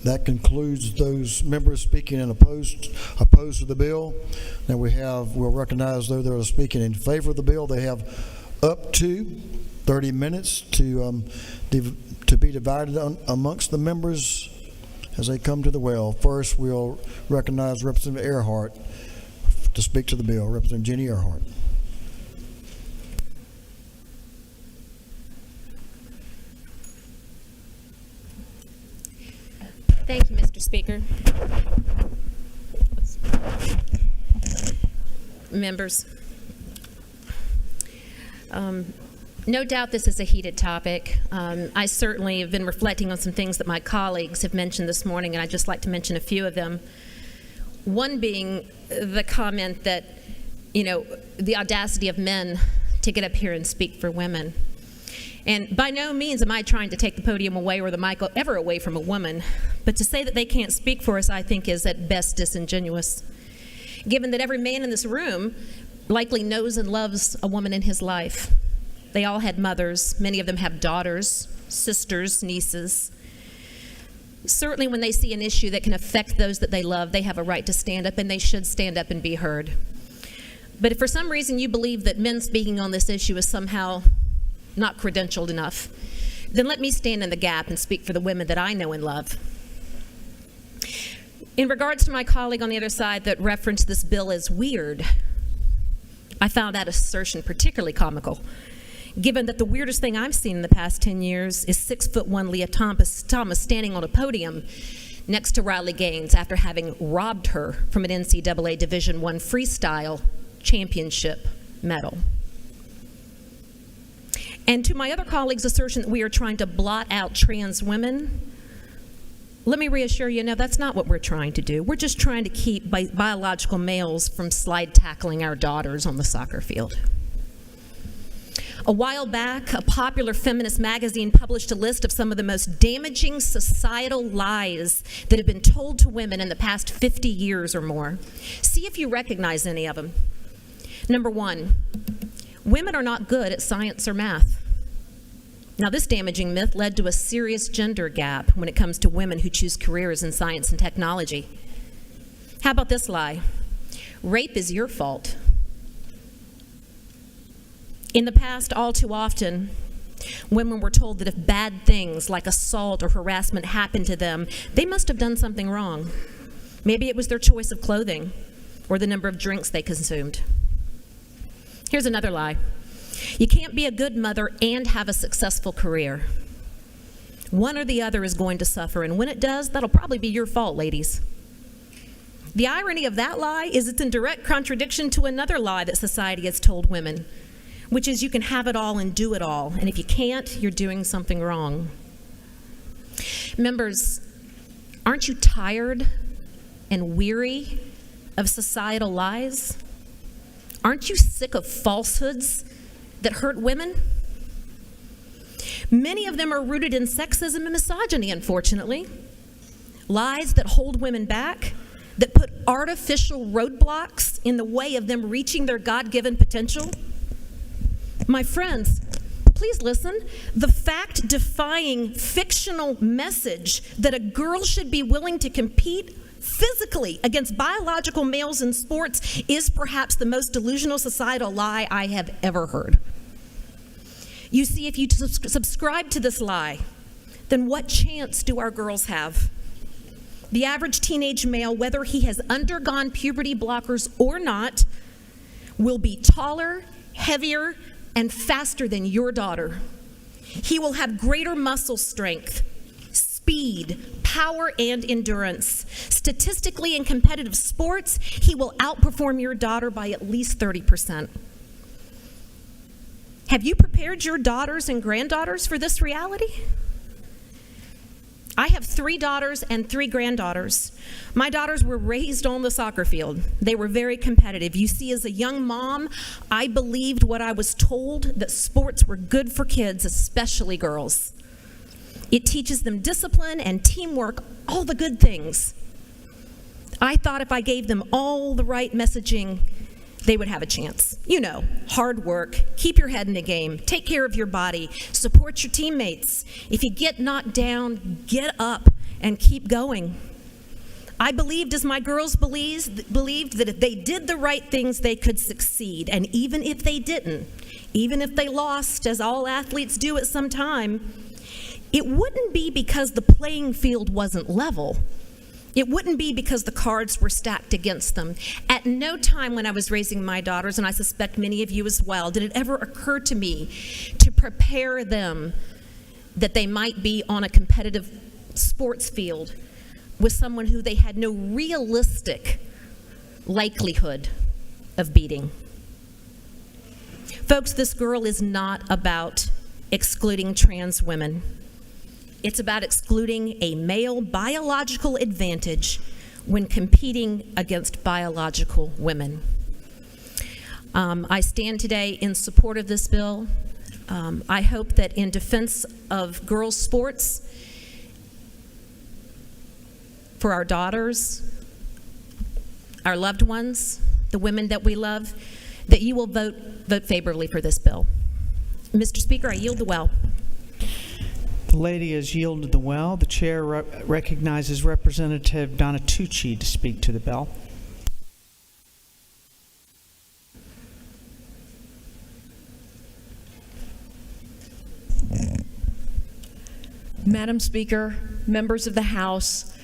That concludes those members speaking in opposed to the bill. Now we'll recognize those that are speaking in favor of the bill. They have up to 30 minutes to be divided amongst the members as they come to the well. First, we'll recognize Representative Earhart to speak to the bill. Representative Jenny Earhart.
Thank you, Mr. Speaker. Members, no doubt this is a heated topic. I certainly have been reflecting on some things that my colleagues have mentioned this morning, and I'd just like to mention a few of them. One being the comment that, the audacity of men to get up here and speak for women. And by no means am I trying to take the podium away or the mic ever away from a woman, but to say that they can't speak for us, I think, is at best disingenuous, given that every man in this room likely knows and loves a woman in his life. They all had mothers. Many of them have daughters, sisters, nieces. Certainly when they see an issue that can affect those that they love, they have a right to stand up, and they should stand up and be heard. But if for some reason you believe that men speaking on this issue is somehow not credentialed enough, then let me stand in the gap and speak for the women that I know and love. In regards to my colleague on the other side that referenced this bill as weird, I found that assertion particularly comical, given that the weirdest thing I've seen in the past 10 years is 6'1" Leah Thomas standing on a podium next to Riley Gaines after having robbed her from an NCAA Division I freestyle championship medal. And to my other colleagues' assertion that we are trying to blot out trans women, let me reassure you, no, that's not what we're trying to do. We're just trying to keep biological males from slide tackling our daughters on the soccer field. A while back, a popular feminist magazine published a list of some of the most damaging societal lies that have been told to women in the past 50 years or more. See if you recognize any of them. Number 1, women are not good at science or math. Now, this damaging myth led to a serious gender gap when it comes to women who choose careers in science and technology. How about this lie? Rape is your fault. In the past, all too often, women were told that if bad things like assault or harassment happened to them, they must have done something wrong. Maybe it was their choice of clothing or the number of drinks they consumed. Here's another lie. You can't be a good mother and have a successful career. One or the other is going to suffer, and when it does, that'll probably be your fault, ladies. The irony of that lie is it's in direct contradiction to another lie that society has told women, which is you can have it all and do it all, and if you can't, you're doing something wrong. Members, aren't you tired and weary of societal lies? Aren't you sick of falsehoods that hurt women? Many of them are rooted in sexism and misogyny, unfortunately. Lies that hold women back, that put artificial roadblocks in the way of them reaching their God-given potential. My friends, please listen. The fact-defying fictional message that a girl should be willing to compete physically against biological males in sports is perhaps the most delusional societal lie I have ever heard. You see, if you subscribe to this lie, then what chance do our girls have? The average teenage male, whether he has undergone puberty blockers or not, will be taller, heavier, and faster than your daughter. He will have greater muscle strength, speed, power, and endurance. Statistically, in competitive sports, he will outperform your daughter by at least 30%. Have you prepared your daughters and granddaughters for this reality? I have 3 daughters and 3 granddaughters. My daughters were raised on the soccer field. They were very competitive. You see, as a young mom, I believed what I was told, that sports were good for kids, especially girls. It teaches them discipline and teamwork, all the good things. I thought if I gave them all the right messaging, they would have a chance. You know, hard work, keep your head in the game, take care of your body, support your teammates. If you get knocked down, get up and keep going. I believed, as my girls believed that if they did the right things, they could succeed. And even if they didn't, even if they lost, as all athletes do at some time, it wouldn't be because the playing field wasn't level. It wouldn't be because the cards were stacked against them. At no time when I was raising my daughters, and I suspect many of you as well, did it ever occur to me to prepare them that they might be on a competitive sports field with someone who they had no realistic likelihood of beating. Folks, this girl is not about excluding trans women. It's about excluding a male biological advantage when competing against biological women. I stand today in support of this bill. I hope that in defense of girls' sports, for our daughters, our loved ones, the women that we love, that you will vote favorably for this bill. Mr. Speaker, I yield the well.
The lady has yielded the well. The chair recognizes Representative Donatucci to speak to the bill.
Madam Speaker, members of the House,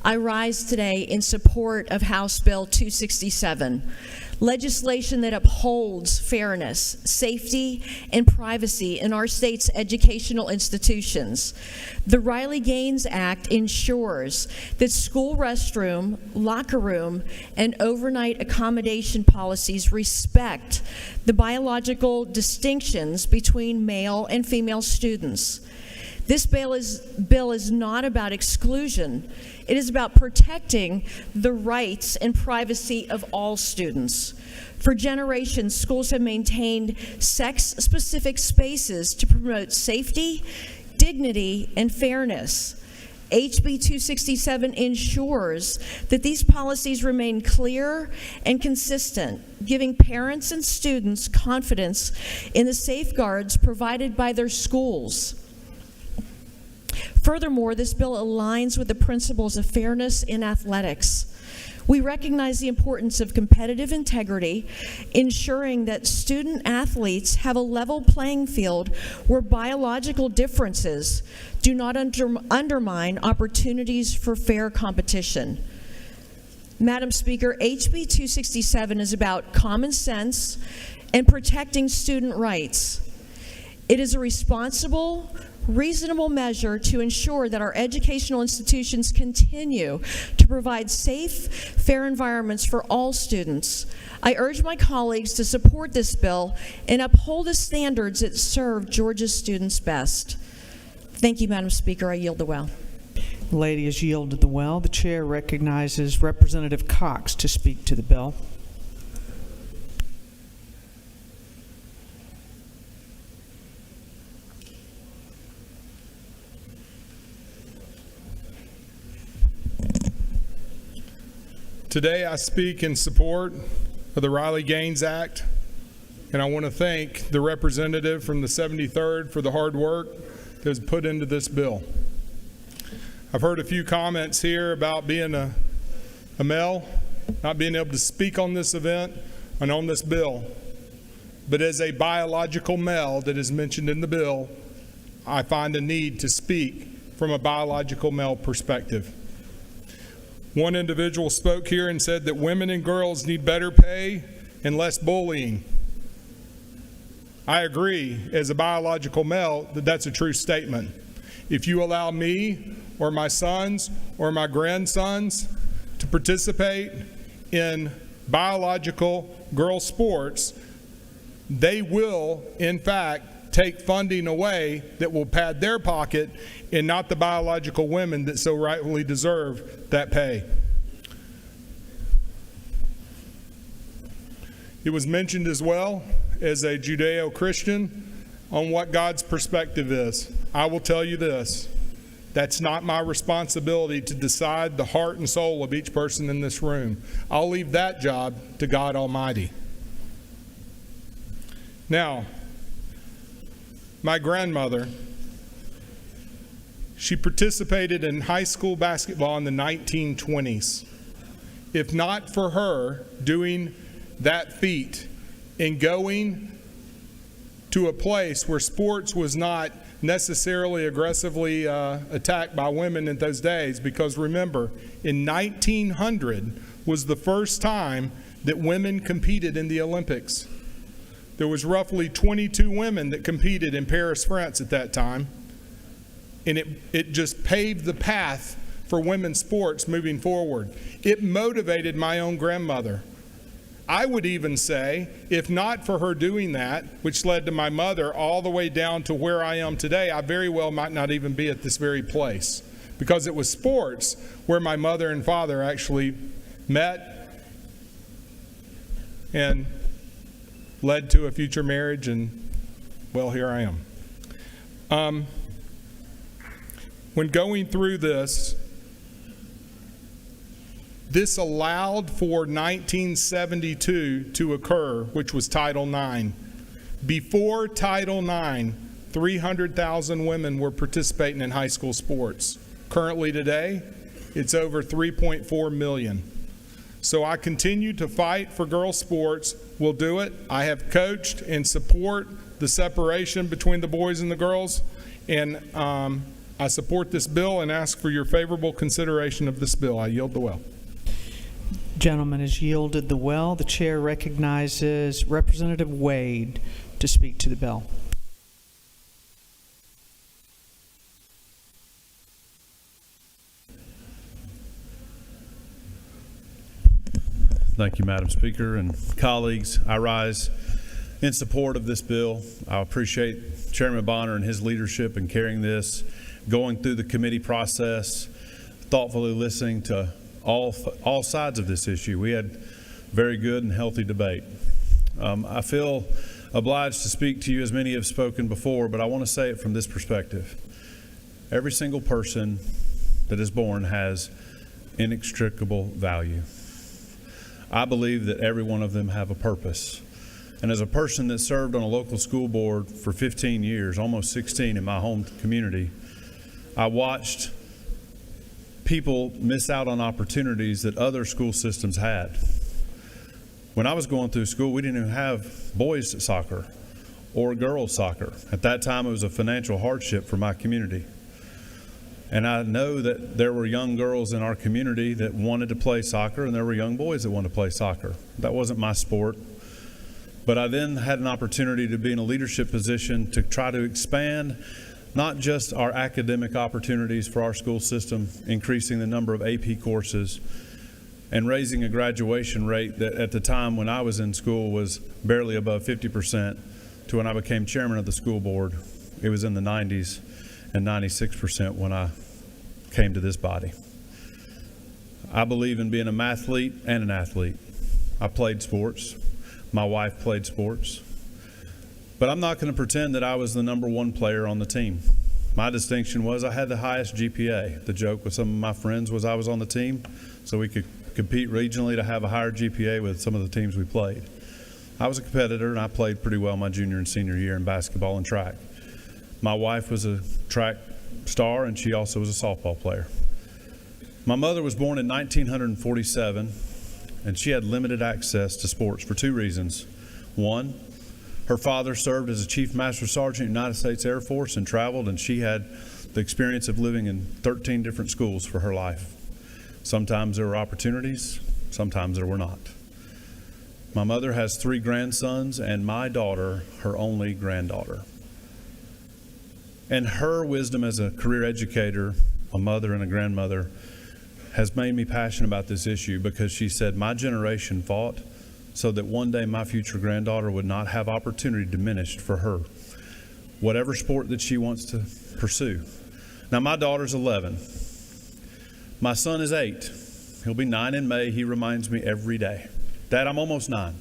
I rise today in support of House Bill 267, legislation that upholds fairness, safety, and privacy in our state's educational institutions. The Riley-Gaines Act ensures that school restroom, locker room, and overnight accommodation policies respect the biological distinctions between male and female students. This bill is not about exclusion. It is about protecting the rights and privacy of all students. For generations, schools have maintained sex-specific spaces to promote safety, dignity, and fairness. HB 267 ensures that these policies remain clear and consistent, giving parents and students confidence in the safeguards provided by their schools. Furthermore, this bill aligns with the principles of fairness in athletics. We recognize the importance of competitive integrity, ensuring that student athletes have a level playing field where biological differences do not undermine opportunities for fair competition. Madam Speaker, HB 267 is about common sense and protecting student rights. It is a responsible, reasonable measure to ensure that our educational institutions continue to provide safe, fair environments for all students. I urge my colleagues to support this bill and uphold the standards that serve Georgia's students best. Thank you, Madam Speaker. I yield the well.
The lady has yielded the well. The chair recognizes Representative Cox to speak to the bill.
Today I speak in support of the Riley-Gaines Act, and I want to thank the representative from the 73rd for the hard work that was put into this bill. I've heard a few comments here about being a male, not being able to speak on this event and on this bill, but as a biological male that is mentioned in the bill, I find a need to speak from a biological male perspective. One individual spoke here and said that women and girls need better pay and less bullying. I agree, as a biological male, that that's a true statement. If you allow me or my sons or my grandsons to participate in biological girl sports, they will, in fact, take funding away that will pad their pocket and not the biological women that so rightfully deserve that pay. It was mentioned as well as a Judeo-Christian on what God's perspective is. I will tell you this. That's not my responsibility to decide the heart and soul of each person in this room. I'll leave that job to God Almighty. Now, my grandmother, she participated in high school basketball in the 1920s. If not for her doing that feat and going to a place where sports was not necessarily aggressively attacked by women in those days, because remember, in 1900 was the first time that women competed in the Olympics. There was roughly 22 women that competed in Paris, France at that time, and it just paved the path for women's sports moving forward. It motivated my own grandmother. I would even say, if not for her doing that, which led to my mother all the way down to where I am today, I very well might not even be at this very place, because it was sports where my mother and father actually met and led to a future marriage, and well, here I am. When going through this allowed for 1972 to occur, which was Title IX. Before Title IX, 300,000 women were participating in high school sports. Currently today, it's over 3.4 million. So I continue to fight for girls' sports. We'll do it. I have coached and support the separation between the boys and the girls, and I support this bill and ask for your favorable consideration of this bill. I yield the well.
Gentleman has yielded the well. The chair recognizes Representative Wade to speak to the bill.
Thank you, Madam Speaker and colleagues. I rise in support of this bill. I appreciate Chairman Bonner and his leadership in carrying this, going through the committee process, thoughtfully listening to all sides of this issue. We had very good and healthy debate. I feel obliged to speak to you, as many have spoken before, but I want to say it from this perspective. Every single person that is born has inextricable value. I believe that every one of them have a purpose. And as a person that served on a local school board for 15 years, almost 16 in my home community, I watched people miss out on opportunities that other school systems had. When I was going through school, we didn't even have boys soccer or girls soccer. At that time, it was a financial hardship for my community. And I know that there were young girls in our community that wanted to play soccer, and there were young boys that wanted to play soccer. That wasn't my sport. But I then had an opportunity to be in a leadership position to try to expand not just our academic opportunities for our school system, increasing the number of AP courses, and raising a graduation rate that at the time when I was in school was barely above 50%, to when I became chairman of the school board, it was in the 90s and 96% when I came to this body. I believe in being a mathlete and an athlete. I played sports. My wife played sports. But I'm not going to pretend that I was the number one player on the team. My distinction was I had the highest GPA. The joke with some of my friends was I was on the team so we could compete regionally to have a higher GPA with some of the teams we played. I was a competitor, and I played pretty well my junior and senior year in basketball and track. My wife was a track star, and she also was a softball player. My mother was born in 1947, and she had limited access to sports for two reasons. One, her father served as a Chief Master Sergeant in the United States Air Force and traveled, and she had the experience of living in 13 different schools for her life. Sometimes there were opportunities, sometimes there were not. My mother has 3 grandsons, and my daughter, her only granddaughter. And her wisdom as a career educator, a mother and a grandmother, has made me passionate about this issue, because she said, my generation fought
so that one day my future granddaughter would not have opportunity diminished for her, whatever sport that she wants to pursue. Now, my daughter's 11. My son is 8. He'll be 9 in May. He reminds me every day, Dad, I'm almost 9.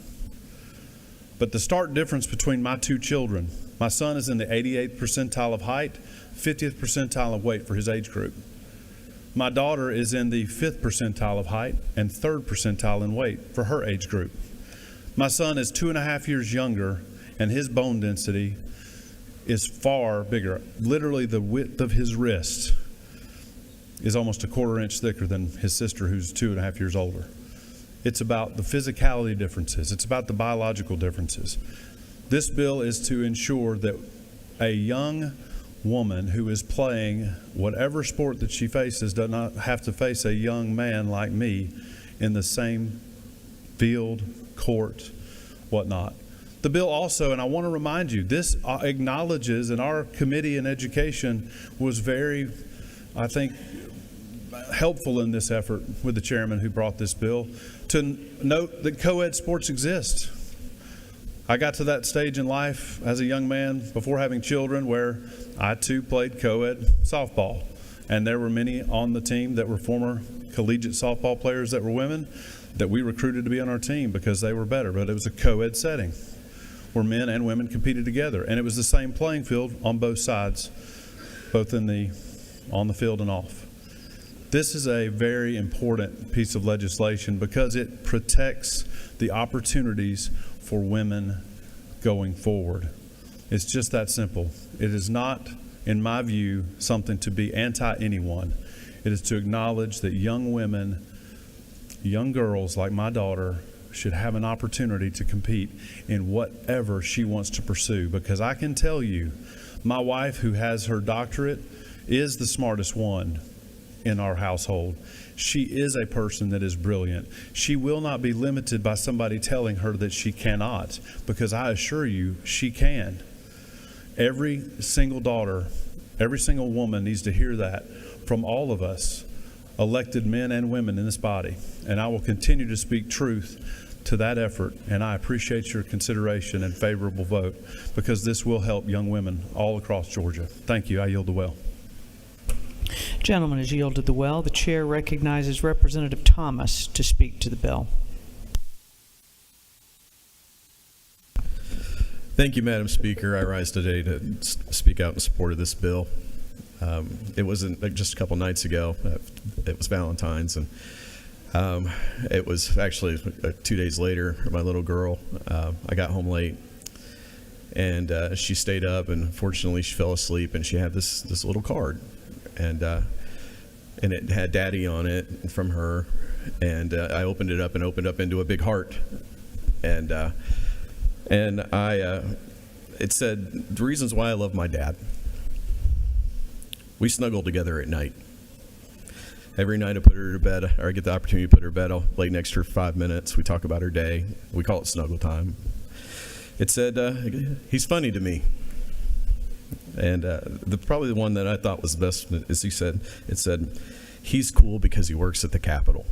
But the stark difference between my two children, my son is in the 88th percentile of height, 50th percentile of weight for his age group. My daughter is in the 5th percentile of height and 3rd percentile in weight for her age group. My son is 2.5 years younger, and his bone density is far bigger. Literally, the width of his wrist is almost a 1/4 inch thicker than his sister, who's 2.5 years older. It's about the physicality differences. It's about the biological differences. This bill is to ensure that a young woman who is playing whatever sport that she faces does not have to face a young man like me in the same field, court, whatnot. The bill also, and I want to remind you, this acknowledges, and our committee in education was very, I think, helpful in this effort with the chairman who brought this bill, to note that co-ed sports exist. I got to that stage in life as a young man before having children where I too played co-ed softball. And there were many on the team that were former collegiate softball players that were women that we recruited to be on our team because they were better. But it was a co-ed setting where men and women competed together. And it was the same playing field on both sides, both on the field and off. This is a very important piece of legislation because it protects the opportunities for women going forward. It's just that simple. It is not, in my view, something to be anti-anyone. It is to acknowledge that young women, young girls like my daughter, should have an opportunity to compete in whatever she wants to pursue. Because I can tell you, my wife, who has her doctorate, is the smartest one in our household. She is a person that is brilliant. She will not be limited by somebody telling her that she cannot, because I assure you, she can. Every single daughter, every single woman needs to hear that from all of us, elected men and women in this body. And I will continue to speak truth to that effort, and I appreciate your consideration and favorable vote, because this will help young women all across Georgia. Thank you. I yield the well.
Gentleman has yielded the well. The chair recognizes Representative Thomas to speak to the bill.
Thank you, Madam Speaker. I rise today to speak out in support of this bill. It wasn't just a couple nights ago. It was Valentine's, and it was actually 2 days later. My little girl, I got home late, and she stayed up, and unfortunately she fell asleep, and she had this little card. And it had Daddy on it from her, and I opened it up and opened up into a big heart, and it said the reasons why I love my dad. We snuggle together at night. Every night I put her to bed, or I get the opportunity to put her to bed. I'll lay next to her for 5 minutes. We talk about her day. We call it snuggle time. It said he's funny to me. And probably the one that I thought was the best is it said, he's cool because he works at the Capitol.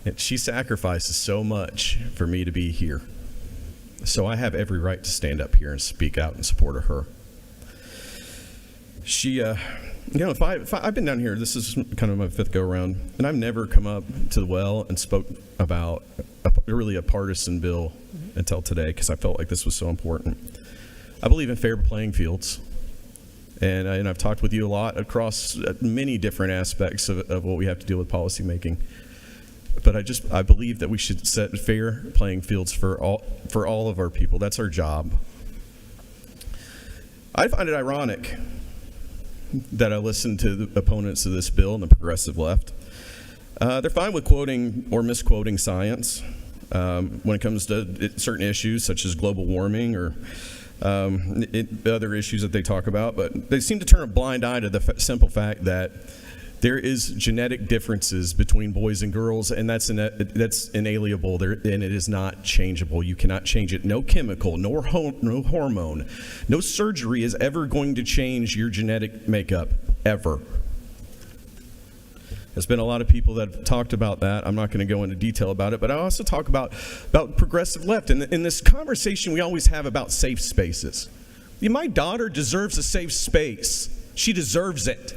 And she sacrifices so much for me to be here. So I have every right to stand up here and speak out in support of her. She, if I've been down here, this is kind of my 5th go around, and I've never come up to the well and spoke about really a partisan bill until today, because I felt like this was so important. I believe in fair playing fields, and I've talked with you a lot across many different aspects of what we have to deal with policymaking. But I believe that we should set fair playing fields for all of our people. That's our job. I find it ironic that I listen to the opponents of this bill and the progressive left. They're fine with quoting or misquoting science when it comes to certain issues such as global warming or other issues that they talk about, but they seem to turn a blind eye to the simple fact that there is genetic differences between boys and girls, and that's inalienable, and it is not changeable. You cannot change it. No chemical, no hormone, no surgery is ever going to change your genetic makeup, ever. There's been a lot of people that have talked about that. I'm not going to go into detail about it, but I also talk about progressive left. And in this conversation we always have about safe spaces. My daughter deserves a safe space. She deserves it.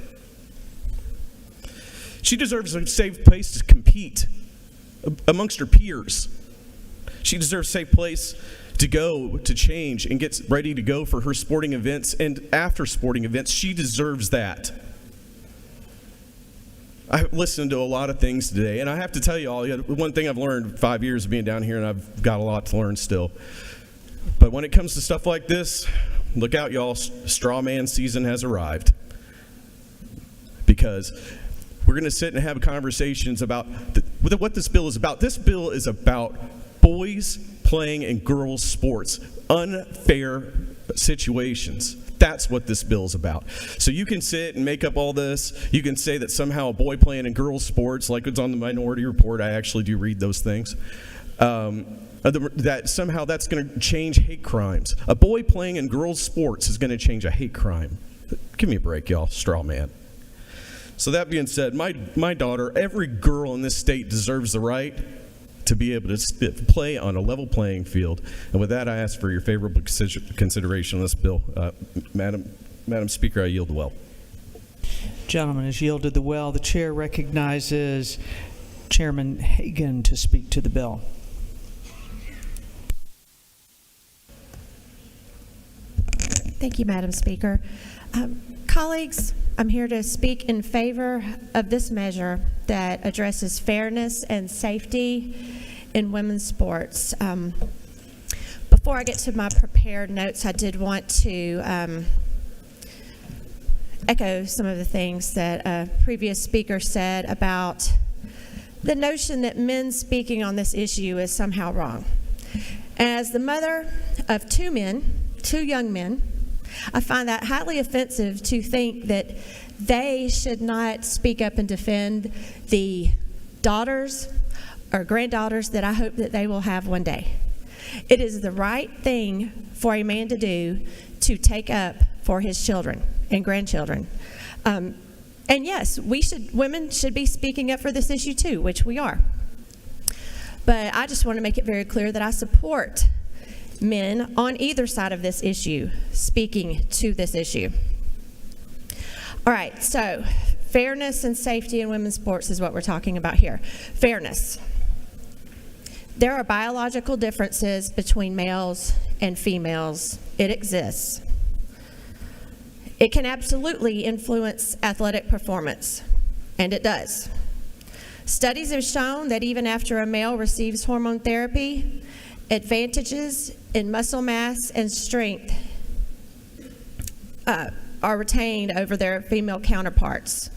She deserves a safe place to compete amongst her peers. She deserves a safe place to go to change and get ready to go for her sporting events and after sporting events. She deserves that. I've listened to a lot of things today, and I have to tell you all, one thing I've learned 5 years of being down here, and I've got a lot to learn still. But when it comes to stuff like this, look out, y'all. Straw man season has arrived. Because we're going to sit and have conversations about what this bill is about. This bill is about boys playing in girls' sports, unfair situations. That's what this bill is about. So you can sit and make up all this. You can say that somehow a boy playing in girls' sports, like it's on the Minority Report, I actually do read those things, that somehow that's going to change hate crimes. A boy playing in girls' sports is going to change a hate crime. Give me a break, y'all. Straw man. So that being said, my daughter, every girl in this state deserves the right to be able to play on a level playing field. And with that, I ask for your favorable consideration on this bill. Madam Speaker, I yield the well.
Gentleman has yielded the well. The chair recognizes Chairman Hagan to speak to the bill.
Thank you, Madam Speaker. Colleagues, I'm here to speak in favor of this measure that addresses fairness and safety in women's sports. Before I get to my prepared notes, I did want to echo some of the things that a previous speaker said about the notion that men speaking on this issue is somehow wrong. As the mother of two young men, I find that highly offensive to think that they should not speak up and defend the daughters or granddaughters that I hope that they will have one day. It is the right thing for a man to do to take up for his children and grandchildren. And yes, women should be speaking up for this issue too, which we are. But I just want to make it very clear that I support men on either side of this issue speaking to this issue. All right, so fairness and safety in women's sports is what we're talking about here. Fairness. There are biological differences between males and females. It exists. It can absolutely influence athletic performance, and it does. Studies have shown that even after a male receives hormone therapy, advantages in muscle mass and strength are retained over their female counterparts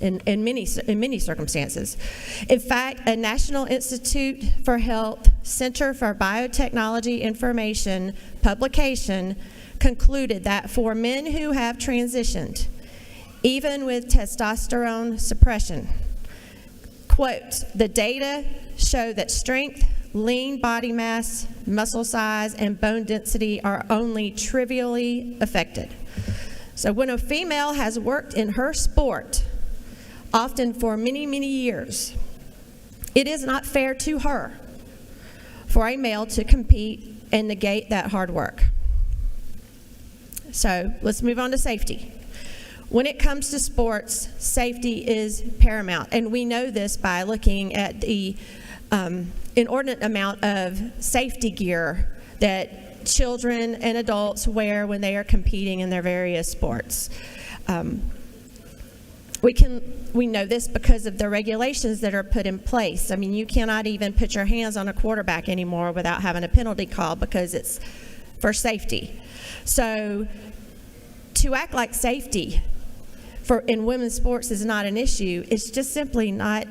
in many circumstances. In fact, a National Institute for Health Center for Biotechnology Information publication concluded that for men who have transitioned, even with testosterone suppression, quote, the data show that strength, lean body mass, muscle size, and bone density are only trivially affected. So when a female has worked in her sport, often for many, many years, it is not fair to her for a male to compete and negate that hard work. So let's move on to safety. When it comes to sports, safety is paramount, and we know this by looking at the inordinate amount of safety gear that children and adults wear when they are competing in their various sports. We know this because of the regulations that are put in place. I mean, you cannot even put your hands on a quarterback anymore without having a penalty call because it's for safety. So to act like safety in women's sports is not an issue, it's just simply not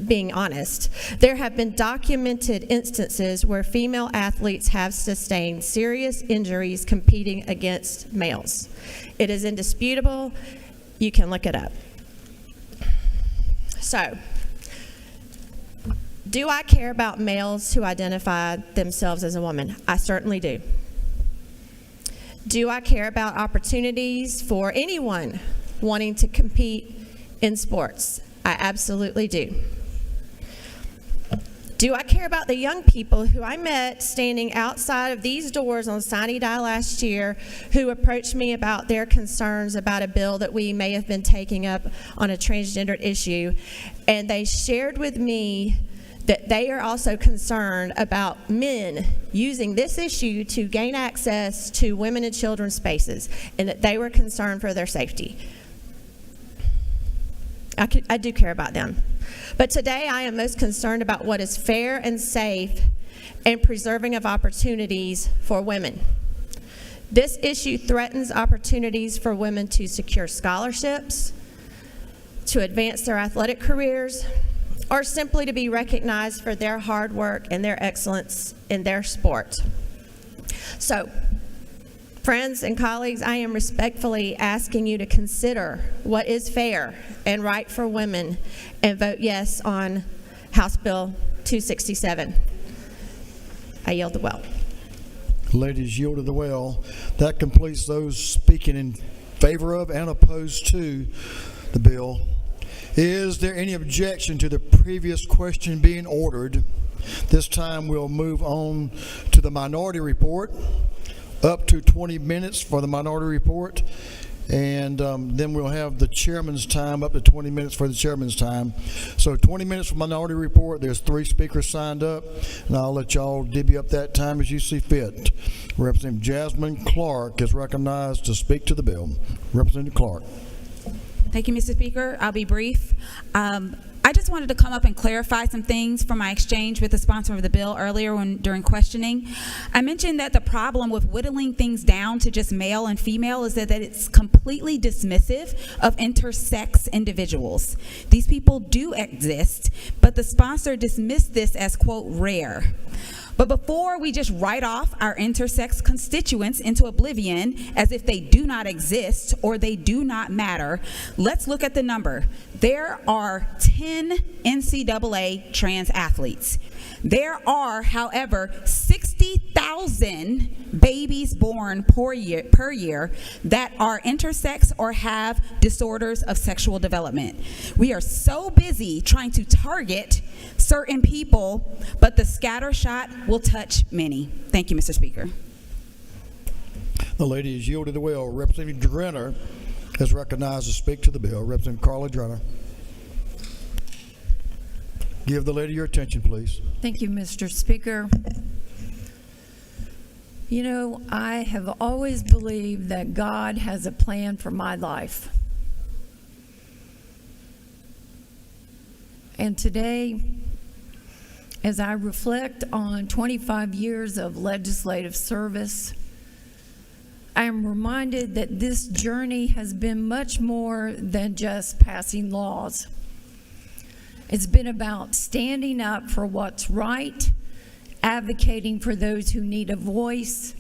being honest. There have been documented instances where female athletes have sustained serious injuries competing against males. It is indisputable. You can look it up. So, do I care about males who identify themselves as a woman? I certainly do. Do I care about opportunities for anyone wanting to compete in sports? I absolutely do. Do I care about the young people who I met standing outside of these doors on Sine Die last year who approached me about their concerns about a bill that we may have been taking up on a transgendered issue, and they shared with me that they are also concerned about men using this issue to gain access to women and children's spaces, and that they were concerned for their safety. I do care about them. But today I am most concerned about what is fair and safe and preserving of opportunities for women. This issue threatens opportunities for women to secure scholarships, to advance their athletic careers, or simply to be recognized for their hard work and their excellence in their sport. So, friends and colleagues, I am respectfully asking you to consider what is fair and right for women and vote yes on House Bill 267. I yield the well.
Ladies yielded the well. That completes those speaking in favor of and opposed to the bill. Is there any objection to the previous question being ordered? This time we'll move on to the minority report. Up to 20 minutes for the minority report, and then we'll have the chairman's time, up to 20 minutes for the chairman's time. So 20 minutes for minority report. There's 3 speakers signed up, and I'll let y'all divvy up that time as you see fit. Representative Jasmine Clark is recognized to speak to the bill. Representative Clark.
Thank you, Mr. Speaker. I'll be brief. I just wanted to come up and clarify some things from my exchange with the sponsor of the bill earlier during questioning. I mentioned that the problem with whittling things down to just male and female is that it's completely dismissive of intersex individuals. These people do exist, but the sponsor dismissed this as, quote, rare. But before we just write off our intersex constituents into oblivion as if they do not exist or they do not matter, let's look at the number. There are 10 NCAA trans athletes. There are, however, 60,000 babies born per year that are intersex or have disorders of sexual development. We are so busy trying to target certain people, but the scatter shot will touch many. Thank you, Mr. Speaker.
The lady is yielded the well. Representative Drenner is recognized to speak to the bill. Representative Carla Drenner. Give the lady your attention, please.
Thank you, Mr. Speaker. You know, I have always believed that God has a plan for my life. And today, as I reflect on 25 years of legislative service, I am reminded that this journey has been much more than just passing laws. It's been about standing up for what's right, advocating for those who need a voice,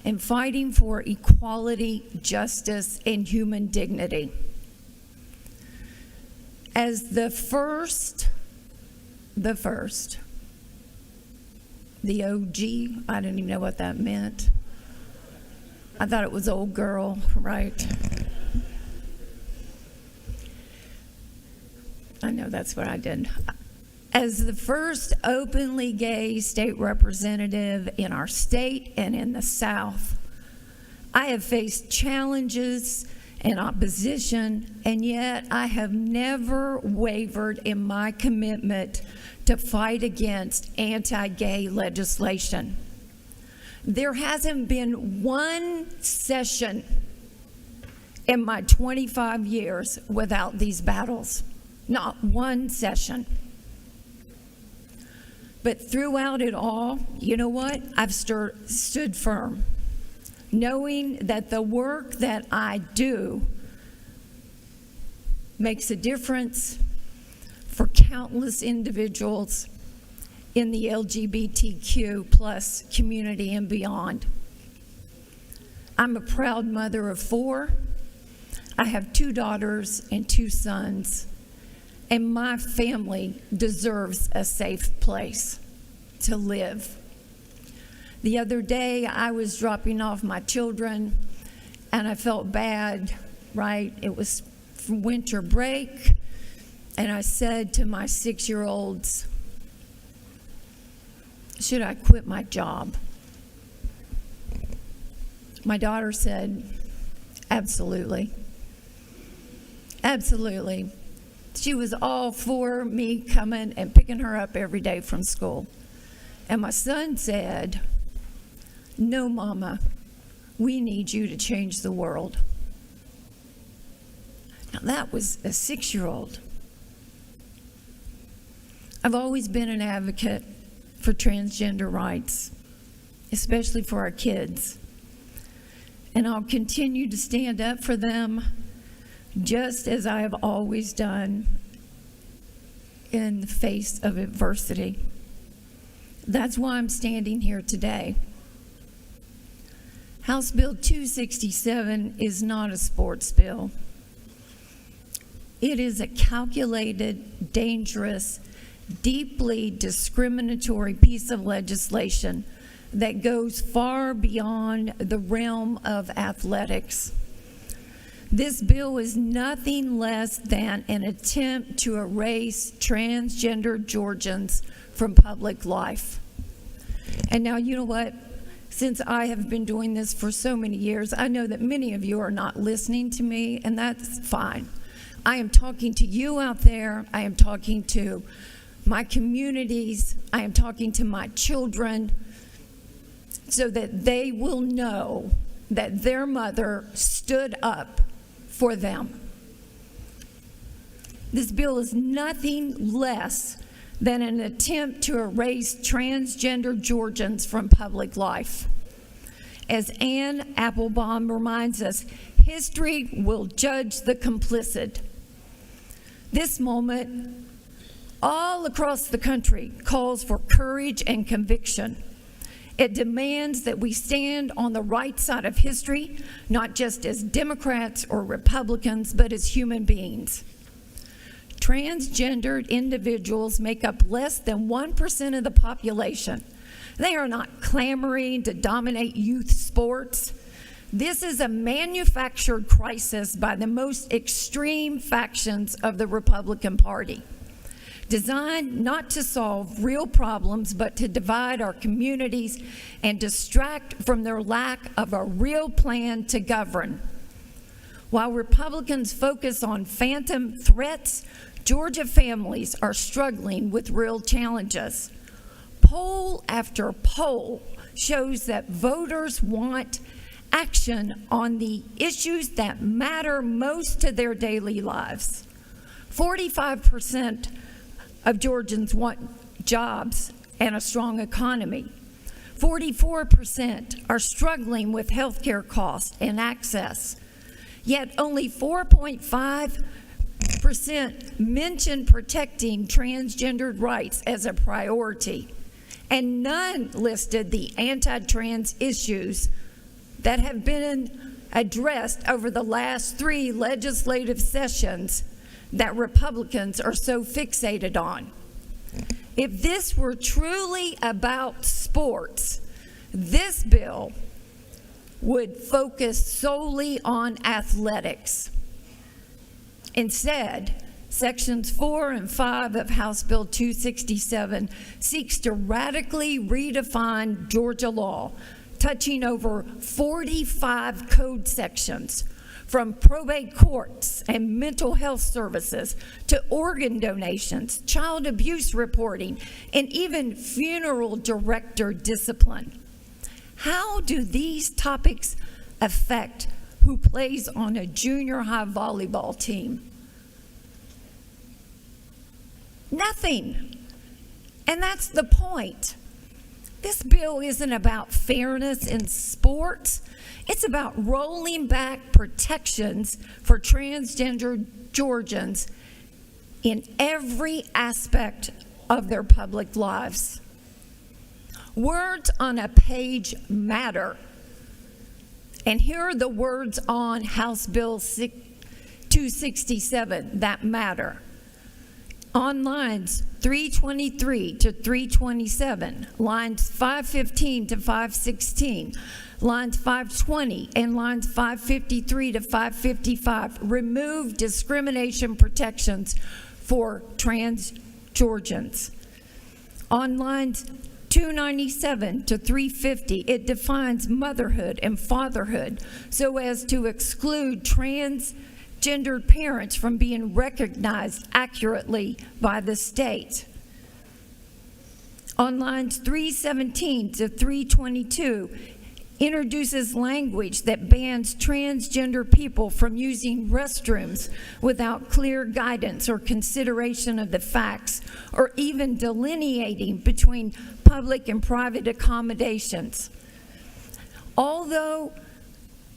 and fighting for equality, justice, and human dignity. As the OG, I didn't even know what that meant. I thought it was old girl, right? I know that's what I did. As the first openly gay state representative in our state and in the South, I have faced challenges and opposition, and yet I have never wavered in my commitment to fight against anti-gay legislation. There hasn't been one session in my 25 years without these battles. Not one session. But throughout it all, you know what? I've stood firm, knowing that the work that I do makes a difference for countless individuals in the LGBTQ plus community and beyond. I'm a proud mother of 4. I have 2 daughters and 2 sons. And my family deserves a safe place to live. The other day, I was dropping off my children, and I felt bad, right? It was winter break. and I said to my 6-year-olds, should I quit my job? My daughter said, absolutely. Absolutely. She was all for me coming and picking her up every day from school. And my son said, no, Mama, we need you to change the world. Now, that was a 6-year-old. I've always been an advocate for transgender rights, especially for our kids. And I'll continue to stand up for them just as I have always done in the face of adversity. That's why I'm standing here today. House Bill 267 is not a sports bill. It is a calculated, dangerous, deeply discriminatory piece of legislation that goes far beyond the realm of athletics. This bill is nothing less than an attempt to erase transgender Georgians from public life. And now, you know what? Since I have been doing this for so many years, I know that many of you are not listening to me, and that's fine. I am talking to you out there. I am talking to my communities. I am talking to my children so that they will know that their mother stood up for them. This bill is nothing less than an attempt to erase transgender Georgians from public life. As Anne Applebaum reminds us, history will judge the complicit. This moment, all across the country, calls for courage and conviction. It demands that we stand on the right side of history, not just as Democrats or Republicans, but as human beings. Transgendered individuals make up less than 1% of the population. They are not clamoring to dominate youth sports. This is a manufactured crisis by the most extreme factions of the Republican Party, designed not to solve real problems, but to divide our communities and distract from their lack of a real plan to govern. While Republicans focus on phantom threats, Georgia families are struggling with real challenges. Poll after poll shows that voters want action on the issues that matter most to their daily lives. 45% of Georgians want jobs and a strong economy. 44% are struggling with health care costs and access. Yet only 4.5% mention protecting transgendered rights as a priority, and none listed the anti-trans issues that have been addressed over the last 3 legislative sessions that Republicans are so fixated on. If this were truly about sports, this bill would focus solely on athletics. Instead, Sections 4 and 5 of House Bill 267 seeks to radically redefine Georgia law, touching over 45 code sections, from probate courts and mental health services to organ donations, child abuse reporting, and even funeral director discipline. How do these topics affect who plays on a junior high volleyball team? Nothing. And that's the point. This bill isn't about fairness in sports. It's about rolling back protections for transgender Georgians in every aspect of their public lives. Words on a page matter. And here are the words on House Bill 267 that matter. On lines 323 to 327, lines 515 to 516, lines 520 and lines 553 to 555, remove discrimination protections for trans Georgians. On lines 297 to 350, it defines motherhood and fatherhood so as to exclude transgendered parents from being recognized accurately by the state. On lines 317 to 322, introduces language that bans transgender people from using restrooms without clear guidance or consideration of the facts, or even delineating between public and private accommodations. Although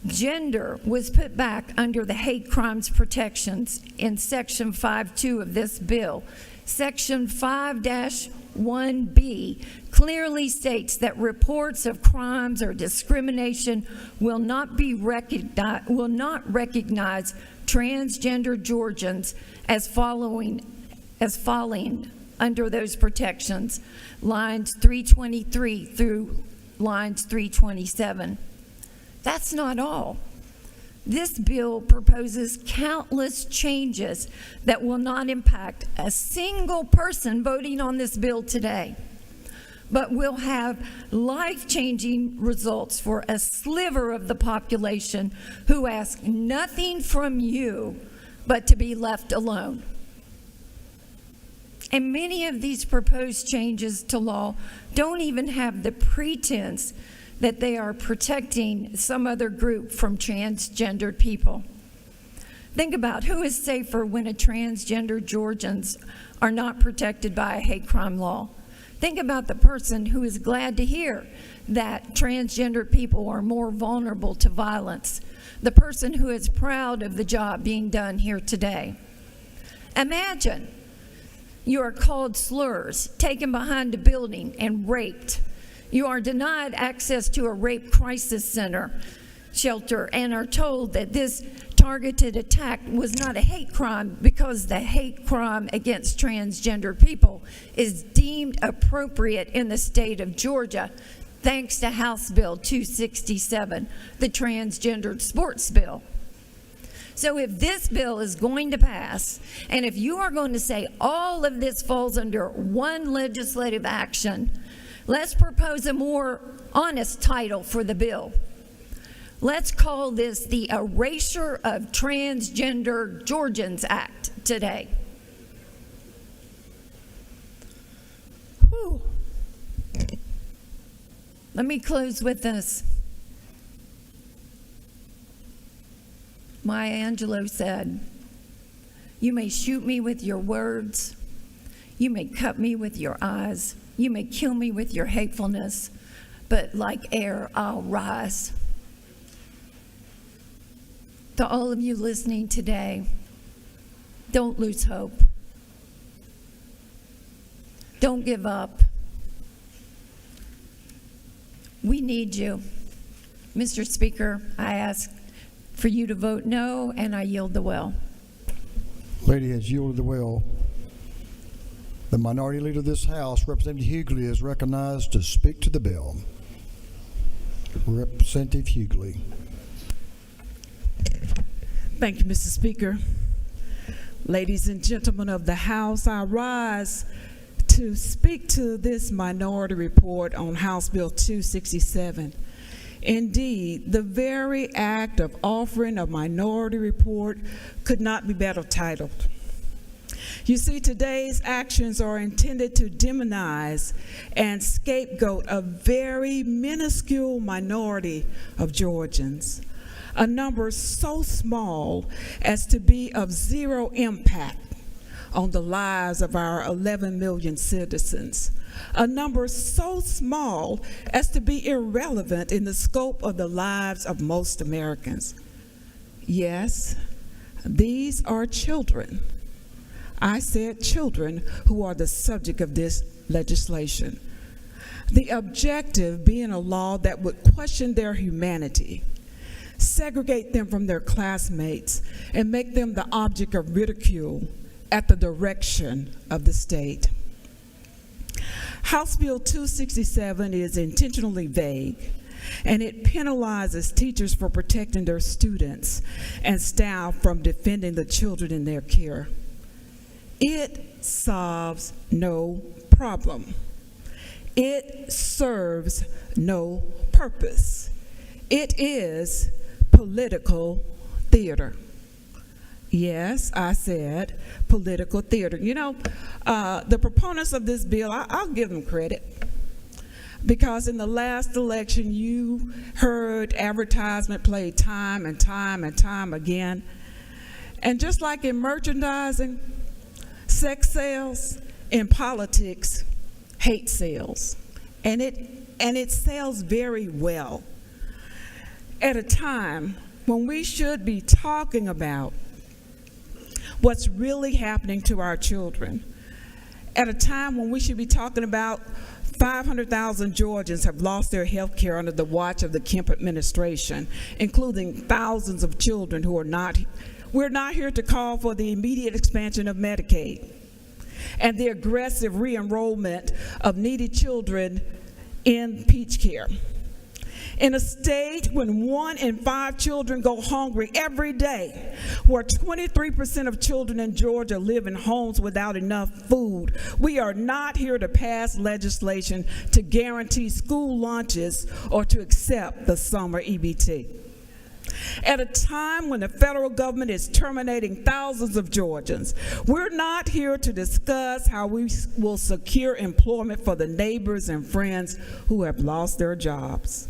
gender was put back under the hate crimes protections in Section 5.2 of this bill, Section 5-1B clearly states that reports of crimes or discrimination will not recognize transgender Georgians as falling under those protections, lines 323 through lines 327. That's not all. This bill proposes countless changes that will not impact a single person voting on this bill today, but will have life-changing results for a sliver of the population who ask nothing from you but to be left alone. And many of these proposed changes to law don't even have the pretense that they are protecting some other group from transgendered people. Think about who is safer when a transgender Georgians are not protected by a hate crime law. Think about the person who is glad to hear that transgender people are more vulnerable to violence. The person who is proud of the job being done here today. Imagine you are called slurs, taken behind a building, and raped. You are denied access to a rape crisis shelter, and are told that this targeted attack was not a hate crime because the hate crime against transgender people is deemed appropriate in the state of Georgia, thanks to House Bill 267, the transgendered sports bill. So if this bill is going to pass, and if you are going to say all of this falls under one legislative action, let's propose a more honest title for the bill. Let's call this the Erasure of Transgender Georgians Act today. Whew. Let me close with this. Maya Angelou said, "You may shoot me with your words, you may cut me with your eyes, you may kill me with your hatefulness, but like air, I'll rise." To all of you listening today, don't lose hope. Don't give up. We need you. Mr. Speaker, I ask for you to vote no, and I yield the will.
Lady has yielded the will. The minority leader of this House, Representative Hughley, is recognized to speak to the bill. Representative Hughley.
Thank you, Mr. Speaker. Ladies and gentlemen of the House, I rise to speak to this minority report on House Bill 267. Indeed, the very act of offering a minority report could not be better titled. You see, today's actions are intended to demonize and scapegoat a very minuscule minority of Georgians, a number so small as to be of zero impact on the lives of our 11 million citizens, a number so small as to be irrelevant in the scope of the lives of most Americans. Yes, these are children. I said children who are the subject of this legislation. The objective being a law that would question their humanity, segregate them from their classmates, and make them the object of ridicule at the direction of the state. House Bill 267 is intentionally vague, and it penalizes teachers for protecting their students and staff from defending the children in their care. It solves no problem. It serves no purpose. It is political theater. Yes, I said political theater. You know, the proponents of this bill, I'll give them credit. Because in the last election, you heard advertisement played time and time and time again. And just like in merchandising, sex sells, in politics, hate sells. And it sells very well. At a time when we should be talking about what's really happening to our children. At a time when we should be talking about 500,000 Georgians have lost their health care under the watch of the Kemp administration, including thousands of children who are not. We're not here to call for the immediate expansion of Medicaid and the aggressive re-enrollment of needy children in peach care. In a state when 1 in 5 children go hungry every day, where 23% of children in Georgia live in homes without enough food, we are not here to pass legislation to guarantee school lunches or to accept the summer EBT. At a time when the federal government is terminating thousands of Georgians, we're not here to discuss how we will secure employment for the neighbors and friends who have lost their jobs.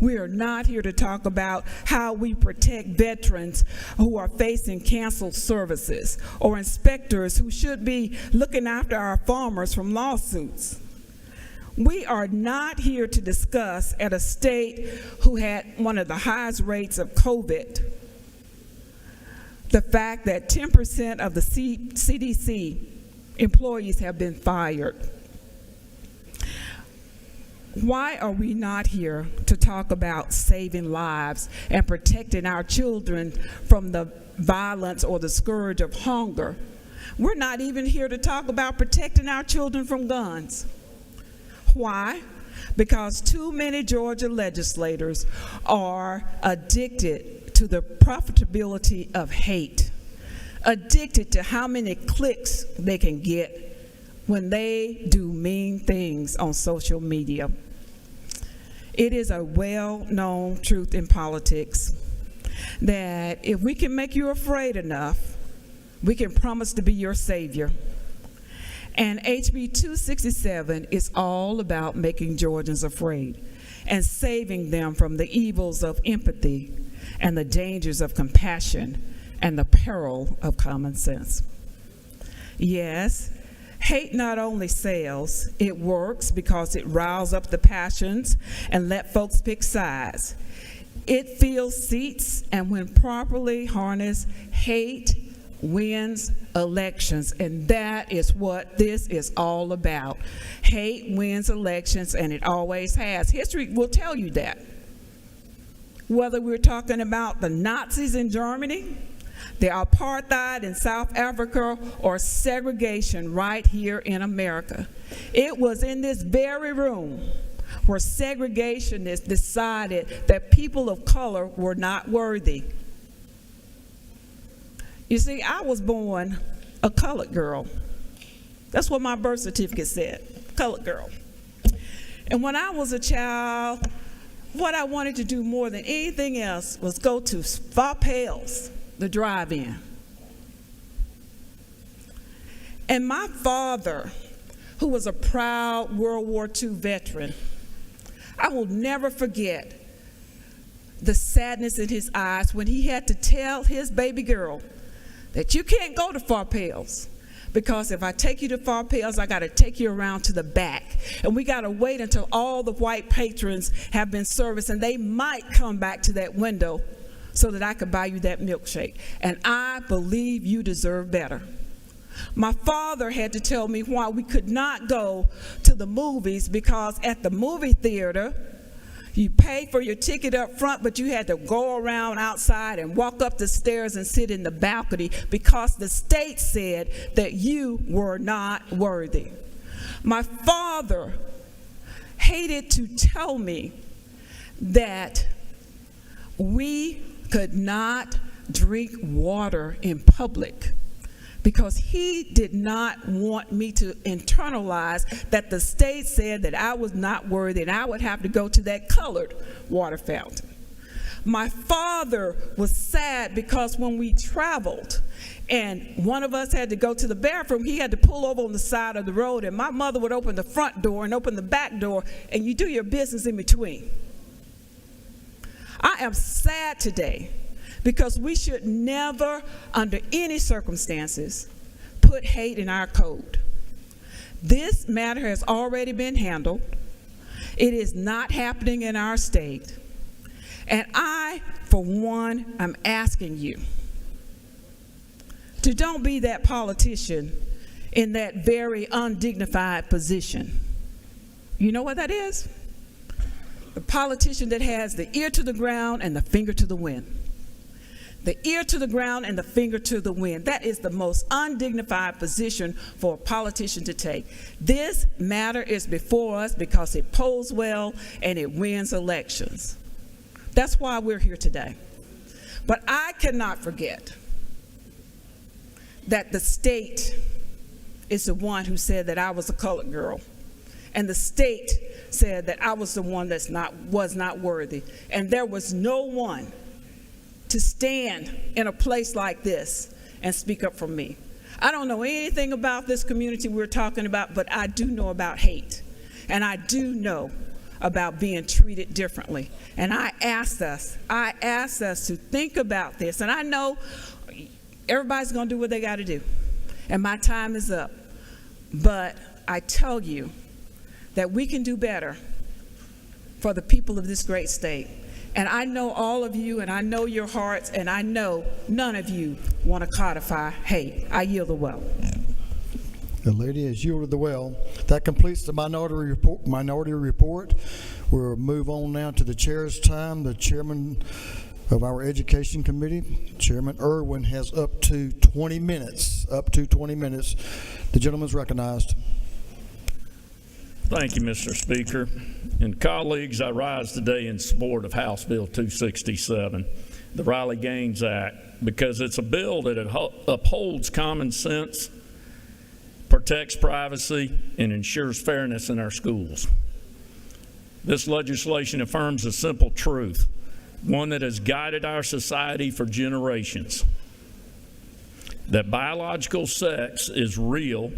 We are not here to talk about how we protect veterans who are facing canceled services or inspectors who should be looking after our farmers from lawsuits. We are not here to discuss at a state who had one of the highest rates of COVID the fact that 10% of the CDC employees have been fired. Why are we not here to talk about saving lives and protecting our children from the violence or the scourge of hunger? We're not even here to talk about protecting our children from guns. Why? Because too many Georgia legislators are addicted to the profitability of hate, addicted to how many clicks they can get when they do mean things on social media. It is a well-known truth in politics that if we can make you afraid enough, we can promise to be your savior. And HB 267 is all about making Georgians afraid and saving them from the evils of empathy and the dangers of compassion and the peril of common sense. Yes, hate not only sells, it works because it riles up the passions and let folks pick sides. It fills seats, and when properly harnessed, hate wins elections, and that is what this is all about. Hate wins elections, and it always has. History will tell you that. Whether we're talking about the Nazis in Germany, the apartheid in South Africa, or segregation right here in America. It was in this very room where segregationists decided that people of color were not worthy. You see, I was born a colored girl. That's what my birth certificate said, colored girl. And when I was a child, what I wanted to do more than anything else was go to Farpels, the drive-in. And my father, who was a proud World War II veteran, I will never forget the sadness in his eyes when he had to tell his baby girl that you can't go to Farpels, because if I take you to Farpels, I got to take you around to the back. And we got to wait until all the white patrons have been serviced, and they might come back to that window so that I could buy you that milkshake. And I believe you deserve better. My father had to tell me why we could not go to the movies, because at the movie theater, you paid for your ticket up front, but you had to go around outside and walk up the stairs and sit in the balcony because the state said that you were not worthy. My father hated to tell me that we could not drink water in public because he did not want me to internalize that the state said that I was not worthy and I would have to go to that colored water fountain. My father was sad because when we traveled and one of us had to go to the bathroom, he had to pull over on the side of the road, and my mother would open the front door and open the back door, and you do your business in between. I am sad today because we should never, under any circumstances, put hate in our code. This matter has already been handled. It is not happening in our state. And I, for one, am asking you to don't be that politician in that very undignified position. You know what that is? The politician that has the ear to the ground and the finger to the wind. The ear to the ground and the finger to the wind. That is the most undignified position for a politician to take. This matter is before us because it polls well and it wins elections. That's why we're here today. But I cannot forget that the state is the one who said that I was a colored girl. And the state said that I was the one that was not worthy. And there was no one to stand in a place like this and speak up for me. I don't know anything about this community we're talking about, but I do know about hate. And I do know about being treated differently. And I asked us to think about this. And I know everybody's gonna do what they gotta do. And my time is up. But I tell you that we can do better for the people of this great state. And I know all of you, and I know your hearts, and I know none of you want to codify hate. I yield the well.
The lady has yielded the well. That completes the minority report. We'll move on now to the chair's time. The chairman of our Education Committee, Chairman Irwin, has up to 20 minutes. The gentleman's recognized.
Thank you, Mr. Speaker. And colleagues, I rise today in support of House Bill 267, the Riley Gaines Act, because it's a bill that upholds common sense, protects privacy, and ensures fairness in our schools. This legislation affirms a simple truth, one that has guided our society for generations, that biological sex is real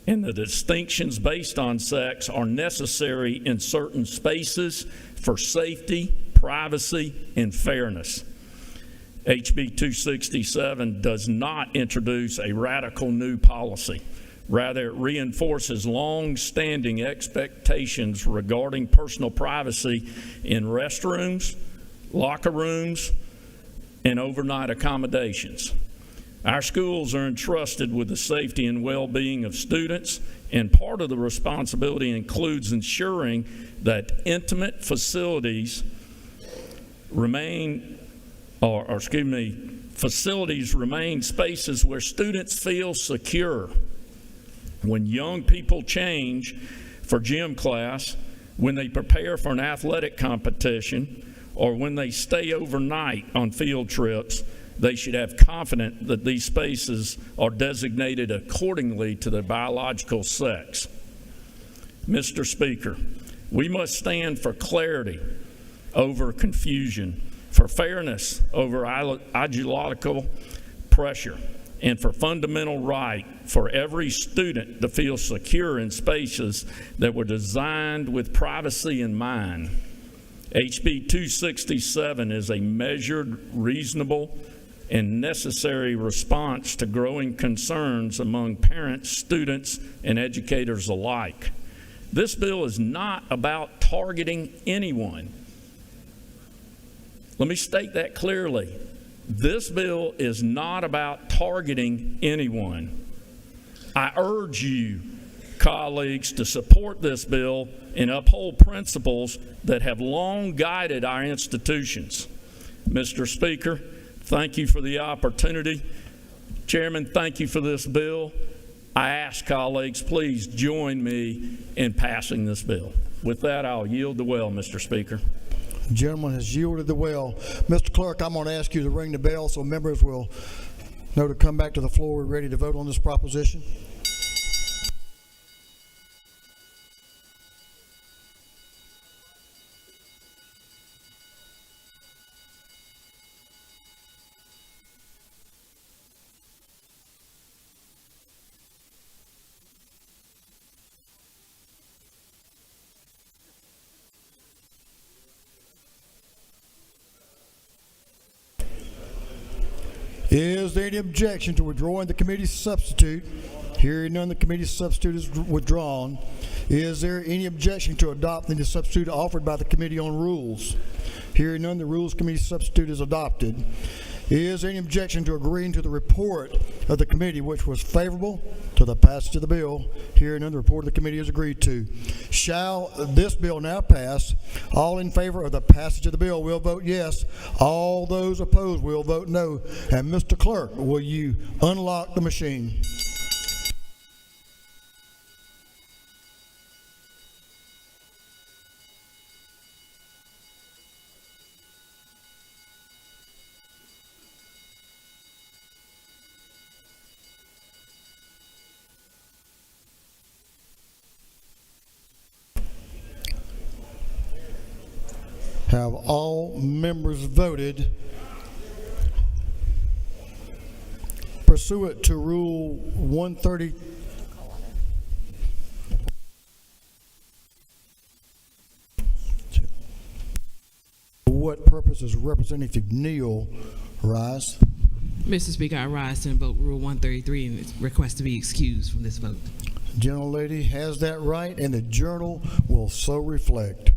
and the distinctions based on sex are necessary in certain spaces for safety, privacy, and fairness. HB 267 does not introduce a radical new policy. Rather, it reinforces long-standing expectations regarding personal privacy in restrooms, locker rooms, and overnight accommodations. Our schools are entrusted with the safety and well-being of students, and part of the responsibility includes ensuring that intimate facilities remain spaces where students feel secure. When young people change for gym class, when they prepare for an athletic competition, or when they stay overnight on field trips, they should have confidence that these spaces are designated accordingly to their biological sex. Mr. Speaker, we must stand for clarity over confusion, for fairness over ideological pressure, and for fundamental right for every student to feel secure in spaces that were designed with privacy in mind. HB 267 is a measured, reasonable, and necessary response to growing concerns among parents, students, and educators alike. This bill is not about targeting anyone. Let me state that clearly. This bill is not about targeting anyone. I urge you, colleagues, to support this bill and uphold principles that have long guided our institutions. Mr. Speaker, thank you for the opportunity. Chairman, thank you for this bill. I ask colleagues, please join me in passing this bill. With that, I'll yield the well, Mr. Speaker.
The gentleman has yielded the well. Mr. Clerk, I'm going to ask you to ring the bell so members will No to come back to the floor. We're ready to vote on this proposition. Is there any objection to withdrawing the committee's substitute? Hearing none, the committee's substitute is withdrawn. Is there any objection to adopting the substitute offered by the Committee on Rules? Hearing none, the Rules Committee substitute is adopted. Is there any objection to agreeing to the report of the committee, which was favorable to the passage of the bill? Hearing none, the report of the committee is agreed to. Shall this bill now pass? All in favor of the passage of the bill will vote yes. All those opposed will vote no. And Mr. Clerk, will you unlock the machine? Have all members voted? Pursuant to Rule 130. For what purpose does Representative Neal rise?
Mr. Speaker, I rise to invoke Rule 133 and request to be excused from this vote.
Gentlelady has that right, and the journal will so reflect.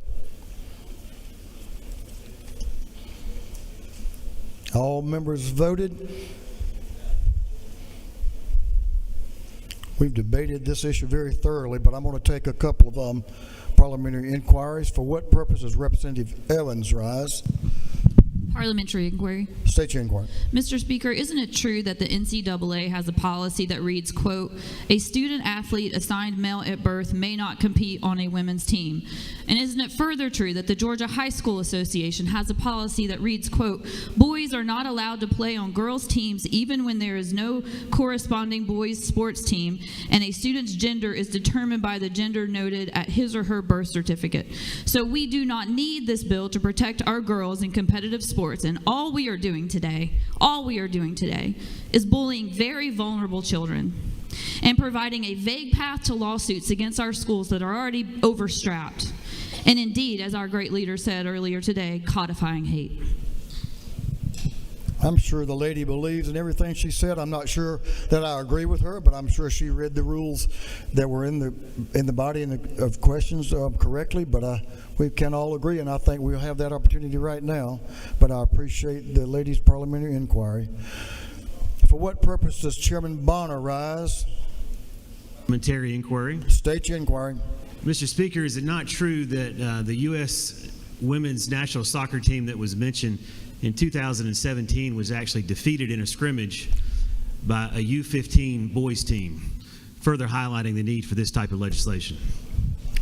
All members voted. We've debated this issue very thoroughly, but I'm going to take a couple of parliamentary inquiries. For what purpose does Representative Evans rise?
Parliamentary inquiry.
State your inquiry.
Mr. Speaker, isn't it true that the NCAA has a policy that reads, quote, a student athlete assigned male at birth may not compete on a women's team? And isn't it further true that the Georgia High School Association has a policy that reads, quote, boys are not allowed to play on girls' teams even when there is no corresponding boys' sports team and a student's gender is determined by the gender noted at his or her birth certificate? So we do not need this bill to protect our girls in competitive sports. And all we are doing today is bullying very vulnerable children and providing a vague path to lawsuits against our schools that are already overstrapped. And indeed, as our great leader said earlier today, codifying hate.
I'm sure the lady believes in everything she said. I'm not sure that I agree with her, but I'm sure she read the rules that were in the body of questions correctly. But we can all agree, and I think we'll have that opportunity right now. But I appreciate the lady's parliamentary inquiry. For what purpose does Chairman Bonner rise?
Parliamentary inquiry.
State your inquiry.
Mr. Speaker, is it not true that the U.S. women's national soccer team that was mentioned in 2017 was actually defeated in a scrimmage by a U15 boys team, further highlighting the need for this type of legislation?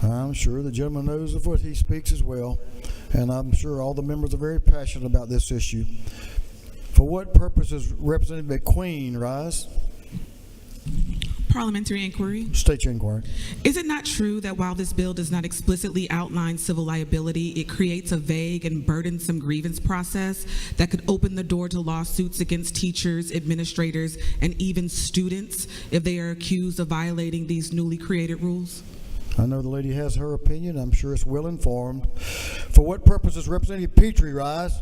I'm sure the gentleman knows of what he speaks as well, and I'm sure all the members are very passionate about this issue. For what purpose does Representative McQueen rise?
Parliamentary inquiry.
State your inquiry.
Is it not true that while this bill does not explicitly outline civil liability, it creates a vague and burdensome grievance process that could open the door to lawsuits against teachers, administrators, and even students if they are accused of violating these newly created rules?
I know the lady has her opinion. I'm sure it's well informed. For what purpose does Representative Petrie rise?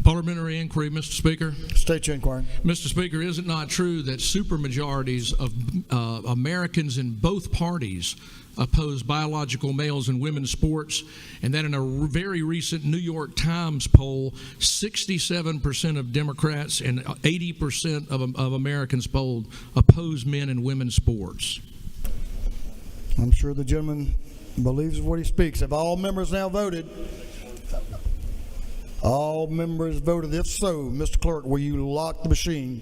Parliamentary inquiry, Mr. Speaker.
State your inquiry.
Mr. Speaker, is it not true that supermajorities of Americans in both parties oppose biological males in women's sports, and that in a very recent New York Times poll, 67% of Democrats and 80% of Americans polled oppose men in women's sports?
I'm sure the gentleman believes what he speaks. Have all members now voted? All members voted. If so, Mr. Clerk, will you lock the machine?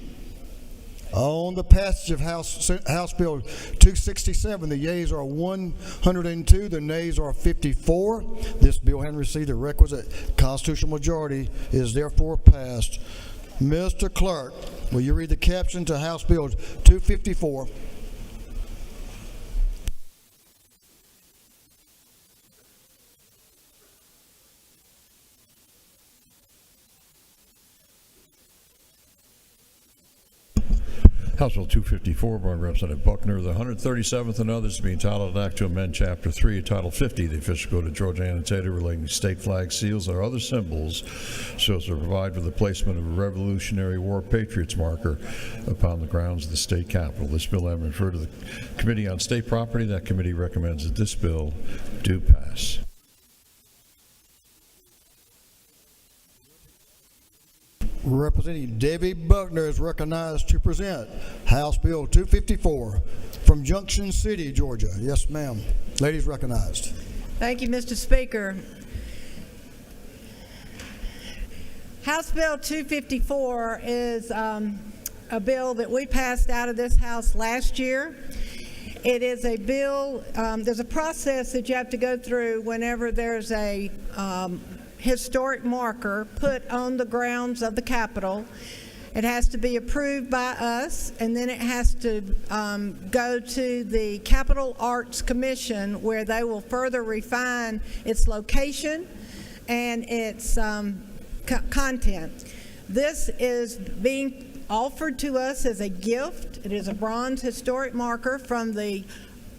On the passage of House Bill 267, the yeas are 102, the nays are 54. This bill, having received the requisite constitutional majority, is therefore passed. Mr. Clerk, Will you read the caption to House Bill 254?
House Bill 254 by Representative Buckner, the 137th and others to be entitled an act to amend Chapter 3 of Title 50 of the Official Code of Georgia annotated relating to state flag, seals, or other symbols so as to provide for the placement of a Revolutionary War Patriots marker upon the grounds of the state capitol. This bill has been referred to the Committee on State Property. That committee recommends that this bill do pass.
Representative Debbie Buckner is recognized to present House Bill 254 from Junction City, Georgia. Yes, ma'am. Ladies recognized.
Thank you, Mr. Speaker. House Bill 254 is a bill that we passed out of this House last year. It is a bill, there's a process that you have to go through whenever there's a historic marker put on the grounds of the Capitol. It has to be approved by us, and then it has to go to the Capitol Arts Commission, where they will further refine its location and its content. This is being offered to us as a gift. It is a bronze historic marker from the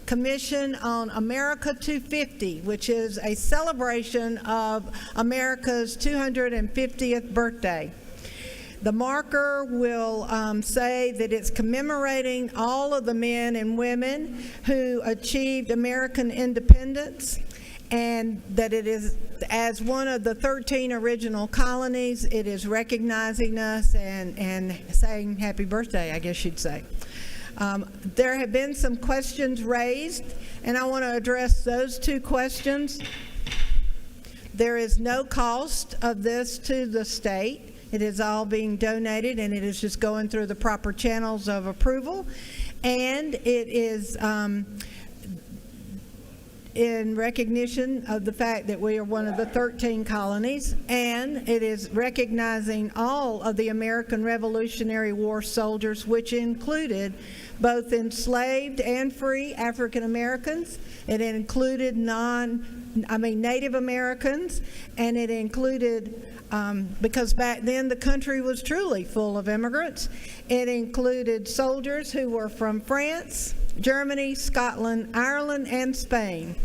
Commission on America 250, which is a celebration of America's 250th birthday. The marker will say that it's commemorating all of the men and women who achieved American independence, and that it is, as one of the 13 original colonies, it is recognizing us and saying happy birthday, I guess you'd say. There have been some questions raised, and I want to address those two questions. There is no cost of this to the state. It is all being donated, and it is just going through the proper channels of approval. And it is in recognition of the fact that we are one of the 13 colonies, and it is recognizing all of the American Revolutionary War soldiers, which included both enslaved and free African Americans. It included Native Americans, and it included, because back then the country was truly full of immigrants, it included soldiers who were from France, Germany, Scotland, Ireland, and Spain.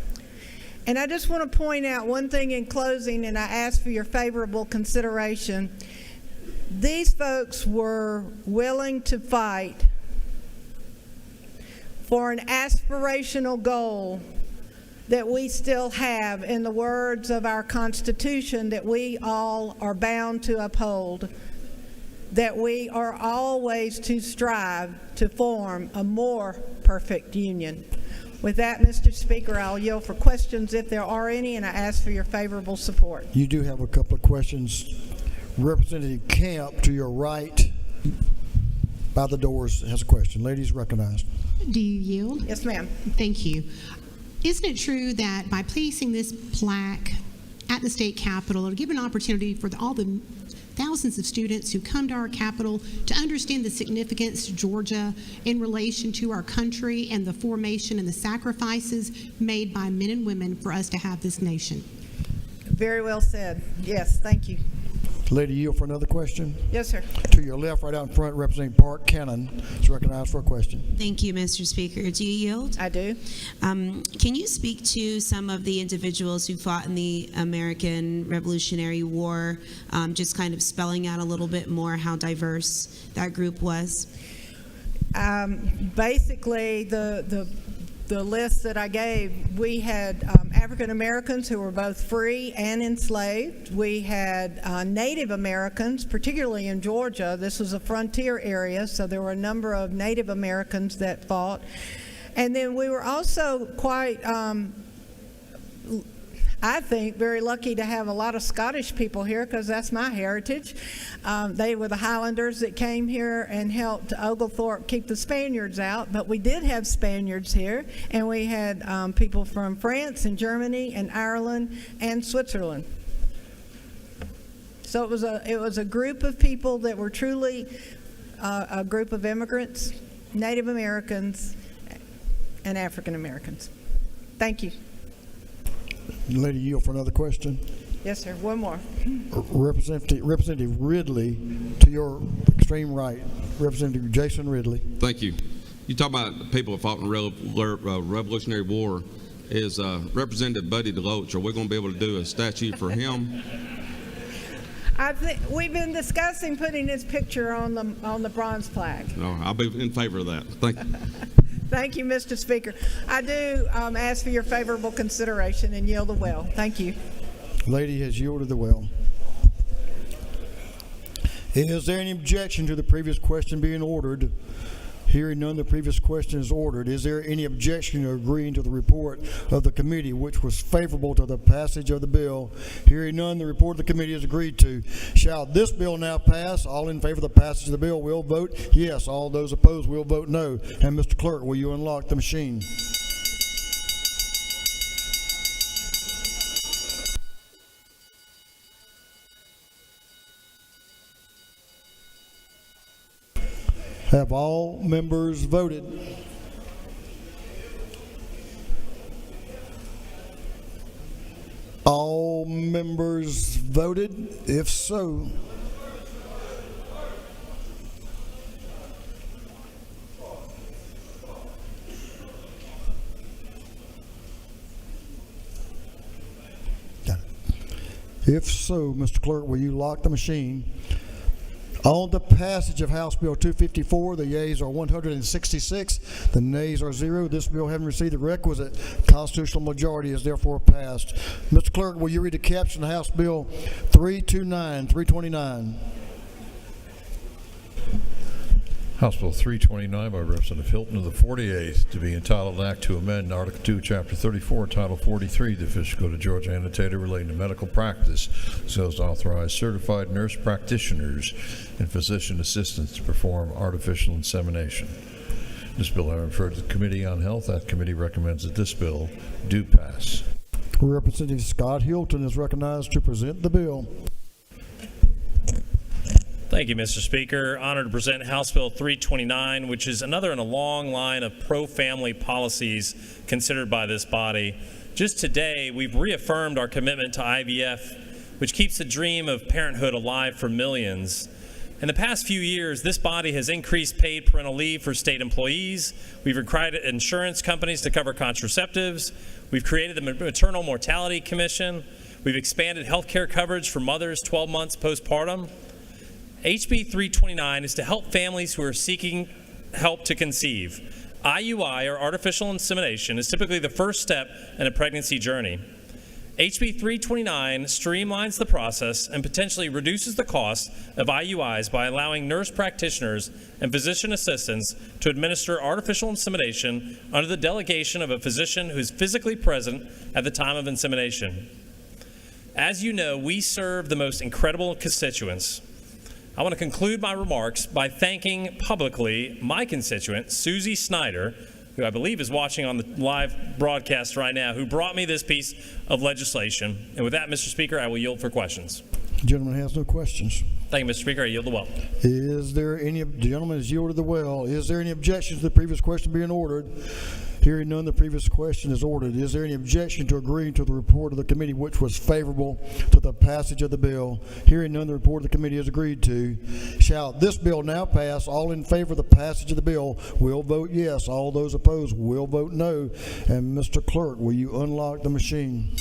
And I just want to point out one thing in closing, and I ask for your favorable consideration. These folks were willing to fight for an aspirational goal that we still have in the words of our Constitution that we all are bound to uphold, that we are always to strive to form a more perfect union. With that, Mr. Speaker, I'll yield for questions if there are any, and I ask for your favorable support.
You do have a couple of questions. Representative Camp, to your right, by the doors, has a question. Ladies recognized.
Do you yield?
Yes, ma'am.
Thank you. Isn't it true that by placing this plaque at the state capitol, it'll give an opportunity for all the thousands of students who come to our capital to understand the significance of Georgia in relation to our country and the formation and the sacrifices made by men and women for us to have this nation?
Very well said. Yes, thank you.
Lady, yield for another question.
Yes, sir.
To your left, right out in front, Representative Park Cannon is recognized for a question.
Thank you, Mr. Speaker. Do you yield?
I do.
Can you speak to some of the individuals who fought in the American Revolutionary War, just kind of spelling out a little bit more how diverse that group was?
Basically, the list that I gave, we had African Americans who were both free and enslaved. We had Native Americans, particularly in Georgia. This was a frontier area, so there were a number of Native Americans that fought. And then we were also quite, I think, very lucky to have a lot of Scottish people here, because that's my heritage. They were the Highlanders that came here and helped Oglethorpe keep the Spaniards out, but we did have Spaniards here, and we had people from France and Germany and Ireland and Switzerland. So it was a group of people that were truly a group of immigrants, Native Americans, and African Americans. Thank you.
Lady, yield for another question.
Yes, sir. One more.
Representative Ridley, to your extreme right, Representative Jason Ridley.
Thank you. You talk about people who fought in the Revolutionary War. Is Representative Buddy DeLoach, are we going to be able to do a statue for him?
I think we've been discussing putting his picture on the bronze plaque.
No, I'll be in favor of that. Thank you.
Thank you, Mr. Speaker. I do ask for your favorable consideration and yield the well. Thank you.
Lady has yielded the well. Is there any objection to the previous question being ordered? Hearing none, the previous question is ordered. Is there any objection to agreeing to the report of the committee, which was favorable to the passage of the bill? Hearing none, the report of the committee is agreed to. Shall this bill now pass? All in favor of the passage of the bill will vote yes. All those opposed will vote no. And Mr. Clerk, will you unlock the machine? Have all members voted? All members voted? If so, Mr. Clerk, will you lock the machine? On the passage of House Bill 254, the yeas are 166, the nays are 0. This bill, having received the requisite constitutional majority, is therefore passed. Mr. Clerk, will you read the caption of House Bill 329?
House Bill 329 by Representative Hilton of the 48th, to be entitled Act to amend Article 2, Chapter 34, Title 43, the Official Code of Georgia annotated relating to medical practice, so as to authorize certified nurse practitioners and physician assistants to perform artificial insemination. This bill having referred to the Committee on Health, that committee recommends that this bill do pass.
Representative Scott Hilton is recognized to present the bill.
Thank you, Mr. Speaker. Honored to present House Bill 329, which is another in a long line of pro-family policies considered by this body. Just today, we've reaffirmed our commitment to IVF, which keeps the dream of parenthood alive for millions. In the past few years, this body has increased paid parental leave for state employees. We've required insurance companies to cover contraceptives. We've created the Maternal Mortality Commission. We've expanded health care coverage for mothers 12 months postpartum. HB 329 is to help families who are seeking help to conceive. IUI, or artificial insemination, is typically the first step in a pregnancy journey. HB 329 streamlines the process and potentially reduces the cost of IUIs by allowing nurse practitioners and physician assistants to administer artificial insemination under the delegation of a physician who is physically present at the time of insemination. As you know, we serve the most incredible constituents. I want to conclude my remarks by thanking publicly my constituent, Susie Snyder, who I believe is watching on the live broadcast right now, who brought me this piece of legislation. And with that, Mr. Speaker, I will yield for questions.
The gentleman has no questions.
Thank you, Mr. Speaker. I yield the well.
Is there any, the gentleman has yielded the well. Is there any objection to the previous question being ordered? Hearing none, the previous question is ordered. Is there any objection to agreeing to the report of the committee, which was favorable to the passage of the bill? Hearing none, the report of the committee is agreed to. Shall this bill now pass? All in favor of the passage of the bill will vote yes. All those opposed will vote no. And Mr. Clerk, will you unlock the machine?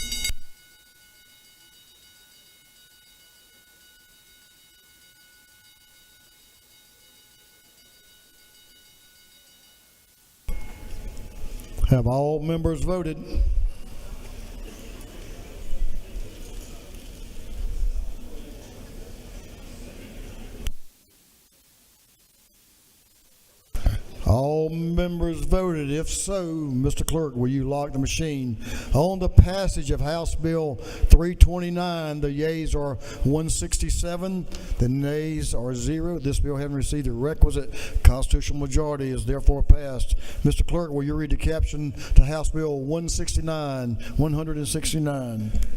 Have all members voted? All all members voted? If so, Mr. Clerk, will you lock the machine? On the passage of House Bill 329, the yeas are 167, the nays are 0. This bill having received the requisite constitutional majority is therefore passed. Mr. Clerk, will you read the caption to House Bill 169?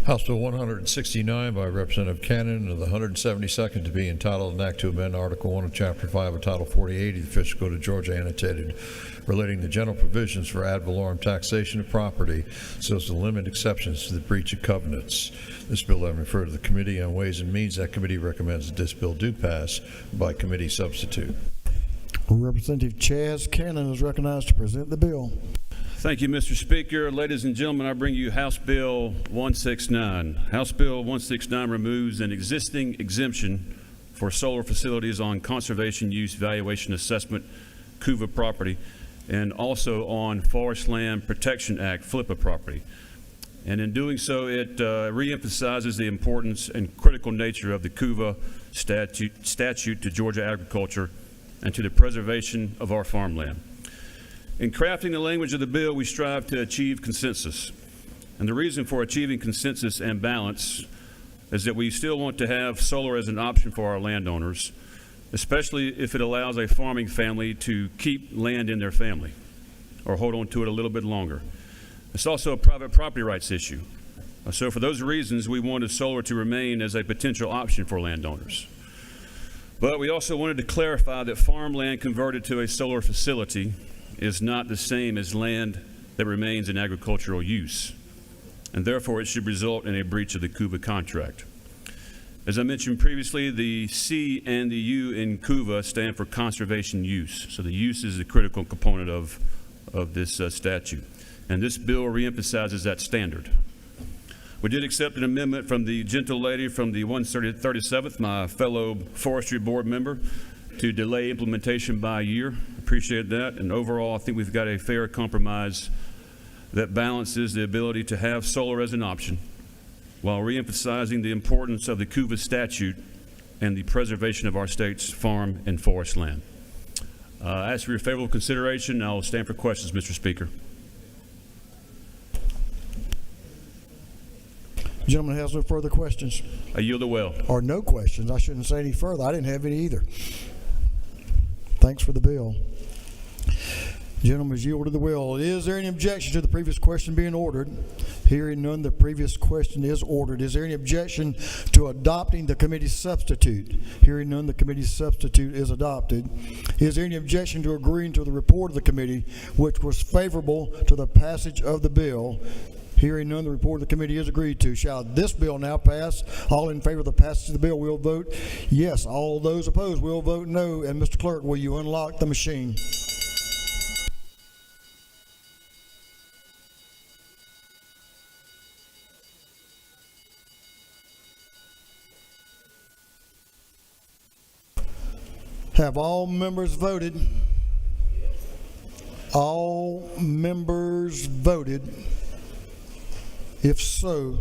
House Bill 169 by Representative Cannon of the 172nd to be entitled, an act to amend Article 1 of Chapter 5 of Title 48 of the Official Code of Georgia annotated, relating to general provisions for ad valorem taxation of property so as to limit exceptions to the breach of covenants. This bill having referred to the Committee on Ways and Means, that committee recommends that this bill do pass by committee substitute.
Representative Chaz Cannon is recognized to present the bill.
Thank you, Mr. Speaker. Ladies and gentlemen, I bring you House Bill 169. House Bill 169 removes an existing exemption for solar facilities on conservation use valuation assessment CUVA property, and also on Forest Land Protection Act FLIPA property. And in doing so, it reemphasizes the importance and critical nature of the CUVA statute to Georgia agriculture and to the preservation of our farmland. In crafting the language of the bill, we strive to achieve consensus. And the reason for achieving consensus and balance is that we still want to have solar as an option for our landowners, especially if it allows a farming family to keep land in their family or hold on to it a little bit longer. It's also a private property rights issue. So for those reasons, we wanted solar to remain as a potential option for landowners. But we also wanted to clarify that farmland converted to a solar facility is not the same as land that remains in agricultural use, and therefore it should result in a breach of the CUVA contract. As I mentioned previously, the C and the U in CUVA stand for conservation use. So the use is the critical component of this statute. And this bill reemphasizes that standard. We did accept an amendment from the gentle lady from the 137th, my fellow forestry board member, to delay implementation by a year. Appreciate that. And overall, I think we've got a fair compromise that balances the ability to have solar as an option while reemphasizing the importance of the CUVA statute and the preservation of our state's farm and forest land. I ask for your favorable consideration. I'll stand for questions, Mr. Speaker.
Gentleman has no further questions.
I yield the well.
Or no questions. I shouldn't say any further. I didn't have any either. Thanks for the bill. Gentlemen, has yielded the will. Is there any objection to the previous question being ordered? Hearing none, the previous question is ordered. Is there any objection to adopting the committee's substitute? Hearing none, the committee's substitute is adopted. Is there any objection to agreeing to the report of the committee, which was favorable to the passage of the bill? Hearing none, the report of the committee is agreed to. Shall this bill now pass? All in favor of the passage of the bill will vote yes. All those opposed will vote no. And Mr. Clerk, will you unlock the machine? Have all members voted? All members voted? If so,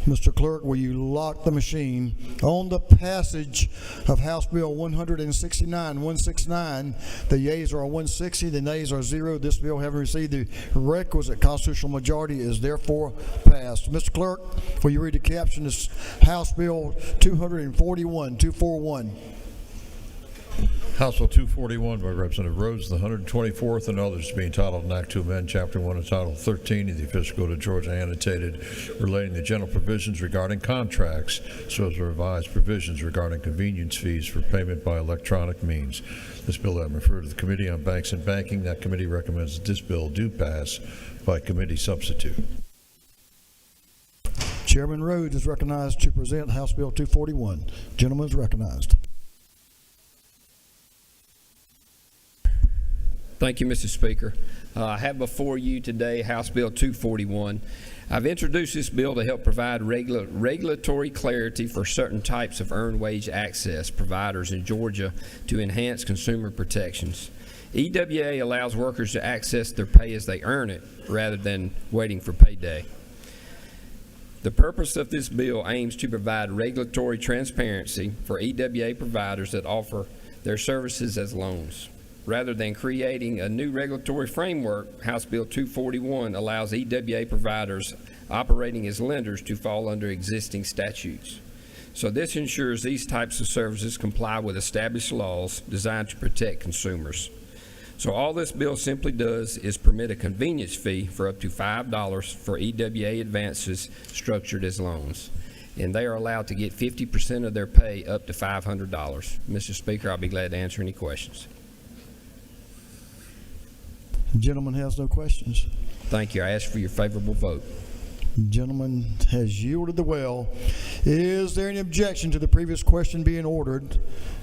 Mr. Clerk, will you lock the machine? On the passage of House Bill 169, the yeas are 160, the nays are 0. This bill, having received the requisite constitutional majority, is therefore passed. Mr. Clerk, will you read the caption? This House Bill 241.
House Bill 241 by Representative Rhodes, the 124th, and others to be entitled, an act to amend Chapter 1 of Title 13 of the Official Code of Georgia annotated, relating to general provisions regarding contracts, so as to revise provisions regarding convenience fees for payment by electronic means. This bill having referred to the Committee on Banks and Banking, that committee recommends that this bill do pass by committee substitute.
Chairman Rhodes is recognized to present House Bill 241. Gentleman is recognized.
Thank you, Mr. Speaker. I have before you today House Bill 241. I've introduced this bill to help provide regulatory clarity for certain types of earned wage access providers in Georgia to enhance consumer protections. EWA allows workers to access their pay as they earn it rather than waiting for payday. The purpose of this bill aims to provide regulatory transparency for EWA providers that offer their services as loans. Rather than creating a new regulatory framework, House Bill 241 allows EWA providers operating as lenders to fall under existing statutes. So this ensures these types of services comply with established laws designed to protect consumers. So all this bill simply does is permit a convenience fee for up to $5 for EWA advances structured as loans. And they are allowed to get 50% of their pay up to $500. Mr. Speaker, I'll be glad to answer any questions.
The gentleman has no questions.
Thank you. I ask for your favorable vote.
The gentleman has yielded the well. Is there any objection to the previous question being ordered?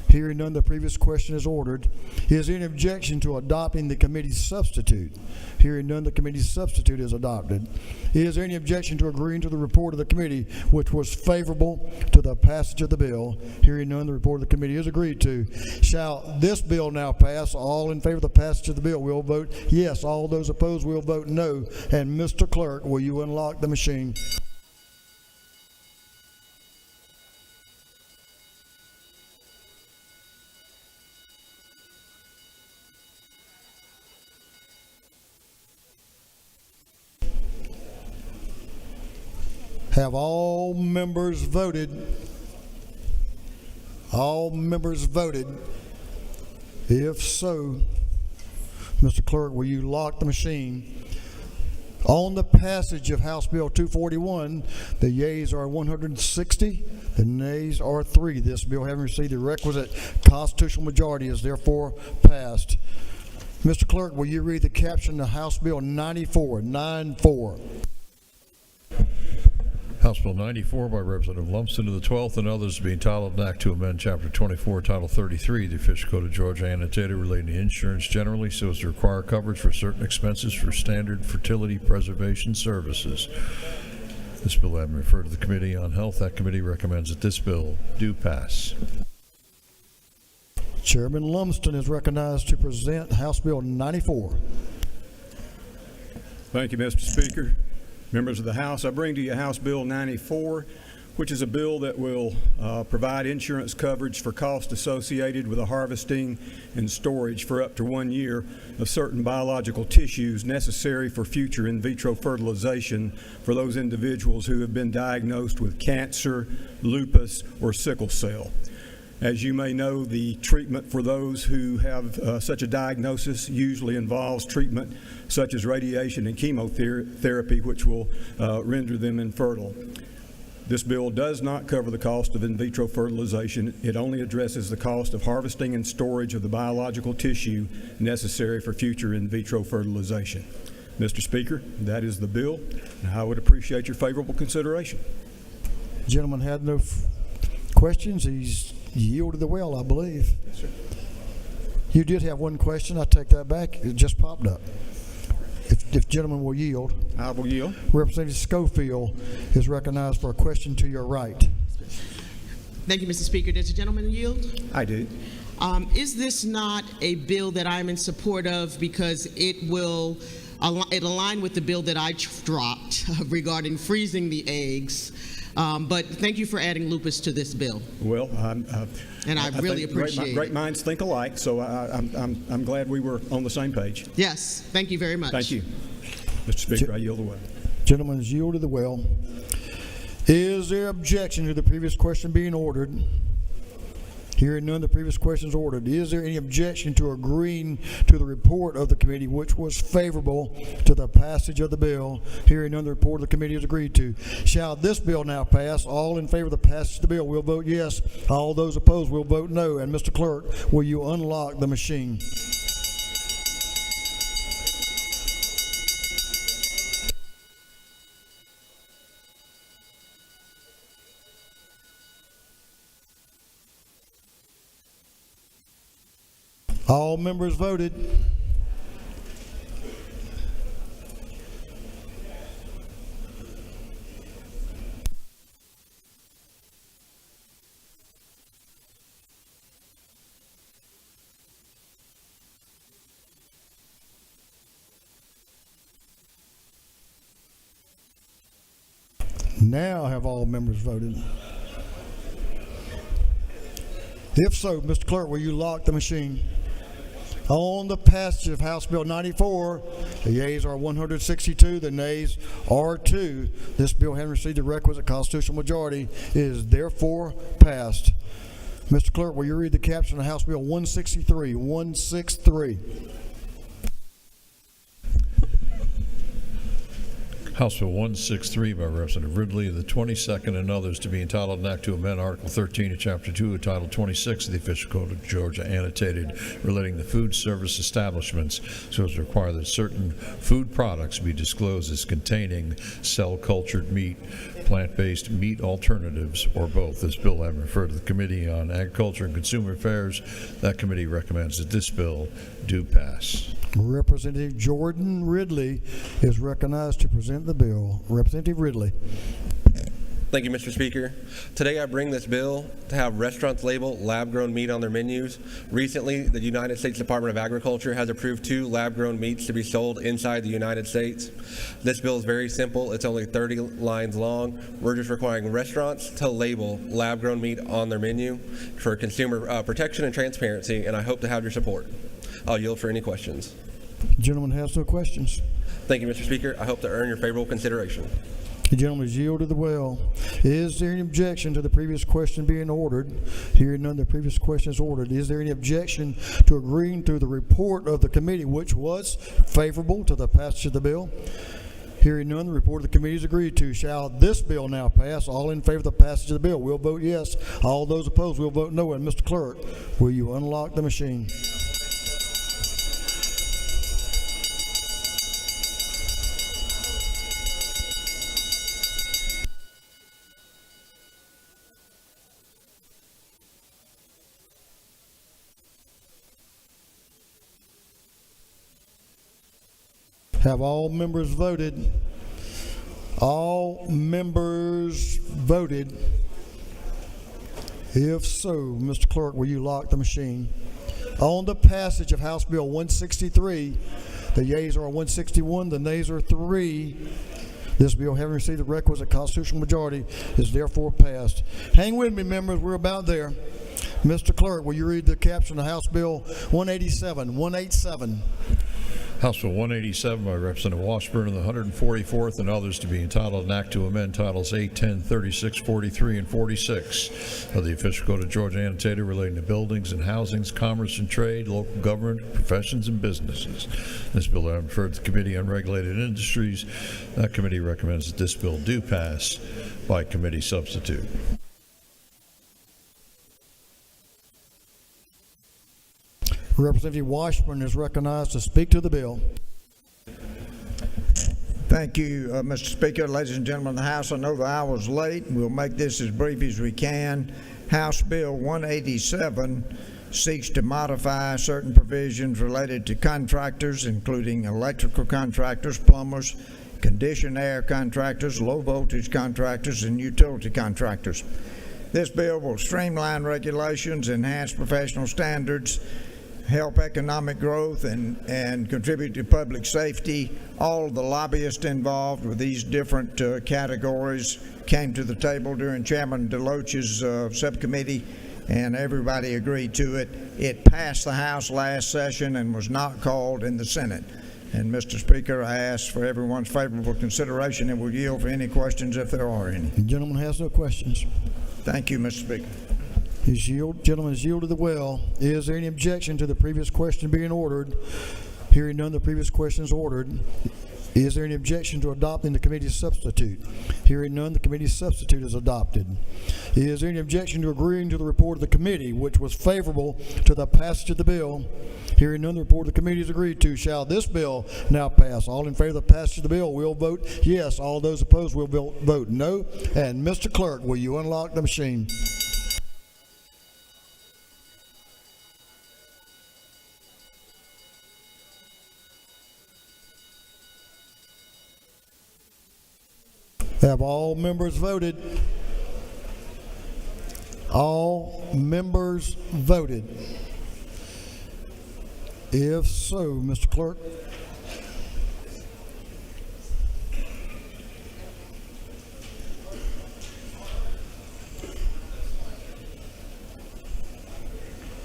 Hearing none, the previous question is ordered. Is there any objection to adopting the committee's substitute? Hearing none, the committee's substitute is adopted. Is there any objection to agreeing to the report of the committee, which was favorable to the passage of the bill? Hearing none, the report of the committee is agreed to. Shall this bill now pass? All in favor of the passage of the bill will vote yes. All those opposed will vote no. And Mr. Clerk, will you unlock the machine? Have all members voted? All members voted? If so, Mr. Clerk, will you lock the machine? On the passage of House Bill 241, the yeas are 160, the nays are 3. This bill, having received the requisite constitutional majority, is therefore passed. Mr. Clerk, will you read the caption of House Bill 94?
House Bill 94 by Representative Lumsden of the 12th and others being titled an act to amend Chapter 24, Title 33 of the Official Code of Georgia annotated relating to insurance generally so as to require coverage for certain expenses for standard fertility preservation services. This bill having referred to the Committee on Health, that committee recommends that this bill do pass.
Chairman Lumsden is recognized to present House Bill 94.
Thank you, Mr. Speaker. Members of the House, I bring to you House Bill 94, which is a bill that will provide insurance coverage for costs associated with the harvesting and storage for up to 1 year of certain biological tissues necessary for future in vitro fertilization for those individuals who have been diagnosed with cancer, lupus, or sickle cell. As you may know, the treatment for those who have such a diagnosis usually involves treatment such as radiation and chemotherapy, which will render them infertile. This bill does not cover the cost of in vitro fertilization. It only addresses the cost of harvesting and storage of the biological tissue necessary for future in vitro fertilization. Mr. Speaker, that is the bill, and I would appreciate your favorable consideration.
The gentleman had no questions. He's yielded the well, I believe.
Yes, sir.
You did have one question. I take that back. It just popped up. If gentleman will yield.
I will yield.
Representative Schofield is recognized for a question to your right.
Thank you, Mr. Speaker. Does the gentleman yield?
I do.
Is this not a bill that I'm in support of because it will align with the bill that I dropped regarding freezing the eggs? But thank you for adding lupus to this bill.
Well,
and I really appreciate it.
Great minds think alike, so I'm glad we were on the same page.
Yes, thank you very much.
Thank you. Mr. Speaker, I yield the well.
Gentleman has yielded the well. Is there objection to the previous question being ordered? Hearing none, the previous question is ordered. Is there any objection to agreeing to the report of the committee, which was favorable to the passage of the bill? Hearing none, the report of the committee is agreed to. Shall this bill now pass? All in favor of the passage of the bill will vote yes. All those opposed will vote no. And Mr. Clerk, will you unlock the machine? All members voted. Now have all members voted? If so, Mr. Clerk, will you lock the machine? On the passage of House Bill 94, the yeas are 162, the nays are 2. This bill, having received the requisite constitutional majority, is therefore passed. Mr. Clerk, will you read the caption of House Bill 163? 163.
House Bill 163 by Representative Ridley, the 22nd and others, to be entitled an act to amend Article 13 of Chapter 2 of Title 26 of the Official Code of Georgia, annotated, relating to food service establishments, so as to require that certain food products be disclosed as containing cell-cultured meat, plant-based meat alternatives, or both. This bill having referred to the Committee on Agriculture and Consumer Affairs, that committee recommends that this bill do pass.
Representative Jordan Ridley is recognized to present the bill. Representative Ridley.
Thank you, Mr. Speaker. Today I bring this bill to have restaurants label lab-grown meat on their menus. Recently, the United States Department of Agriculture has approved 2 lab-grown meats to be sold inside the United States. This bill is very simple. It's only 30 lines long. We're just requiring restaurants to label lab-grown meat on their menu for consumer protection and transparency, and I hope to have your support. I'll yield for any questions.
The gentleman has no questions.
Thank you, Mr. Speaker. I hope to earn your favorable consideration.
The gentleman has yielded the well. Is there any objection to the previous question being ordered? Hearing none, the previous question is ordered. Is there any objection to agreeing to the report of the committee, which was favorable to the passage of the bill? Hearing none, the report of the committee is agreed to. Shall this bill now pass? All in favor of the passage of the bill will vote yes. All those opposed will vote no. And Mr. Clerk, will you unlock the machine? Have all members voted? All members voted? If so, Mr. Clerk, will you lock the machine? On the passage of House Bill 163, the yeas are 161, the nays are 3. This bill, having received the requisite constitutional majority, is therefore passed. Hang with me, members. We're about there. Mr. Clerk, will you read the caption of House Bill 187? 187.
House Bill 187 by Representative Washburn and the 144th and others, to be entitled an act to amend Titles 8, 10, 36, 43, and 46 of the Official Code of Georgia, annotated, relating to buildings and housings, commerce and trade, local government, professions, and businesses. This bill I referred to the Committee on Regulated Industries. That committee recommends that this bill do pass by committee substitute.
Representative Washburn is recognized to speak to the bill.
Thank you, Mr. Speaker. Ladies and gentlemen of the House, I know the hour's late. We'll make this as brief as we can. House Bill 187 seeks to modify certain provisions related to contractors, including electrical contractors, plumbers, conditioned air contractors, low voltage contractors, and utility contractors. This bill will streamline regulations, enhance professional standards, help economic growth, and contribute to public safety. All of the lobbyists involved with these different categories came to the table during Chairman DeLoach's subcommittee, and everybody agreed to it. It passed the House last session and was not called in the Senate. And Mr. Speaker, I ask for everyone's favorable consideration and will yield for any questions if there are any.
The gentleman has no questions.
Thank you, Mr. Speaker.
Gentleman has yielded the well. Is there any objection to the previous question being ordered? Hearing none, the previous question is ordered. Is there any objection to adopting the committee's substitute? Hearing none, the committee's substitute is adopted. Is there any objection to agreeing to the report of the committee, which was favorable to the passage of the bill? Hearing none, the report of the committee is agreed to. Shall this bill now pass? All in favor of the passage of the bill will vote yes. All those opposed will vote no. And Mr. Clerk, will you unlock the machine? Have all members voted? All members voted. If so, Mr. Clerk.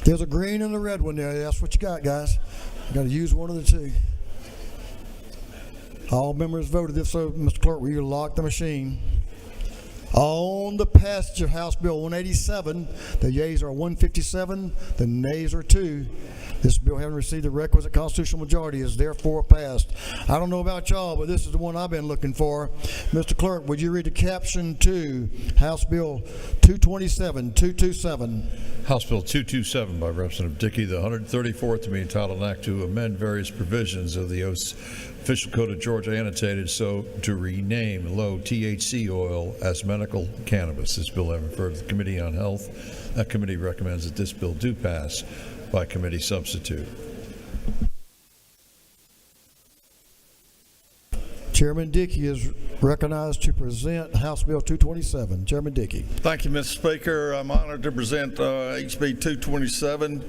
There's a green and a red one there. That's what you got, guys. You got to use one of the two. All members voted. If so, Mr. Clerk, will you lock the machine? On the passage of House Bill 187, the yeas are 157, the nays are 2. This bill, having received the requisite constitutional majority, is therefore passed. I don't know about y'all, but this is the one I've been looking for. Mr. Clerk, would you read the caption to House Bill 227?
House Bill 227 by Representative Dickey, the 134th to be entitled an act to amend various provisions of the Official Code of Georgia annotated so to rename low THC oil as medical cannabis. This bill having referred to the Committee on Health. That committee recommends that this bill do pass by committee substitute.
Chairman Dickey is recognized to present House Bill 227. Chairman Dickey.
Thank you, Mr. Speaker. I'm honored to present HB 227,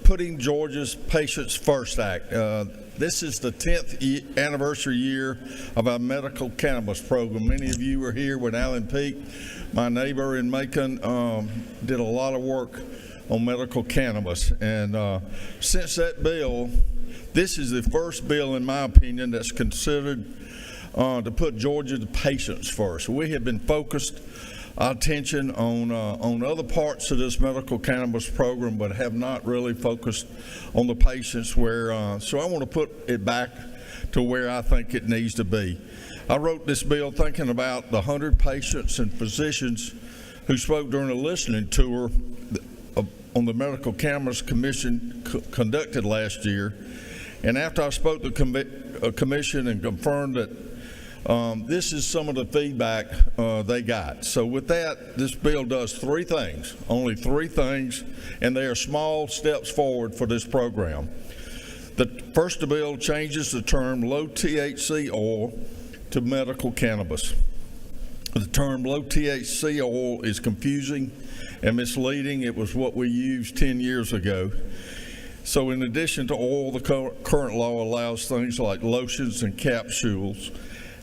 Putting Georgia's Patients First Act. This is the 10th anniversary year of our medical cannabis program. Many of you were here when Alan Peake, my neighbor in Macon, did a lot of work on medical cannabis. And since that bill, this is the first bill, in my opinion, that's considered to put Georgia's patients first. We have been focused our attention on other parts of this medical cannabis program, but have not really focused on the patients. So I want to put it back to where I think it needs to be. I wrote this bill thinking about the 100 patients and physicians who spoke during a listening tour on the Medical Cannabis Commission conducted last year. And after I spoke to the commission and confirmed that this is some of the feedback they got. So with that, this bill does 3 things, only 3 things, and they are small steps forward for this program. The first, the bill changes the term low THC oil to medical cannabis. The term low THC oil is confusing and misleading. It was what we used 10 years ago. So in addition to oil, the current law allows things like lotions and capsules.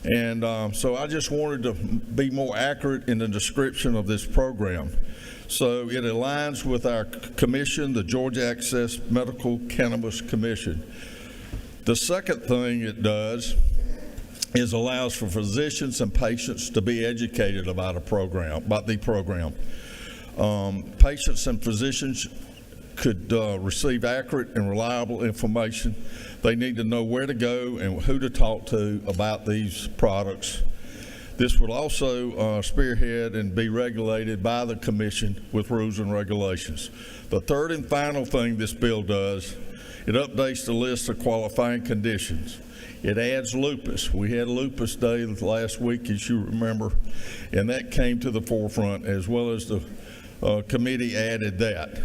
And so I just wanted to be more accurate in the description of this program. So it aligns with our commission, the Georgia Access Medical Cannabis Commission. The second thing it does is allows for physicians and patients to be educated about the program. Patients and physicians could receive accurate and reliable information. They need to know where to go and who to talk to about these products. This will also spearhead and be regulated by the commission with rules and regulations. The third and final thing this bill does, it updates the list of qualifying conditions. It adds lupus. We had Lupus Day last week, as you remember, and that came to the forefront, as well as the committee added that.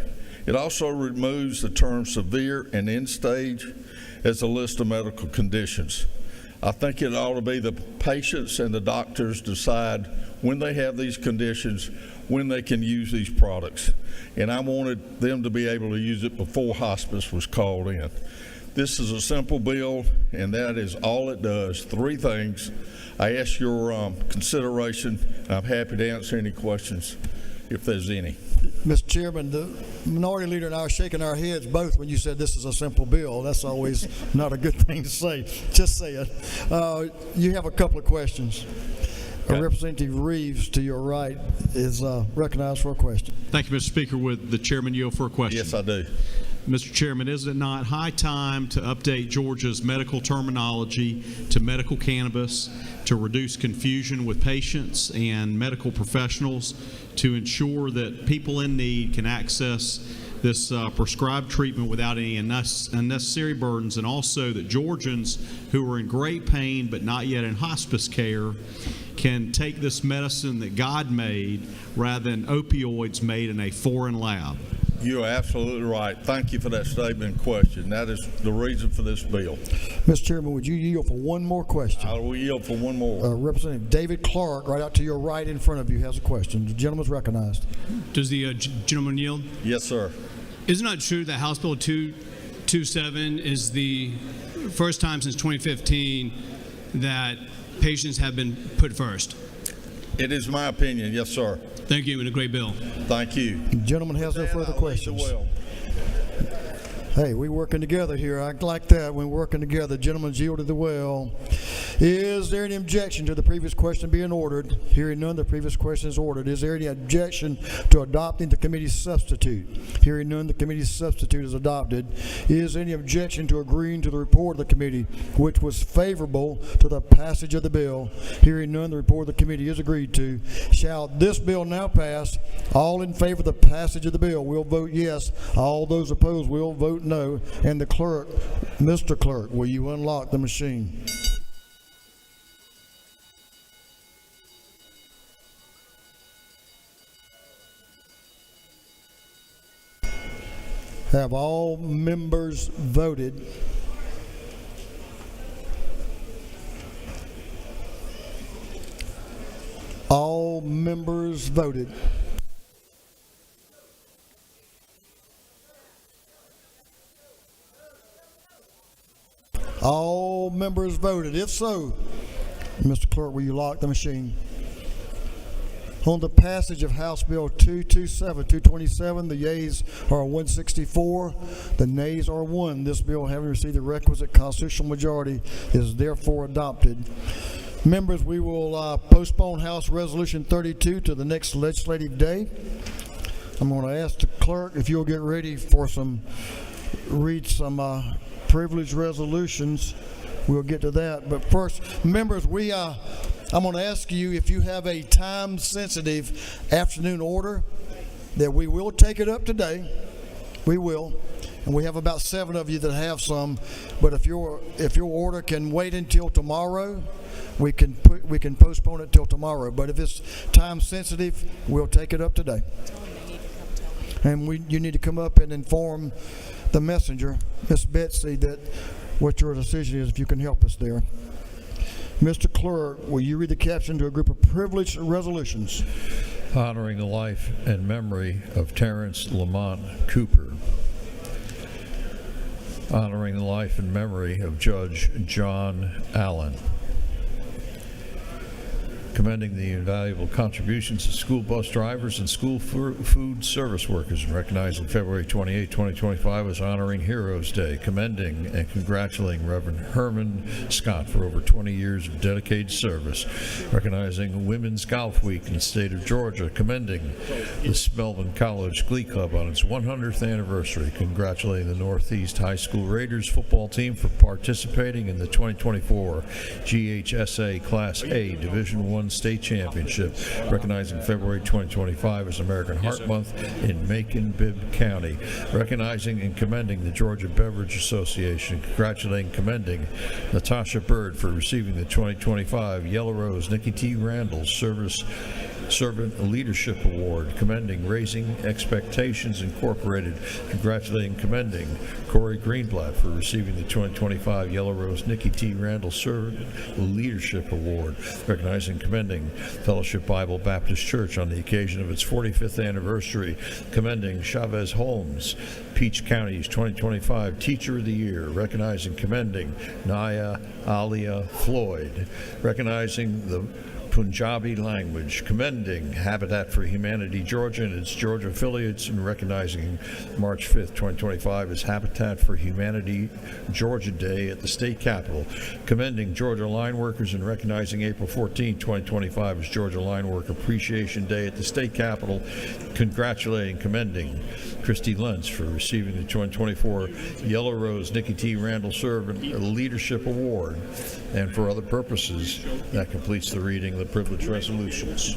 It also removes the term severe and end stage as a list of medical conditions. I think it ought to be the patients and the doctors decide when they have these conditions, when they can use these products. And I wanted them to be able to use it before hospice was called in. This is a simple bill, and that is all it does. 3 things. I ask your consideration. I'm happy to answer any questions if there's any.
Mr. Chairman, the minority leader and I are shaking our heads both when you said this is a simple bill. That's always not a good thing to say. Just say it. You have a couple of questions. Okay. Representative Reeves, to your right, is recognized for a question.
Thank you, Mr. Speaker. Would the chairman yield for a question?
Yes, I do.
Mr. Chairman, is it not high time to update Georgia's medical terminology to medical cannabis to reduce confusion with patients and medical professionals, to ensure that people in need can access this prescribed treatment without any unnecessary burdens, and also that Georgians who are in great pain but not yet in hospice care can take this medicine that God made rather than opioids made in a foreign lab?
You are absolutely right. Thank you for that statement and question. That is the reason for this bill.
Mr. Chairman, would you yield for one more question?
I will yield for one more.
Representative David Clark, right out to your right in front of you, has a question. The gentleman is recognized.
Does the gentleman yield?
Yes, sir.
Isn't it true that House Bill 227 is the first time since 2015 that patients have been put first?
It is my opinion, yes, sir.
Thank you, and a great bill.
Thank you.
The gentleman has no further questions.
Well.
Hey, we working together here. I like that when we're working together. Gentleman's yielded the well. Is there any objection to the previous question being ordered? Hearing none, the previous question is ordered. Is there any objection to adopting the committee's substitute? Hearing none, the committee's substitute is adopted. Is there any objection to agreeing to the report of the committee, which was favorable to the passage of the bill? Hearing none, the report of the committee is agreed to. Shall this bill now pass? All in favor of the passage of the bill will vote yes. All those opposed will vote no. And the clerk, Mr. Clerk, will you unlock the machine? Have all members voted? All members voted. All members voted. If so, Mr. Clerk, will you lock the machine? On the passage of House Bill 227, the yeas are 164, the nays are 1. This bill, having received the requisite constitutional majority, is therefore adopted. Members, we will postpone House Resolution 32 to the next legislative day. I'm going to ask the clerk if you'll get ready for read some privilege resolutions. We'll get to that. But first, members, I'm going to ask you if you have a time-sensitive afternoon order that we will take it up today. We will. And we have about 7 of you that have some. But if your order can wait until tomorrow, we can postpone it till tomorrow. But if it's time-sensitive, we'll take it up today. And you need to come up and inform the messenger, Miss Betsy, that what your decision is, if you can help us there. Mr. Clerk, will you read the caption to a group of privileged resolutions?
Honoring the life and memory of Terrence Lamont Cooper. Honoring the life and memory of Judge John Allen. Commending the invaluable contributions of school bus drivers and school food service workers, and recognizing February 28, 2025 as Honoring Heroes Day. Commending and congratulating Reverend Herman Scott for over 20 years of dedicated service. Recognizing Women's Golf Week in the state of Georgia. Commending the Spelman College Glee Club on its 100th anniversary. Congratulating the Northeast High School Raiders football team for participating in the 2024 GHSA Class A Division I State Championship, recognizing February 2025 as American Heart Month in Macon-Bibb County, recognizing and commending the Georgia Beverage Association, congratulating and commending Natasha Bird for receiving the 2025 Yellow Rose Nikki T. Randall Servant Leadership Award, commending Raising Expectations Incorporated, congratulating and commending Corey Greenblatt for receiving the 2025 Yellow Rose Nikki T. Randall Servant Leadership Award, recognizing and commending Fellowship Bible Baptist Church on the occasion of its 45th anniversary, commending Chavez Holmes, Peach County's 2025 Teacher of the Year, recognizing and commending Naya Alia Floyd, recognizing the Punjabi language, commending Habitat for Humanity Georgia and its Georgia affiliates, and recognizing March 5th, 2025 as Habitat for Humanity Georgia Day at the state capitol, commending Georgia line workers and recognizing April 14, 2025 as Georgia Line Worker Appreciation Day at the state capitol, congratulating and commending Christy Lentz for receiving the 2024 Yellow Rose Nikki T. Randall Servant Leadership Award. And for other purposes, that completes the reading of the privilege resolutions.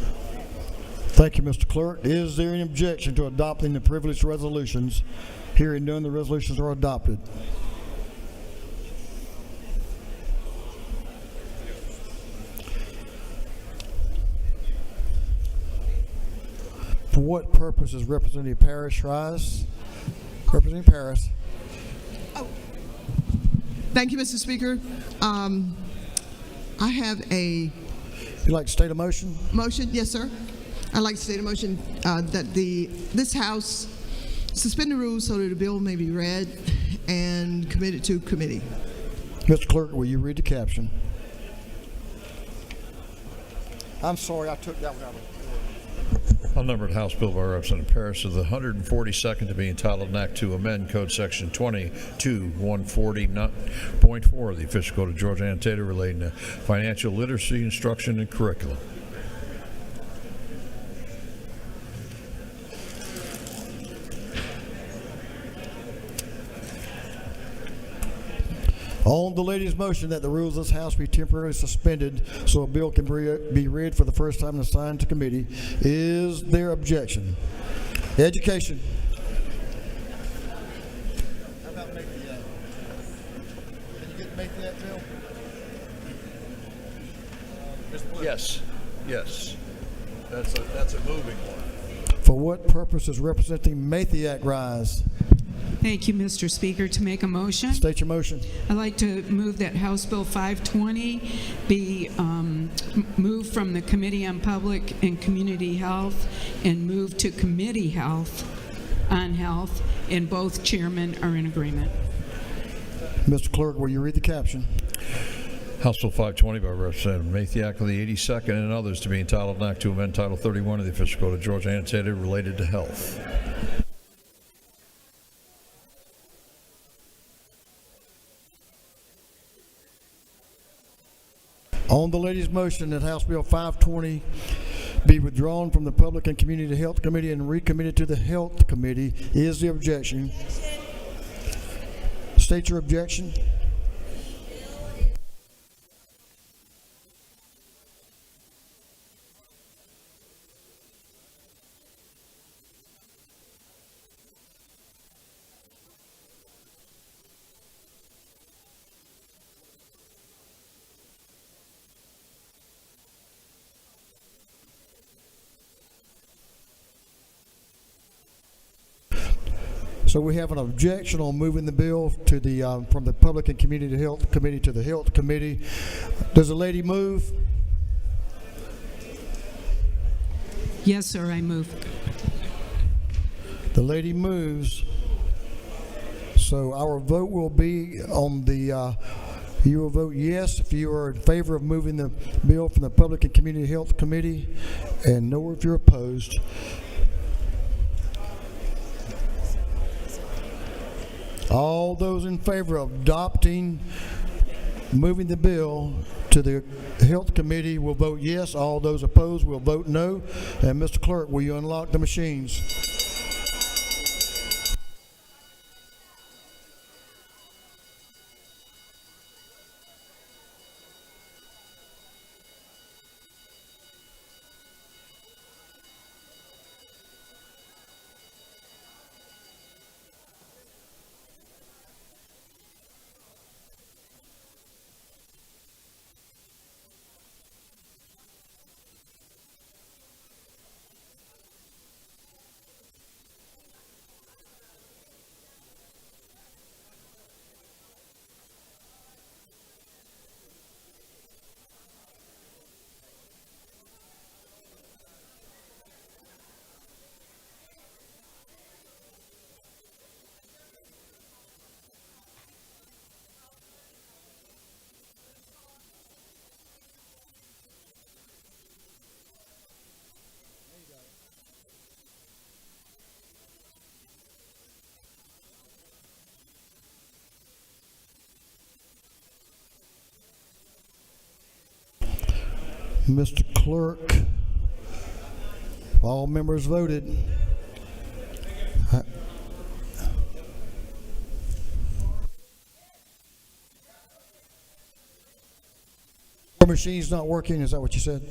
Thank you, Mr. Clerk. Is there any objection to adopting the privileged resolutions? Hearing none, the resolutions are adopted. For what purpose is Representative Parrish rise? Representative Parrish.
Thank you, Mr. Speaker. I have a...
You'd like to state a motion?
Motion, yes, sir. I'd like to state a motion that this House suspend the rules so that the bill may be read and committed to committee.
Mr. Clerk, will you read the caption? I'm sorry, I took that one out of
Unnumbered House Bill by Representative Paris is the 142nd to be entitled an Act to amend Code Section 22-140.4 of the Official Code of Georgia annotated relating to financial literacy instruction and curriculum.
On the lady's motion that the rules of this House be temporarily suspended so a bill can be read for the first time and assigned to committee, is there objection? Education. How about make the, can you make that, Bill?
Yes, yes. That's a moving one.
For what purpose does Representative Mathiak rise?
Thank you, Mr. Speaker. To make a motion,
state your motion.
I'd like to move that House Bill 520 be moved from the Committee on Public and Community Health and moved to Committee on Health, and both chairmen are in agreement.
Mr. Clerk, will you read the caption?
House Bill 520 by Representative Mathiak of the 82nd and others to be entitled an Act to amend Title 31 of the Official Code of Georgia annotated related to health.
On the lady's motion that House Bill 520 be withdrawn from the Public and Community Health Committee and recommitted to the Health Committee, is the objection? State your objection. So we have an objection on moving the bill to the from the Public and Community Health Committee to the Health Committee. Does the lady move?
Yes, sir, I move.
The lady moves. So our vote will be on the, you will vote yes if you are in favor of moving the bill from the Public and Community Health Committee, and no if you're opposed. All those in favor of adopting, moving the bill to the Health Committee will vote yes. All those opposed will vote no. And Mr. Clerk, will you unlock the machines? Mr. Clerk, all members voted. Your machine's not working, is that what you said?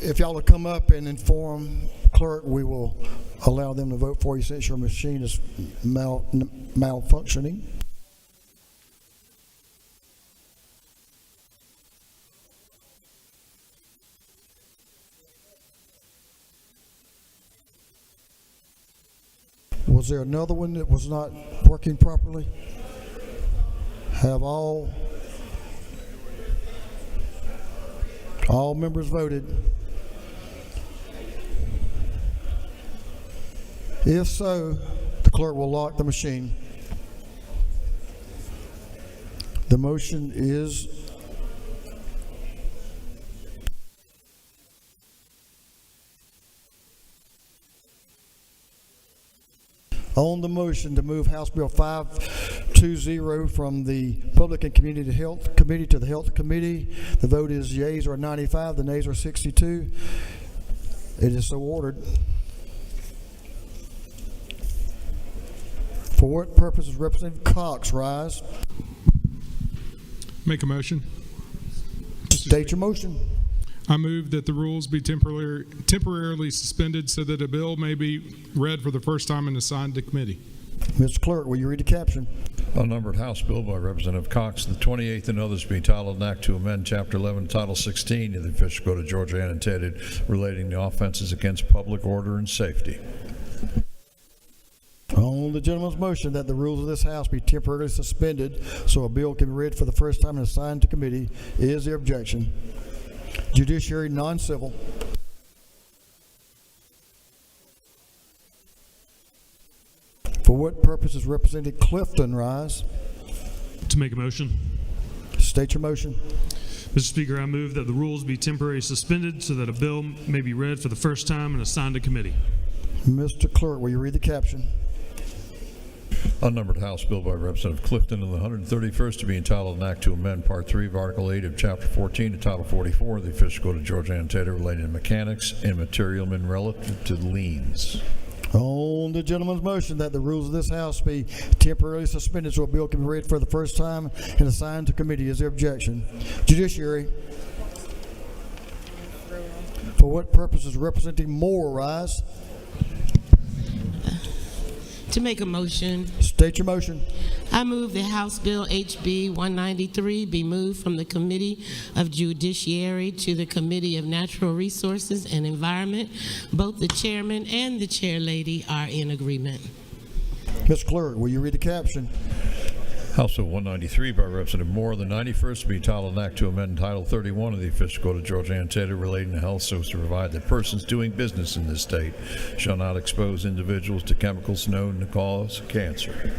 If y'all will come up and inform clerk, we will allow them to vote for you since your machine is malfunctioning. Was there another one that was not working properly? Have all members voted? If so, the clerk will lock the machine. The motion is on the motion to move House Bill 520 from the Public and Community Health Committee to the Health Committee. The vote is yeas are 95, the nays are 62. It is so ordered. For what purpose is Representative Cox rise?
Make a motion.
State your motion.
I move that the rules be temporarily suspended so that a bill may be read for the first time and assigned to committee.
Mr. Clerk, will you read the caption?
Unnumbered House Bill by Representative Cox, the 28th and others be titled, an act to amend Chapter 11, Title 16 of the Official Code of Georgia annotated relating to offenses against public order and safety.
On the gentleman's motion that the rules of this House be temporarily suspended so a bill can be read for the first time and assigned to committee, is there objection? Judiciary non-civil. For what purpose is Representative Clifton rise?
To make a motion.
State your motion.
Mr. Speaker, I move that the rules be temporarily suspended so that a bill may be read for the first time and assigned to committee.
Mr. Clerk, will you read the caption?
Unnumbered House Bill by Representative Clifton of the 131st to be entitled, an act to amend Part 3 of Article 8 of Chapter 14 to Title 44 of the Official Code of Georgia annotated relating to mechanics and materialmen relative to liens.
On the gentleman's motion that the rules of this House be temporarily suspended so a bill can be read for the first time and assigned to committee, is there objection? Judiciary. For what purpose is Representative Moore rise?
To make a motion.
State your motion.
I move that House Bill HB 193 be moved from the Committee of Judiciary to the Committee of Natural Resources and Environment. Both the chairman and the chairlady are in agreement.
Ms. Clerk, will you read the caption?
House Bill 193 by Representative Moore, the 91st to be entitled, an act to amend Title 31 of the Official Code of Georgia annotated relating to health so as to provide that persons doing business in this state shall not expose individuals to chemicals known to cause cancer.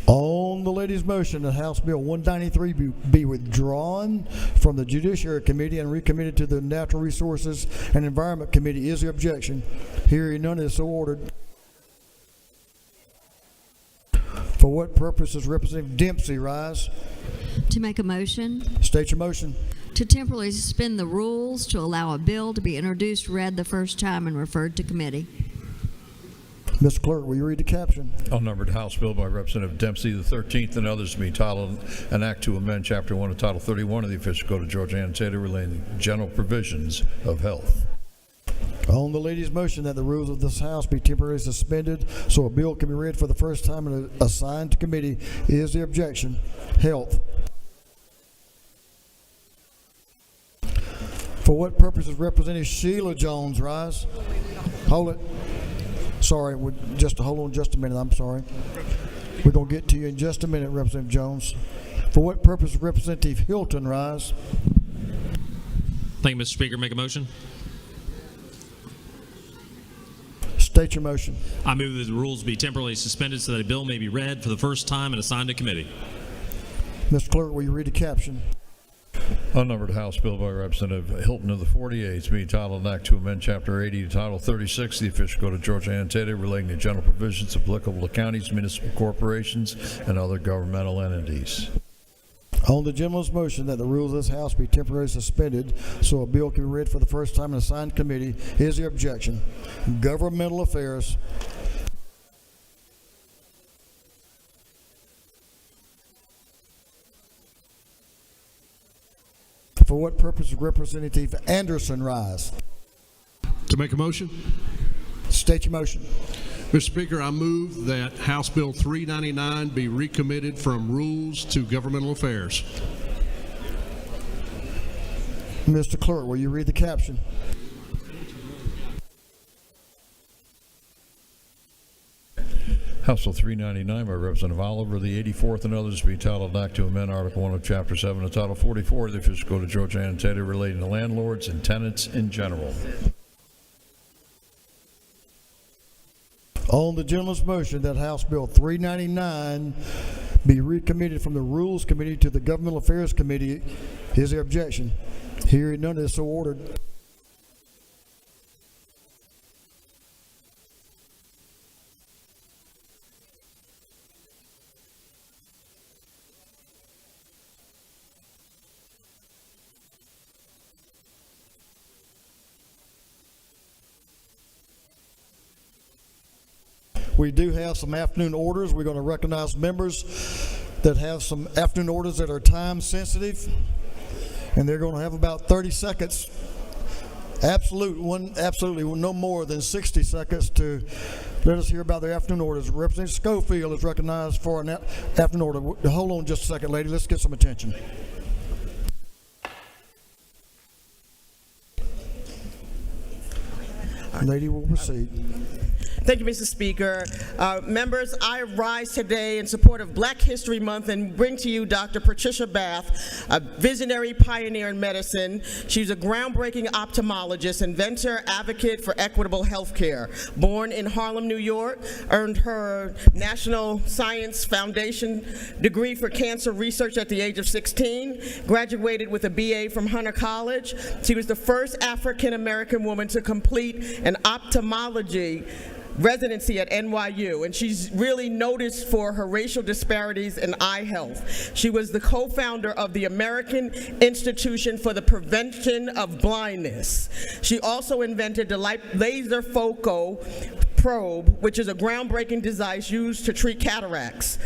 On the lady's motion that House Bill 193 be withdrawn from the Judiciary Committee and recommitted to the Natural Resources and Environment Committee, is there objection? Hearing none, is so ordered. For what purpose does Representative Dempsey rise?
To make a motion.
State your motion.
To temporarily suspend the rules to allow a bill to be introduced, read the first time, and referred to committee.
Mr. Clerk, will you read the caption?
Unnumbered House Bill by Representative Dempsey, the 13th, and others to be titled, an act to amend Chapter 1 of Title 31 of the Official Code of Georgia annotated relating to general provisions of health.
On the lady's motion that the rules of this House be temporarily suspended so a bill can be read for the first time and assigned to committee, is the objection? Health. For what purpose does Representative Sheila Jones rise? Hold it. Sorry, just hold on just a minute. I'm sorry. We're going to get to you in just a minute, Representative Jones. For what purpose does Representative Hilton rise?
Thank you, Mr. Speaker. Make a motion.
State your motion.
I move that the rules be temporarily suspended so that a bill may be read for the first time and assigned to committee.
Mr. Clerk, will you read the caption?
Unnumbered House Bill by Representative Hilton of the 48th, being titled, an act to amend Chapter 80 to Title 36 of the Official Code of Georgia annotated relating to general provisions applicable to counties, municipal corporations, and other governmental entities.
On the gentleman's motion that the rules of this House be temporarily suspended so a bill can be read for the first time in a assigned committee, is the objection? Governmental Affairs. For what purpose does Representative Anderson rise?
To make a motion.
State your motion.
Mr. Speaker, I move that House Bill 399 be recommitted from Rules to Governmental Affairs.
Mr. Clerk, will you read the caption?
House Bill 399 by Representative Oliver, the 84th, and others to be titled, an act to amend Article 1 of Chapter 7 of Title 44 of the Official Code of Georgia annotated relating to landlords and tenants in general.
On the gentleman's motion that House Bill 399 be recommitted from the Rules Committee to the Governmental Affairs Committee. Is there objection? Hearing none, it is so ordered. We do have some afternoon orders. We're going to recognize members that have some afternoon orders that are time sensitive, and they're going to have about 30 seconds. Absolutely no more than 60 seconds to let us hear about their afternoon orders. Representative Schofield is recognized for an afternoon order. Hold on just a second, lady. Let's get some attention. Lady will proceed.
Thank you, Mr. Speaker. Members, I rise today in support of Black History Month and bring to you Dr. Patricia Bath, a visionary pioneer in medicine. She's a groundbreaking ophthalmologist, inventor, advocate for equitable health care. Born in Harlem, New York, earned her National Science Foundation degree for cancer research at the age of 16, graduated with a BA from Hunter College. She was the first African-American woman to complete an ophthalmology residency at NYU, and she's really noticed for her racial disparities in eye health. She was the co-founder of the American Institution for the Prevention of Blindness. She also invented the laser focal probe, which is a groundbreaking device used to treat cataracts.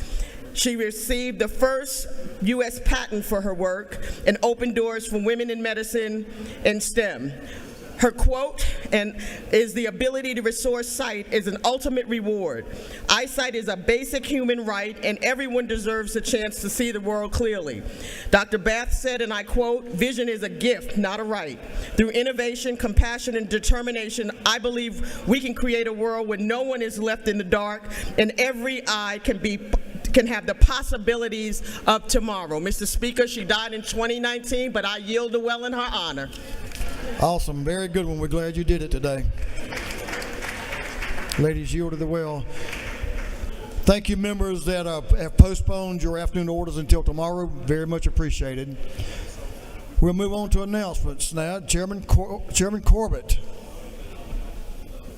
She received the first U.S. patent for her work and opened doors for women in medicine and STEM. Her quote is, "The ability to restore sight is an ultimate reward. Eyesight is a basic human right, and everyone deserves a chance to see the world clearly." Dr. Bath said, and I quote, "Vision is a gift, not a right. Through innovation, compassion, and determination, I believe we can create a world where no one is left in the dark and every eye can have the possibilities of tomorrow." Mr. Speaker, she died in 2019, but I yield the well in her honor.
Awesome. Very good one. We're glad you did it today. Ladies, yielded the well. Thank you, members that have postponed your afternoon orders until tomorrow. Very much appreciated. We'll move on to announcements now. Chairman Corbett.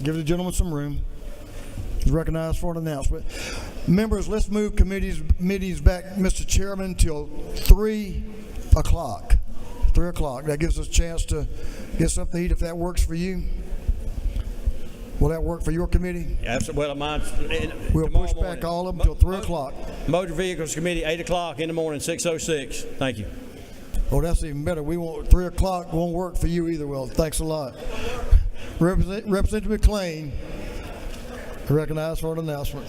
Give the gentleman some room. He's recognized for an announcement. Members, let's move meetings back, Mr. Chairman, till 3 o'clock. 3 o'clock. That gives us a chance to get something to eat if that works for you. Will that work for your committee?
Absolutely. Well,
we'll push back all of them till 3 o'clock.
Motor Vehicles Committee, 8 o'clock in the morning, 6:06. Thank you.
Oh, that's even better. We want 3 o'clock. Won't work for you either. Well, thanks a lot. Representative McLean, recognized for an announcement.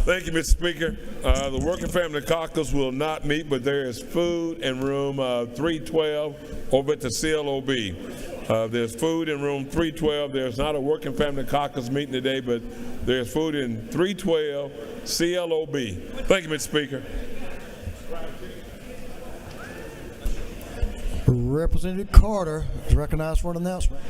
Thank you, Mr. Speaker. The Working Family Caucus will not meet, but there is food in room 312 over at the CLOB. There's food in room 312. There's not a Working Family Caucus meeting today, but there's food in 312 CLOB. Thank you, Mr. Speaker.
Representative Carter is recognized for an announcement.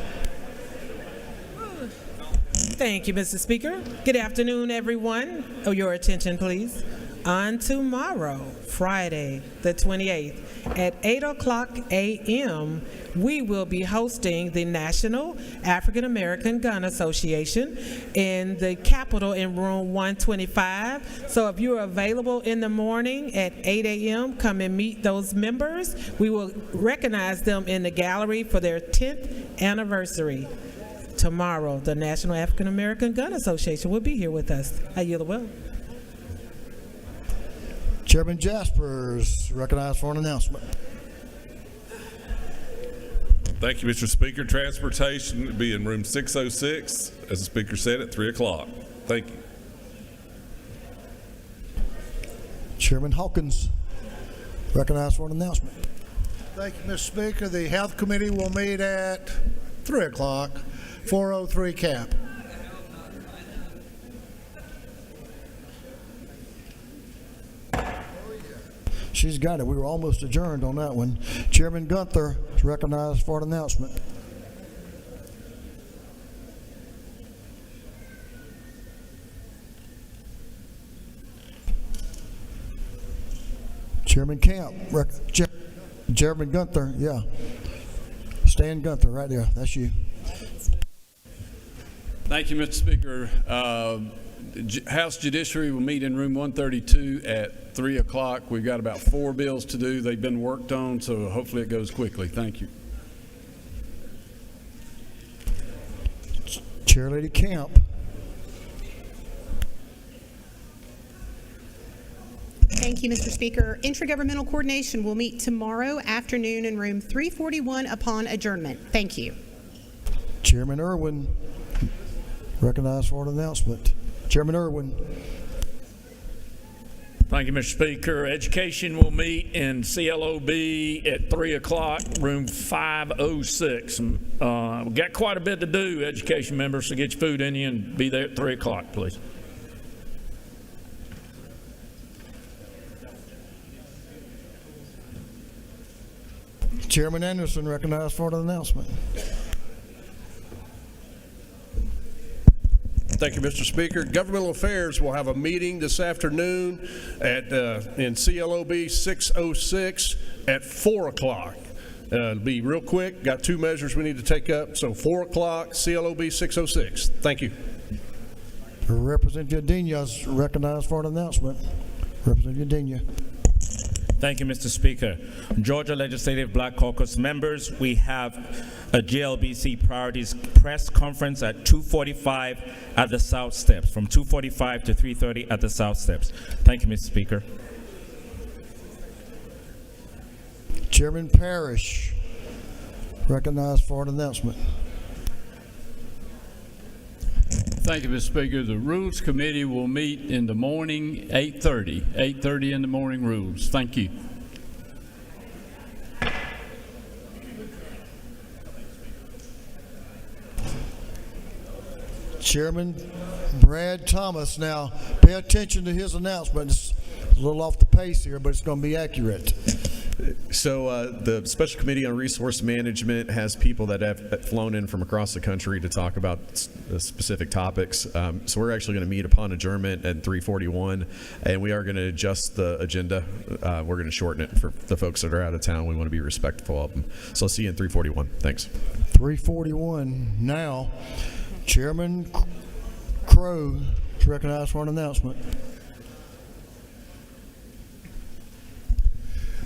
Thank you, Mr. Speaker. Good afternoon, everyone. Your attention, please. On tomorrow, Friday, the 28th, at 8 o'clock a.m., we will be hosting the National African American Gun Association in the Capitol in room 125. So if you're available in the morning at 8 a.m., come and meet those members. We will recognize them in the gallery for their 10th anniversary. Tomorrow, the National African American Gun Association will be here with us. I yield the well.
Chairman Jaspers, recognized for an announcement.
Thank you, Mr. Speaker. Transportation will be in room 606, as the Speaker said, at 3 o'clock. Thank you.
Chairman Hawkins, recognized for an announcement.
Thank you, Mr. Speaker. The Health Committee will meet at 3 o'clock, 403 Cap.
She's got it. We were almost adjourned on that one. Chairman Gunther is recognized for an announcement. Chairman Camp, Chairman Gunther, yeah. Stan Gunther, right there. That's you.
Thank you, Mr. Speaker. House Judiciary will meet in room 132 at 3 o'clock. We've got about 4 bills to do. They've been worked on, so hopefully it goes quickly. Thank you.
Chair Lady Camp.
Thank you, Mr. Speaker. Intergovernmental Coordination will meet tomorrow afternoon in room 341 upon adjournment. Thank you.
Chairman Irwin, recognized for an announcement. Chairman Irwin.
Thank you, Mr. Speaker. Education will meet in CLOB at 3 o'clock, room 506. We've got quite a bit to do, education members, so get your food in you and be there at 3 o'clock, please.
Chairman Anderson, recognized for an announcement.
Thank you, Mr. Speaker. Governmental Affairs will have a meeting this afternoon at in CLOB 606 at 4 o'clock. It'll be real quick. Got 2 measures we need to take up. So 4 o'clock, CLOB 606. Thank you.
Representative Denia is recognized for an announcement. Representative Denia.
Thank you, Mr. Speaker. Georgia Legislative Black Caucus members, we have a GLBC Priorities Press Conference at 2:45 at the South Steps, from 2:45 to 3:30 at the South Steps. Thank you, Mr. Speaker.
Chairman Parrish, recognized for an announcement.
Thank you, Mr. Speaker. The Rules Committee will meet in the morning, 8:30 in the morning, Rules. Thank you.
Chairman Brad Thomas. Now, pay attention to his announcement. It's a little off the pace here, but it's going to be accurate.
So the Special Committee on Resource Management has people that have flown in from across the country to talk about specific topics. So we're actually going to meet upon adjournment at 3:41, and we are going to adjust the agenda. We're going to shorten it for the folks that are out of town. We want to be respectful of them. So I'll see you in 3:41. Thanks.
3:41 now. Chairman Crow is recognized for an announcement.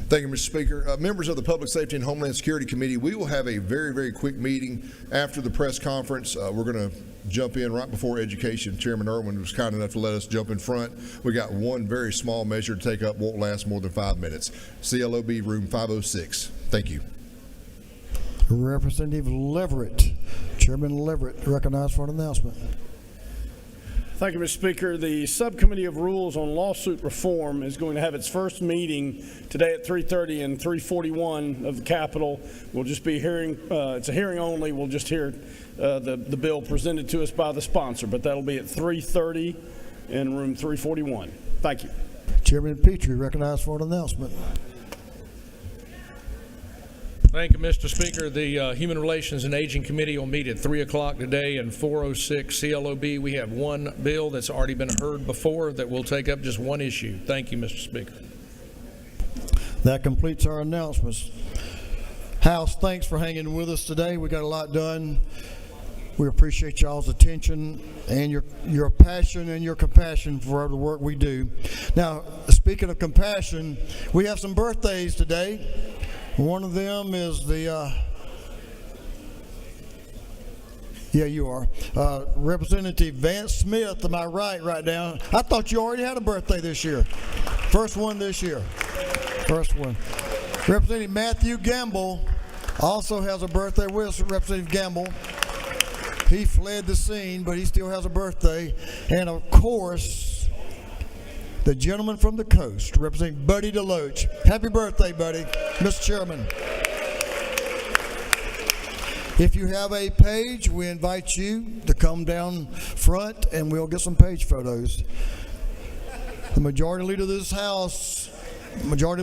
Thank you, Mr. Speaker. Members of the Public Safety and Homeland Security Committee, we will have a very, very quick meeting after the press conference. We're going to jump in right before education. Chairman Irwin was kind enough to let us jump in front. We got one very small measure to take up, won't last more than 5 minutes. CLOB room 506. Thank you.
Representative Leverett. Chairman Leverett, recognized for an announcement.
Thank you, Mr. Speaker. The Subcommittee of Rules on Lawsuit Reform is going to have its first meeting today at 3:30 and 341 of the Capitol. We'll just be hearing, it's a hearing only. We'll just hear the bill presented to us by the sponsor, but that'll be at 3:30 in room 341. Thank you.
Chairman Petrie, recognized for an announcement.
Thank you, Mr. Speaker. The Human Relations and Aging Committee will meet at 3 o'clock today in 406 CLOB. We have one bill that's already been heard before that will take up just one issue. Thank you, Mr. Speaker.
That completes our announcements. House, thanks for hanging with us today. We got a lot done. We appreciate y'all's attention and your passion and your compassion for the work we do. Now, speaking of compassion, we have some birthdays today. One of them is the, yeah, you are, Representative Vance Smith, to my right now. I thought you already had a birthday this year. First one this year. First one. Representative Matthew Gamble also has a birthday with us. Representative Gamble. He fled the scene, but he still has a birthday. And of course, the gentleman from the coast, representing Buddy Deloach. Happy birthday, Buddy, Mr. Chairman. If you have a page, we invite you to come down front and we'll get some page photos. The majority leader of this House Majority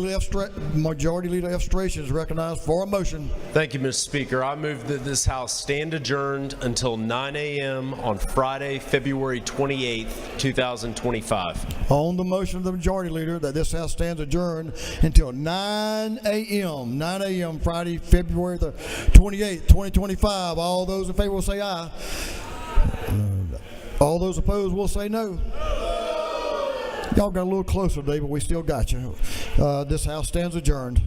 Leader Illustration is recognized for a motion.
Thank you, Mr. Speaker. I move that this House stand adjourned until 9 a.m. on Friday, February 28th, 2025.
On the motion of the Majority Leader that this House stands adjourned until 9 a.m. Friday, February the 28th, 2025. All those in favor will say aye. All those opposed will say no. Y'all got a little closer today, but we still got you. This House stands adjourned.